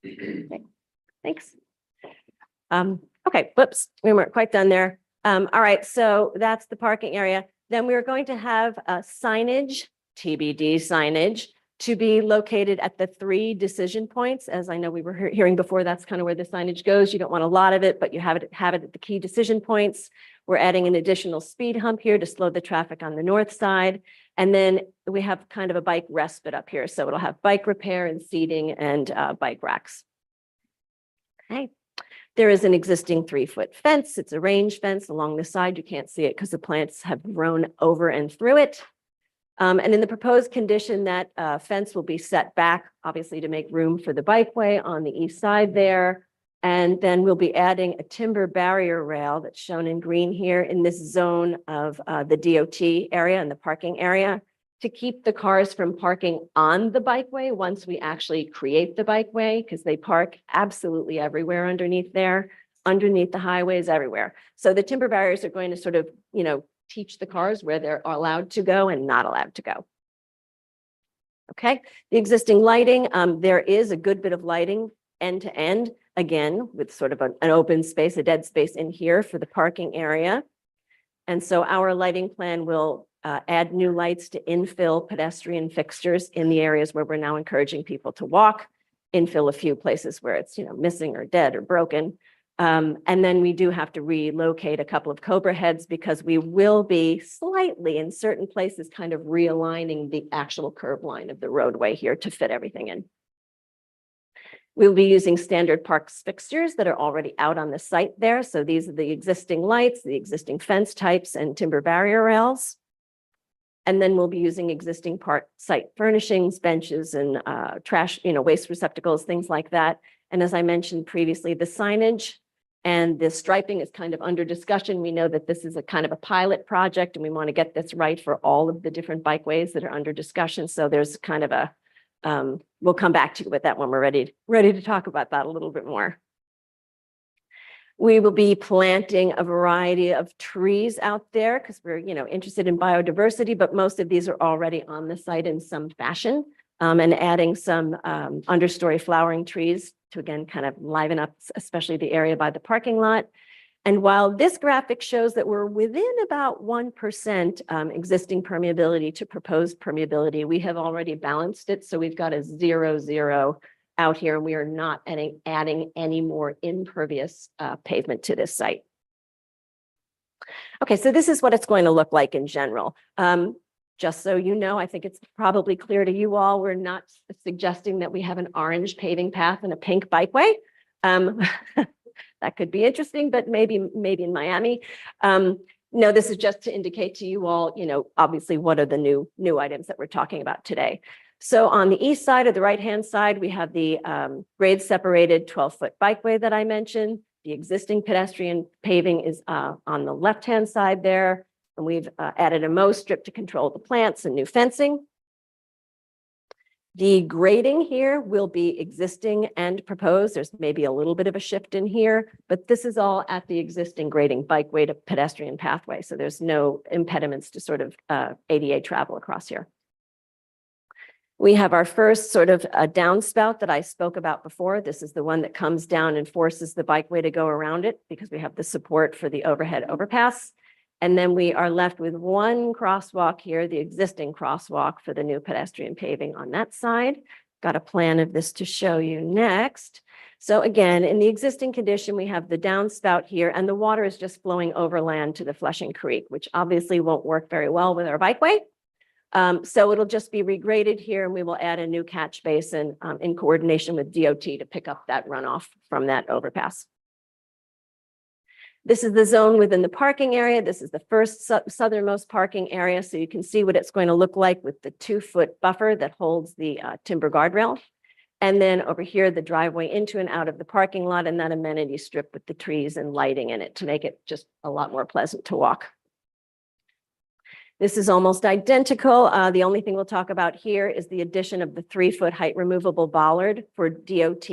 Okay. Thanks. Okay, whoops, we weren't quite done there. All right, so that's the parking area. Then we're going to have a signage, TBD signage, to be located at the 3 decision points. As I know we were hearing before, that's kind of where the signage goes. You don't want a lot of it, but you have it at the key decision points. We're adding an additional speed hump here to slow the traffic on the north side. And then we have kind of a bike respite up here. So it'll have bike repair and seating and bike racks. Okay. There is an existing 3-foot fence. It's a range fence along the side. You can't see it because the plants have grown over and through it. And in the proposed condition, that fence will be set back, obviously, to make room for the bikeway on the east side there. And then we'll be adding a timber barrier rail that's shown in green here in this zone of the DOT area and the parking area to keep the cars from parking on the bikeway once we actually create the bikeway, because they park absolutely everywhere underneath there, underneath the highways, everywhere. So the timber barriers are going to sort of, teach the cars where they're allowed to go and not allowed to go. Okay, the existing lighting, there is a good bit of lighting end to end, again, with sort of an open space, a dead space in here for the parking area. And so our lighting plan will add new lights to infill pedestrian fixtures in the areas where we're now encouraging people to walk, infill a few places where it's, missing or dead or broken. And then we do have to relocate a couple of Cobra heads because we will be slightly in certain places kind of realigning the actual curb line of the roadway here to fit everything in. We'll be using standard parks fixtures that are already out on the site there. So these are the existing lights, the existing fence types and timber barrier rails. And then we'll be using existing park site furnishings, benches and trash, waste receptacles, things like that. And as I mentioned previously, the signage and the striping is kind of under discussion. We know that this is a kind of a pilot project and we want to get this right for all of the different bikeways that are under discussion. So there's kind of a, we'll come back to you with that when we're ready to talk about that a little bit more. We will be planting a variety of trees out there because we're, interested in biodiversity, but most of these are already on the site in some fashion, and adding some understory flowering trees to again kind of liven up, especially the area by the parking lot. And while this graphic shows that we're within about 1% existing permeability to proposed permeability, we have already balanced it. So we've got a 0-0 out here, and we are not adding any more impervious pavement to this site. Okay, so this is what it's going to look like in general. Just so you know, I think it's probably clear to you all, we're not suggesting that we have an orange paving path and a pink bikeway. That could be interesting, but maybe in Miami. No, this is just to indicate to you all, obviously what are the new items that we're talking about today. So on the east side or the right-hand side, we have the grade separated 12-foot bikeway that I mentioned. The existing pedestrian paving is on the left-hand side there. And we've added a mow strip to control the plants and new fencing. The grading here will be existing and proposed. There's maybe a little bit of a shift in here, but this is all at the existing grading bikeway to pedestrian pathway. So there's no impediments to sort of ADA travel across here. We have our first sort of a downspout that I spoke about before. This is the one that comes down and forces the bikeway to go around it because we have the support for the overhead overpass. And then we are left with one crosswalk here, the existing crosswalk for the new pedestrian paving on that side. Got a plan of this to show you next. So again, in the existing condition, we have the downspout here and the water is just flowing overland to the Flushing Creek, which obviously won't work very well with our bikeway. So it'll just be regraded here and we will add a new catch basin in coordination with DOT to pick up that runoff from that overpass. This is the zone within the parking area. This is the first southernmost parking area. So you can see what it's going to look like with the 2-foot buffer that holds the timber guardrail. And then over here, the driveway into and out of the parking lot and that amenity strip with the trees and lighting in it to make it just a lot more pleasant to walk. This is almost identical. The only thing we'll talk about here is the addition of the 3-foot height removable bollard for DOT.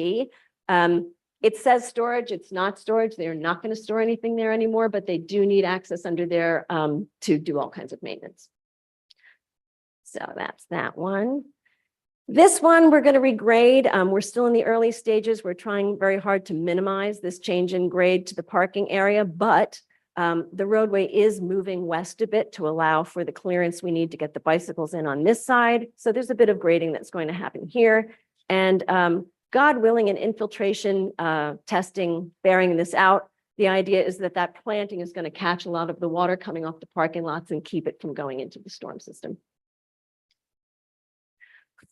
It says storage, it's not storage. They're not going to store anything there anymore, but they do need access under there to do all kinds of maintenance. So that's that one. This one we're going to regrade. We're still in the early stages. We're trying very hard to minimize this change in grade to the parking area, but the roadway is moving west a bit to allow for the clearance we need to get the bicycles in on this side. So there's a bit of grading that's going to happen here. And God willing and infiltration testing bearing this out, the idea is that that planting is going to catch a lot of the water coming off the parking lots and keep it from going into the storm system.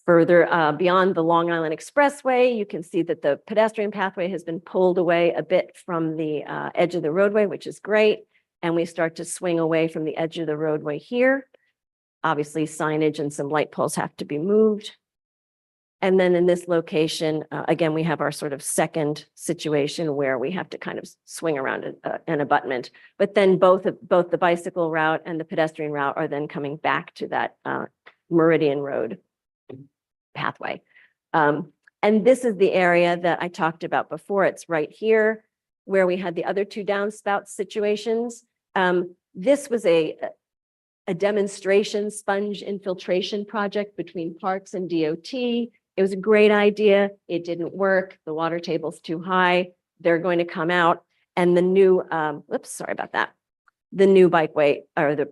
Further beyond the Long Island Expressway, you can see that the pedestrian pathway has been pulled away a bit from the edge of the roadway, which is great. And we start to swing away from the edge of the roadway here. Obviously, signage and some light poles have to be moved. And then in this location, again, we have our sort of second situation where we have to kind of swing around an abutment. But then both the bicycle route and the pedestrian route are then coming back to that Meridian Road pathway. And this is the area that I talked about before. It's right here where we had the other two downspout situations. This was a demonstration sponge infiltration project between Parks and DOT. It was a great idea. It didn't work. The water table's too high. They're going to come out and the new, sorry about that. The new bikeway or the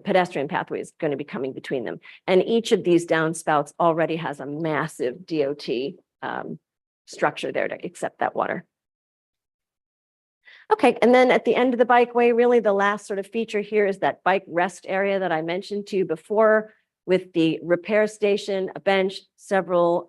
pedestrian pathway is going to be coming between them. And each of these downspouts already has a massive DOT structure there to accept that water. Okay, and then at the end of the bikeway, really the last sort of feature here is that bike rest area that I mentioned to you before with the repair station, a bench, several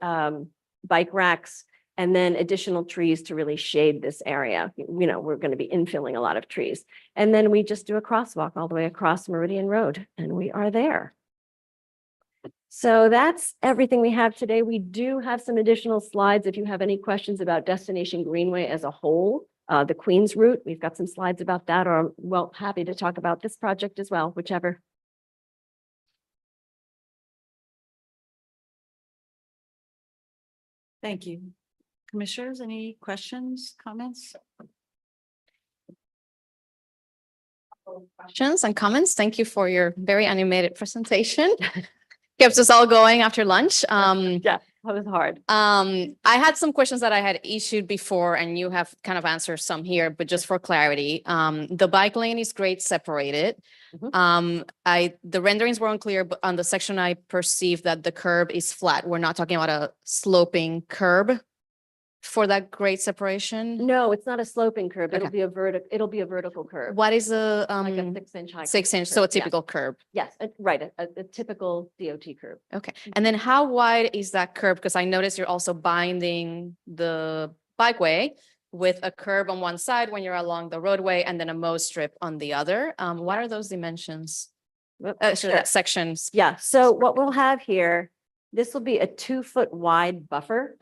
bike racks, and then additional trees to really shade this area. You know, we're going to be infilling a lot of trees. And then we just do a crosswalk all the way across Meridian Road, and we are there. So that's everything we have today. We do have some additional slides if you have any questions about Destination Greenway as a whole. The Queens route, we've got some slides about that, or I'm well happy to talk about this project as well, whichever. Thank you. Commissioners, any questions, comments? Questions and comments? Thank you for your very animated presentation. Kept us all going after lunch. Yeah, that was hard. I had some questions that I had issued before and you have kind of answered some here, but just for clarity, the bike lane is great separated. The renderings were unclear, but on the section I perceived that the curb is flat. We're not talking about a sloping curb for that grade separation. No, it's not a sloping curb. It'll Okay. be a vertical curb. What is a Like a 6-inch high. 6-inch, curb, so a yeah. typical curb? Yes, right, a typical DOT curb. Okay, and then how wide is that curb? Because I noticed you're also binding the bikeway with a curb on one side when you're along the roadway and then a mow strip on the other. What are those dimensions? Actually, that sections. Yeah, so what we'll have here, this will be a 2-foot wide buffer.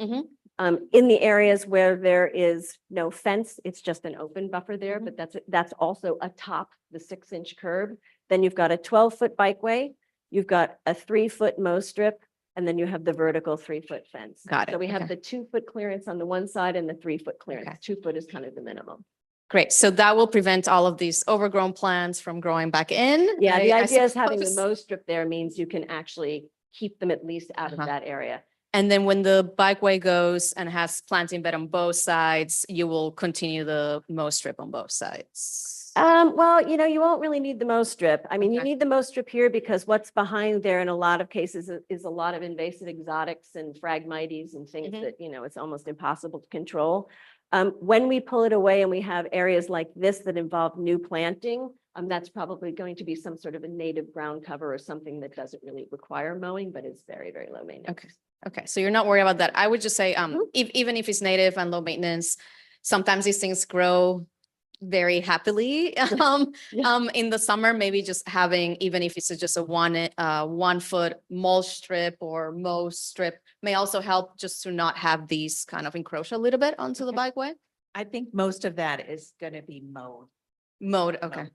In the areas where there is no fence, it's just an open buffer there, but that's also atop the 6-inch curb. Then you've got a 12-foot bikeway, you've got a 3-foot mow strip, and then you have the vertical 3-foot fence. Got it, So we have okay. the 2-foot clearance on the one side and the 3-foot clearance. Okay. 2 foot is kind of the minimum. Great, so that will prevent all of these overgrown plants from growing back in? Yeah, the I idea is having the suppose. mow strip there means you can actually keep them at least out of that area. And then when the bikeway goes and has planting bed on both sides, you will continue the mow strip on both sides? Well, you know, you won't really need the mow strip. I mean, you Okay. need the mow strip here because what's behind there in a lot of cases is a lot of invasive exotics and phragmites and things that, you know, it's almost impossible to control. When we pull it away and we have areas like this that involve new planting, that's probably going to be some sort of a native ground cover or something that doesn't really require mowing, but is very, very low maintenance. Okay. Okay, so you're not worried about that. I would just say, even if it's native and low maintenance, sometimes these things grow very happily. In the summer, maybe just having, even if it's just a 1-foot mulch strip or mow strip may also help just to not have these kind of encroach a little bit onto the bikeway. I think most of that is going to be mowed. Mode, okay.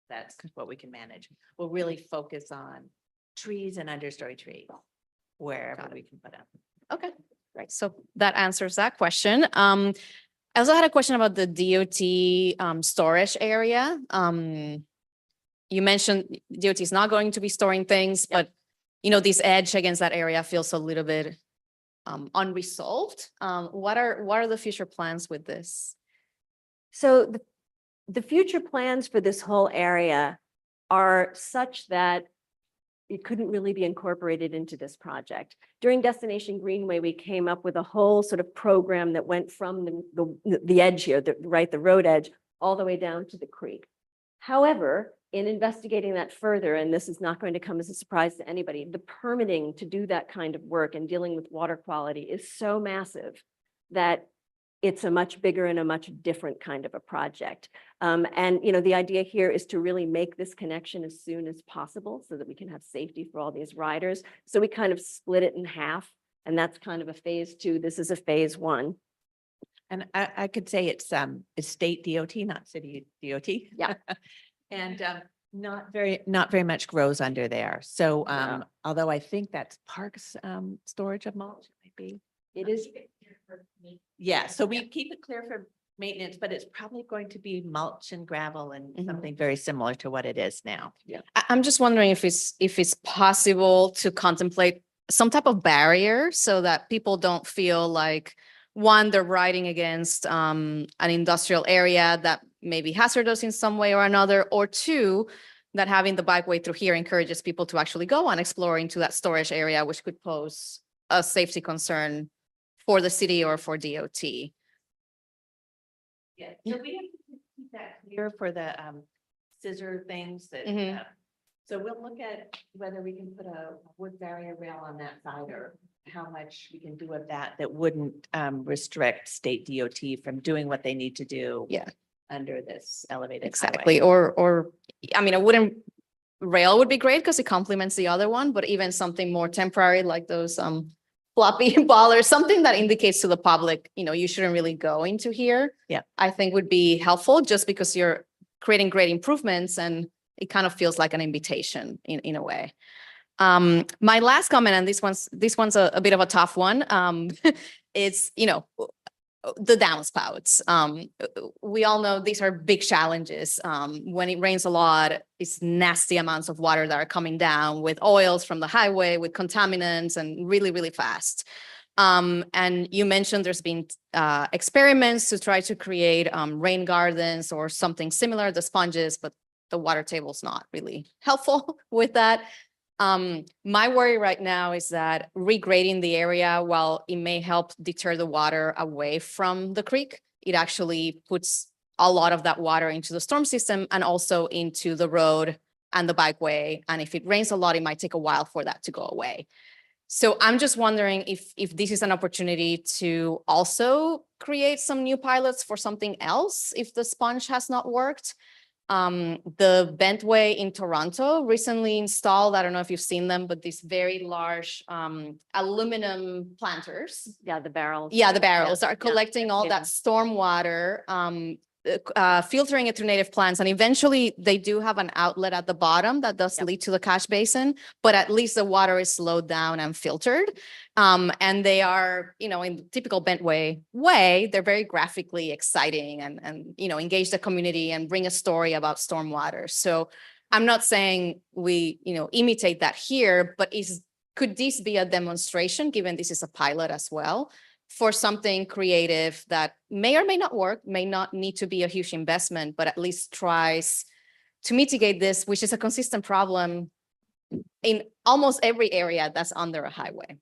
That's what we can manage. We'll really focus on trees and understory trees wherever we can put them. Okay, right. So that answers that question. I also had a question about the DOT storage area. You mentioned DOT is not going to be storing things, but you know, this edge against that area feels a little bit unresolved. What are the future plans with this? So the future plans for this whole area are such that it couldn't really be incorporated into this project. During Destination Greenway, we came up with a whole sort of program that went from the edge here, the road edge, all the way down to the creek. However, in investigating that further, and this is not going to come as a surprise to anybody, the permitting to do that kind of work and dealing with water quality is so massive that it's a much bigger and a much different kind of a project. And, you know, the idea here is to really make this connection as soon as possible so that we can have safety for all these riders. So we kind of split it in half, and that's kind of a phase 2. This is a phase 1. And I could say it's state DOT, not city DOT. Yeah. And not very much grows under there. So although I think that's parks storage of mulch, it might be. It is. Yeah, so we keep it clear for maintenance, but it's probably going to be mulch and gravel and something very similar to what it is now. Yeah. I'm just wondering if it's possible to contemplate some type of barrier so that people don't feel like, one, they're riding against an industrial area that may be hazardous in some way or another, or two, that having the bikeway through here encourages people to actually go and explore into that storage area, which could pose a safety concern for the city or for DOT. Yeah, so we have to keep that clear for the scissor things that. Mhm. So we'll look at whether we can put a wood barrier rail on that side or how much we can do of that that wouldn't restrict state DOT from doing what they need to do. Yeah. Under this elevated. Exactly. highway. Or, I mean, I wouldn't, rail would be great because it complements the other one, but even something more temporary like those floppy ballers, something that indicates to the public, you shouldn't really go into here. Yeah. I think would be helpful just because you're creating great improvements and it kind of feels like an invitation in a way. My last comment, and this one's a bit of a tough one. It's, the downspouts. We all know these are big challenges. When it rains a lot, it's nasty amounts of water that are coming down with oils from the highway, with contaminants, and really, really fast. And you mentioned there's been experiments to try to create rain gardens or something similar, the sponges, but the water table's not really helpful with that. My worry right now is that regrading the area, while it may help deter the water away from the creek, it actually puts a lot of that water into the storm system and also into the road and the bikeway. And if it rains a lot, it might take a while for that to go away. So I'm just wondering if this is an opportunity to also create some new pilots for something else, if the sponge has not worked. The Bentway in Toronto recently installed, I don't know if you've seen them, but these very large aluminum planters. Yeah, the barrels. Yeah, the barrels are yeah, collecting all yeah. that storm water, filtering it through native plants. And eventually they do have an outlet at the bottom that does lead to the catch basin, but at least the water is slowed down and filtered. And they are, in the typical Bentway way, they're very graphically exciting and engage the community and bring a story about stormwater. So I'm not saying we, imitate that here, but could this be a demonstration, given this is a pilot as well, for something creative that may or may not work, may not need to be a huge investment, but at least tries to mitigate this, which is a consistent problem in almost every area that's under a highway.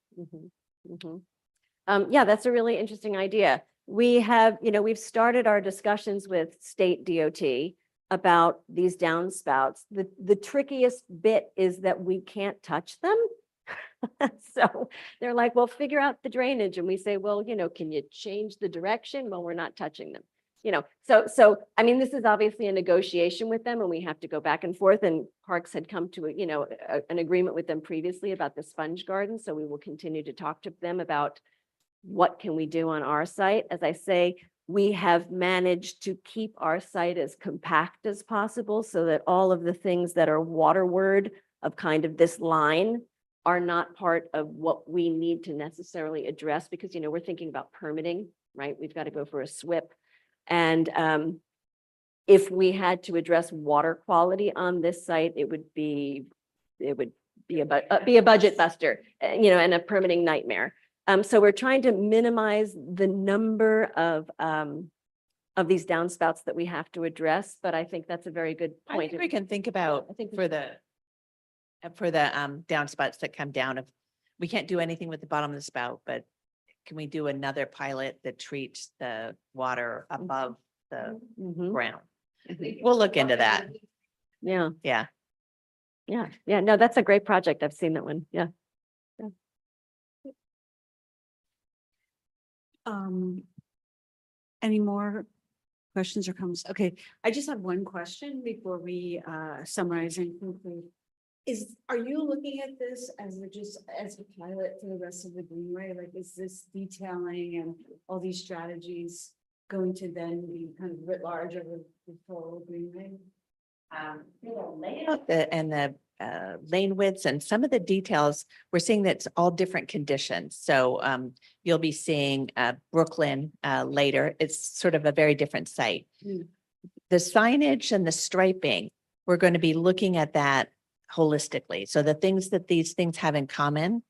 Yeah, that's a really interesting idea. We have, we've started our discussions with state DOT about these downspouts. The trickiest bit is that we can't touch them. So they're like, well, figure out the drainage. And we say, well, can you change the direction? Well, we're not touching them. So I mean, this is obviously a negotiation with them and we have to go back and forth, and Parks had come to an agreement with them previously about the sponge garden. So we will continue to talk to them about what can we do on our site. As I say, we have managed to keep our site as compact as possible so that all of the things that are waterward of kind of this line are not part of what we need to necessarily address, because, we're thinking about permitting, right? We've got to go for a SWIP. And if we had to address water quality on this site, it would be a budget buster, and a permitting nightmare. So we're trying to minimize the number of these downspouts that we have to address, but I think that's a very good I point. think we can think about, for the downspouts that come down, if we can't do anything with the bottom of the spout, but can we do another pilot that treats the water above the ground? We'll look into that. Yeah. Yeah. Yeah. Yeah. No, that's a great project. I've seen that one. Yeah. Any more questions or comments? Okay, I just have one question before we summarize and conclude. Are you looking at this as a pilot for the rest of the Greenway? Like, is this detailing and all these strategies going to then be kind of writ large over the full Greenway? Layout and the lane widths and some of the details, we're seeing that's all different conditions. So you'll be seeing Brooklyn later. It's sort of a very different site. The signage and the striping, we're going to be looking at that holistically. So the things that these things have in common,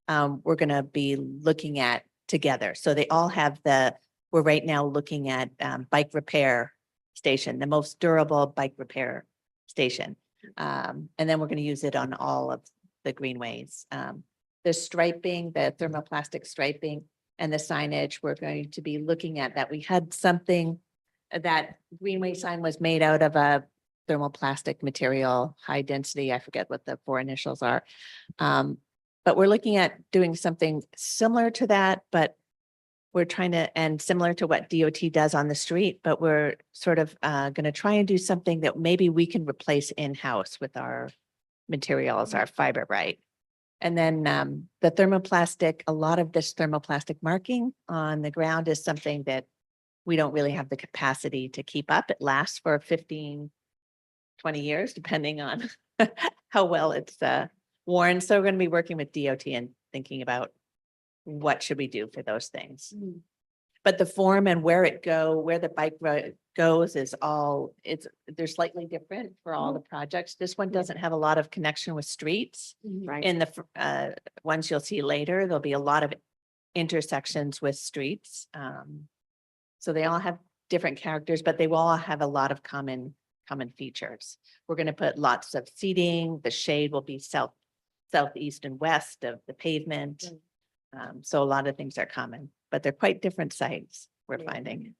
we're going to be looking at together. So they all have we're right now looking at bike repair station, the most durable bike repair station. And then we're going to use it on all of the greenways. The striping, the thermoplastic striping and the signage, we're going to be looking at that. We had something that Greenway sign was made out of a thermoplastic material, high density. I forget what the 4 initials are. But we're looking at doing something similar to that, but we're trying to, and similar to what DOT does on the street, but we're sort of going to try and do something that maybe we can replace in-house with our materials, our fiber bright. And then the thermoplastic, a lot of this thermoplastic marking on the ground is something that we don't really have the capacity to keep up. It lasts for 15, 20 years, depending on how well it's worn. So we're going to be working with DOT and thinking about what should we do for those things. But the form and where the bike road goes is they're slightly different for all the projects. This one doesn't have a lot of connection with streets. Right. In the ones you'll see later, there'll be a lot of intersections with streets. So they all have different characters, but they will all have a lot of common features. We're going to put lots of seating. The shade will be southeast and west of the pavement. So a lot of things are common, but they're quite different sites, we're finding.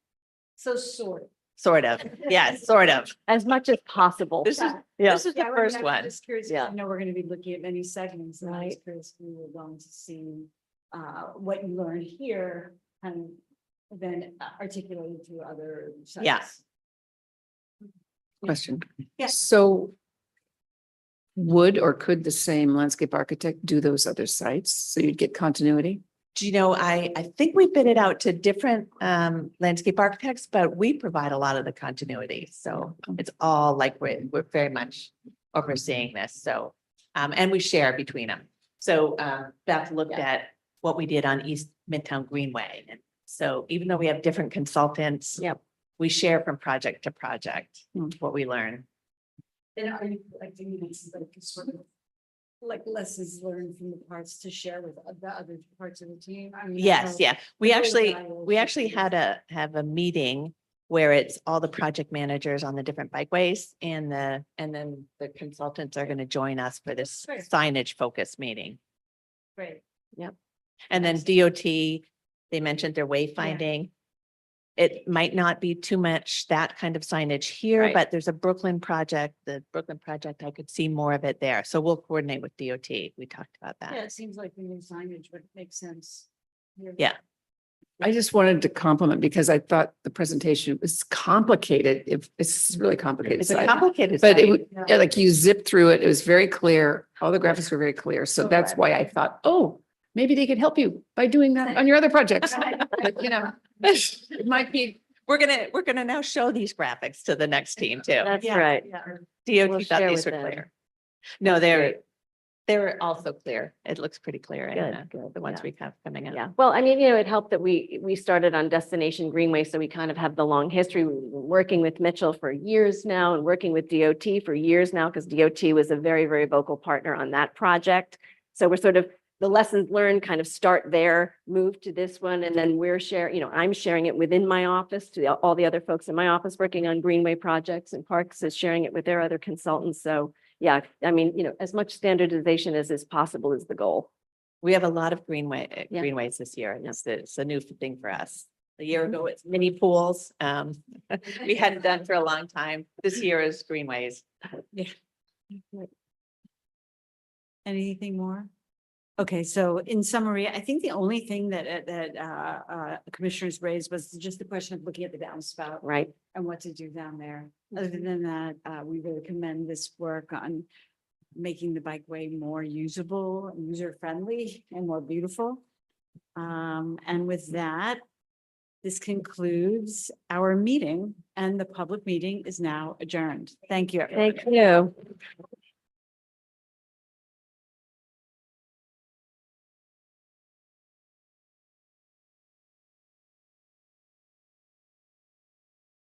So sort of. Sort of, yeah, sort of. As much as possible. This is Yeah. the Yeah, I mean, first I'm one. just curious, 'cause Yeah. I know we're gonna be looking at many segments, and I was Right. curious if we were going to see what you learned here and then articulated through other sites. Yeah. Question. Yeah. So would or could the same landscape architect do those other sites? So you'd get continuity? Do you know, I think we bid it out to different landscape architects, but we provide a lot of the continuity. So it's all like we're very much overseeing this. So, and we share between them. So Beth looked at what we did on East Midtown Greenway. And so even though we have different consultants, we share from project to project what we learn. Then are you collecting these like sort of like lessons learned from the parts to share with the other parts of the team? I mean, I Yes, know yeah. We the whole actually evaluation have a meeting where it's all the project managers on the different bikeways and then the consultants are going to join us for this Great. signage focus meeting. Great. And then DOT, they mentioned their wayfinding. It might not be too much that kind of signage here, Right. but there's a Brooklyn project, I could see more of it there. So we'll coordinate with DOT. We talked about Yeah, that. it seems like the new signage would make sense. Yeah. I just wanted to compliment because I thought the presentation was complicated. It's really complicated. It's a site. complicated But site. yeah, like you zipped through it. It was very clear. All the graphics were very clear. So that's why I thought, oh, maybe they could help you by doing that on your other projects. But, it might be. We're gonna now show these graphics to the next team too. That's Yeah, right. yeah. DOT We'll thought share these with were them. clear. No, they're also clear. It looks pretty clear in Good, the ones yeah. we have coming up. Yeah, well, I mean, it helped that we started on Destination Greenway, so we kind of have the long history. We've been working with Mitchell for years now and working with DOT for years now, because DOT was a very, very vocal partner on that project. So we're sort of, the lessons learned kind of start there, move to this one, and then we're sharing, I'm sharing it within my office to all the other folks in my office working on Greenway projects, and Parks is sharing it with their other consultants. So yeah, I mean, as much standardization as is possible is the goal. We have a lot of greenways Yeah. this year. And it's a new thing for us. A year ago, it's mini pools. We hadn't done for a long time. This year is greenways. Anything more? Okay, so in summary, I think the only thing that commissioners raised was just the question of looking at the downspout. Right. And what to do down there. Other than that, we really commend this work on making the bikeway more usable, user-friendly, and more beautiful. And with that, this concludes our meeting, and the public meeting is now adjourned. Thank you. Thank you.